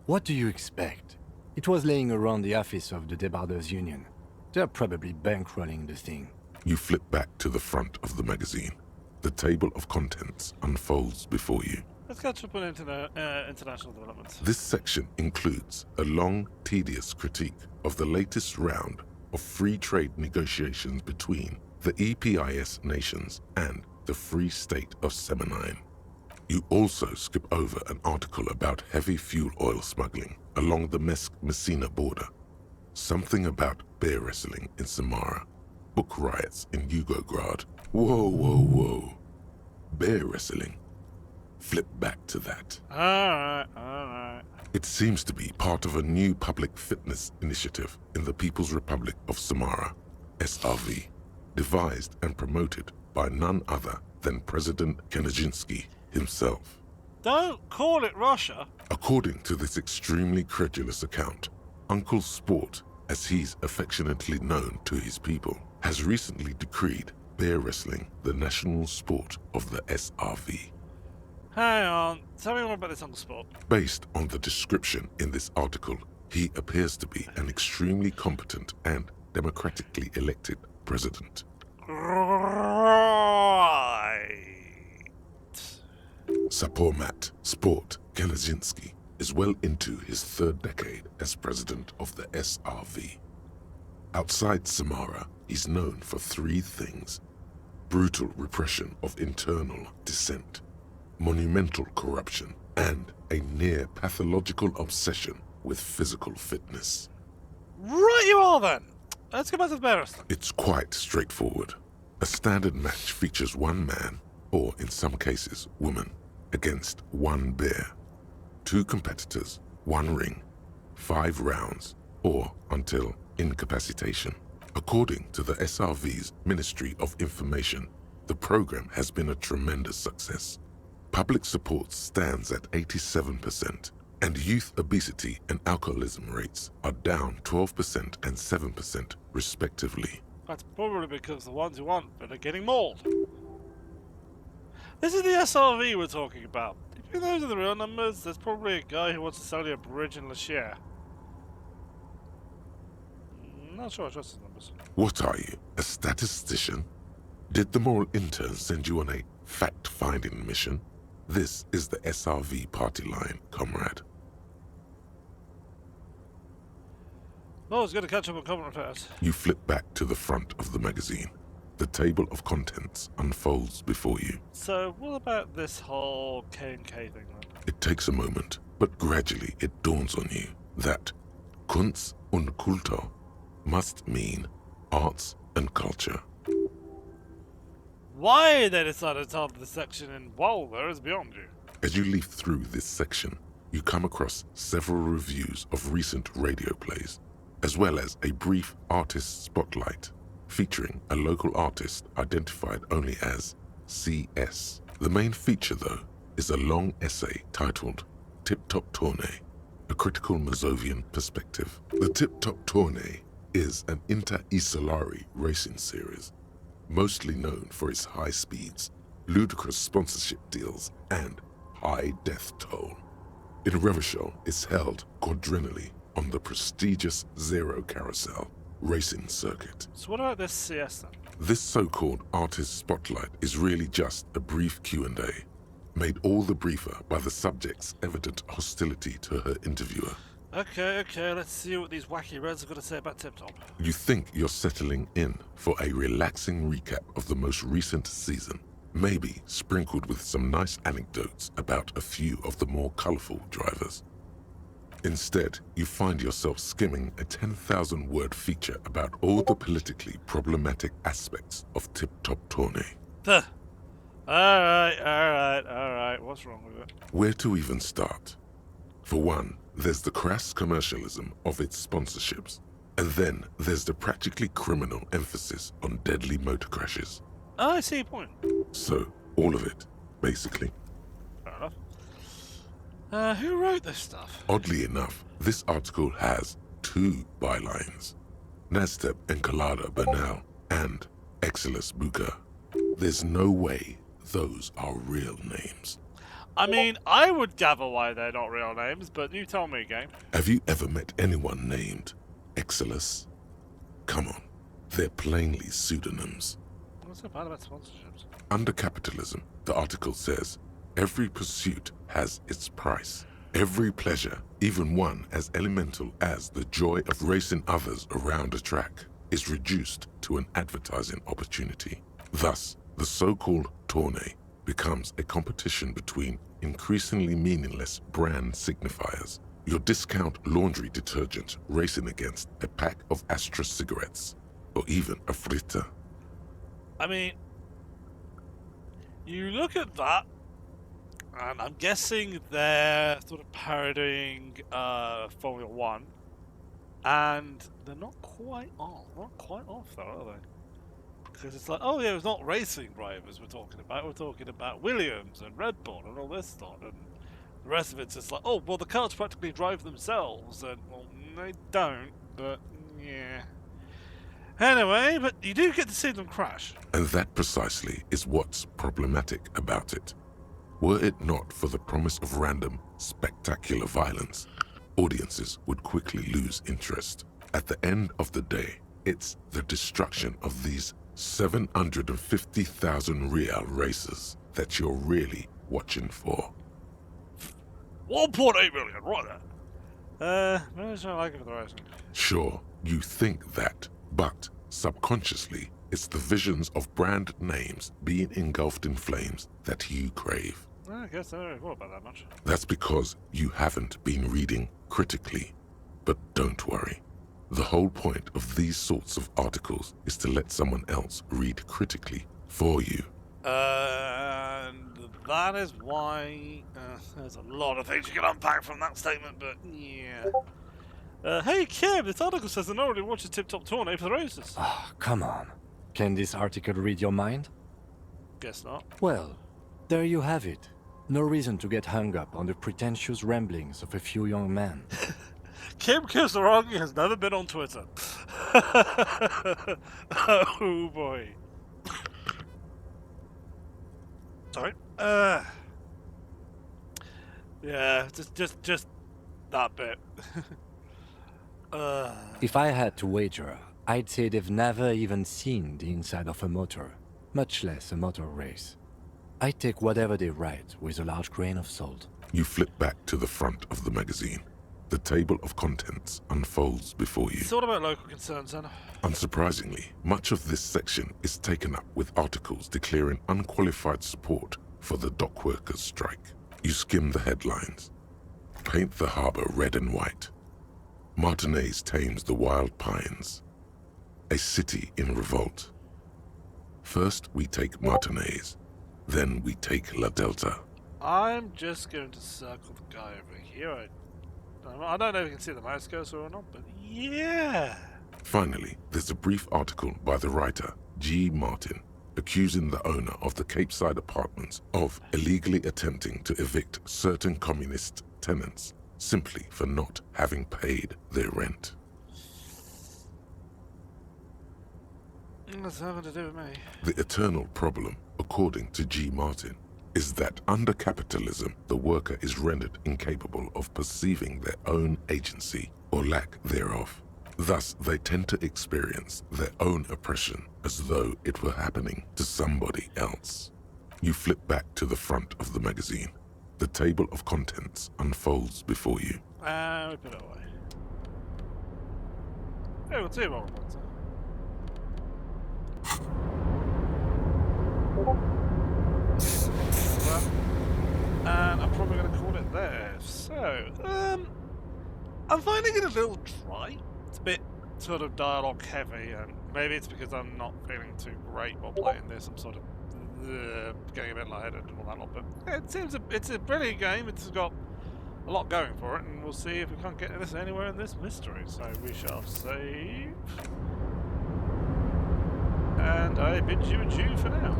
What do you expect? It was laying around the office of the Debarders Union. They're probably bankrolling the thing. You flip back to the front of the magazine. The table of contents unfolds before you. Let's catch up on international developments. This section includes a long, tedious critique of the latest round of free trade negotiations between the EPIS nations and the Free State of Semenine. You also skip over an article about heavy fuel oil smuggling along the Messina border, something about bear wrestling in Samara, book riots in Yugograd. Whoa. Bear wrestling. Flip back to that. Alright. It seems to be part of a new public fitness initiative in the People's Republic of Samara, SRV, devised and promoted by none other than President Kanajinsky himself. Don't call it Russia. According to this extremely credulous account, Uncle Sport, as he's affectionately known to his people, has recently decreed bear wrestling the national sport of the SRV. Hang on, tell me more about this Uncle Sport. Based on the description in this article, he appears to be an extremely competent and democratically elected president. Right. Sapormat Sport Kanajinsky is well into his third decade as president of the SRV. Outside Samara, he's known for three things: brutal repression of internal dissent, monumental corruption, and a near pathological obsession with physical fitness. Right you are then! Let's go back to the bear wrestling. It's quite straightforward. A standard match features one man, or in some cases woman, against one bear. Two competitors, one ring, 5 rounds, or until incapacitation. According to the SRV's Ministry of Information, the program has been a tremendous success. Public support stands at 87%, and youth obesity and alcoholism rates are down 12% and 7% respectively. That's probably because the ones who want it are getting mauled. This is the SRV we're talking about. If you think those are the real numbers, there's probably a guy who wants to sell you a bridge in Lashire. Not sure I trust his numbers. What are you, a statistician? Did the moral intern send you on a fact-finding mission? This is the SRV party line, comrade. Oh, it's going to catch up on common affairs. You flip back to the front of the magazine. The table of contents unfolds before you. So, what about this whole K&K thing then? It takes a moment, but gradually it dawns on you that Kunst und Kultur must mean arts and culture. Why they decided to title the section in Walder is beyond you. As you leaf through this section, you come across several reviews of recent radio plays, as well as a brief artist spotlight featuring a local artist identified only as CS. The main feature, though, is a long essay titled Tip Top Tournée, a critical Mazovian perspective. The Tip Top Tournée is an inter-Isolari racing series, mostly known for its high speeds, ludicrous sponsorship deals, and high death toll. In Revachol, it's held quadrennially on the prestigious Zero Carousel racing circuit. So what about this CS then? This so-called artist spotlight is really just a brief Q&A, made all the briefer by the subject's evident hostility to her interviewer. Okay, let's see what these wacky reds have got to say about Tip Top. You think you're settling in for a relaxing recap of the most recent season, maybe sprinkled with some nice anecdotes about a few of the more colourful drivers. Instead, you find yourself skimming a 10,000-word feature about all the politically problematic aspects of Tip Top Tournée. Alright, what's wrong with it? Where to even start? For one, there's the crass commercialism of its sponsorships, and then there's the practically criminal emphasis on deadly motor crashes. Oh, I see your point. So, all of it, basically. Fair enough. Who wrote this stuff? Oddly enough, this article has 2 bylines: Nasteb Encolada Bernal and Exilus Buka. There's no way those are real names. I mean, I would gather why they're not real names, but you tell me, game. Have you ever met anyone named Exilus? Come on, they're plainly pseudonyms. What's so bad about sponsorships? Under capitalism, the article says, every pursuit has its price. Every pleasure, even one as elemental as the joy of racing others around a track, is reduced to an advertising opportunity. Thus, the so-called tourney becomes a competition between increasingly meaningless brand signifiers. Your discount laundry detergent racing against a pack of Astra cigarettes, or even a fritter. I mean, you look at that, and I'm guessing they're sort of parodying Formula 1, and they're not quite off. Not quite off, though, are they? Because it's like, oh yeah, it's not racing drivers we're talking about Williams and Red Bull and all this stuff, and the rest of it's just like, oh, well, the cars practically drive themselves, and, well, they don't, but, yeah. Anyway, but you do get to see them crash. And that precisely is what's problematic about it. Were it not for the promise of random, spectacular violence, audiences would quickly lose interest. At the end of the day, it's the destruction of these 750,000 real races that you're really watching for. 1.8 million, right there. Maybe I like it for the racing. Sure, you think that, but subconsciously, it's the visions of brand names being engulfed in flames that you crave. I guess I don't really thought about that much. That's because you haven't been reading critically. But don't worry. The whole point of these sorts of articles is to let someone else read critically for you. And that is why there's a lot of things you can unpack from that statement, but yeah. Hey Kim, this article says that nobody watches Tip Top Tourney for the races. Oh, come on. Can this article read your mind? Guess not. Well, there you have it. No reason to get hung up on the pretentious ramblings of a few young men. Kim Kisaragi has never been on Twitter. Oh boy. Sorry. Yeah, just that bit. If I had to wager, I'd say they've never even seen the inside of a motor, much less a motor race. I take whatever they write with a large grain of salt. You flip back to the front of the magazine. The table of contents unfolds before you. It's all about local concerns, Anna. Unsurprisingly, much of this section is taken up with articles declaring unqualified support for the dock workers' strike. You skim the headlines. Paint the harbor red and white. Martinez tames the wild pines. A city in revolt. First we take Martinez, then we take La Delta. I'm just going to circle the guy over here. I don't know if you can see the mouse cursor or not, but yeah. Finally, there's a brief article by the writer, G. Martin, accusing the owner of the Capeside Apartments of illegally attempting to evict certain communist tenants simply for not having paid their rent. What's that to do with me? The eternal problem, according to G. Martin, is that under capitalism, the worker is rendered incapable of perceiving their own agency or lack thereof. Thus, they tend to experience their own oppression as though it were happening to somebody else. You flip back to the front of the magazine. The table of contents unfolds before you. We put it away. Hey, we'll see what we're and I'm probably going to call it there. So, I'm finding it a little dry. It's a bit sort of dialogue heavy, and maybe it's because I'm not feeling too great while playing this. I'm sort of getting a bit lightheaded and all that lot, but it seems it's a brilliant game. It's got a lot going for it, and we'll see if we can't get this anywhere in this mystery. So we shall save, and I bid you adieu for now.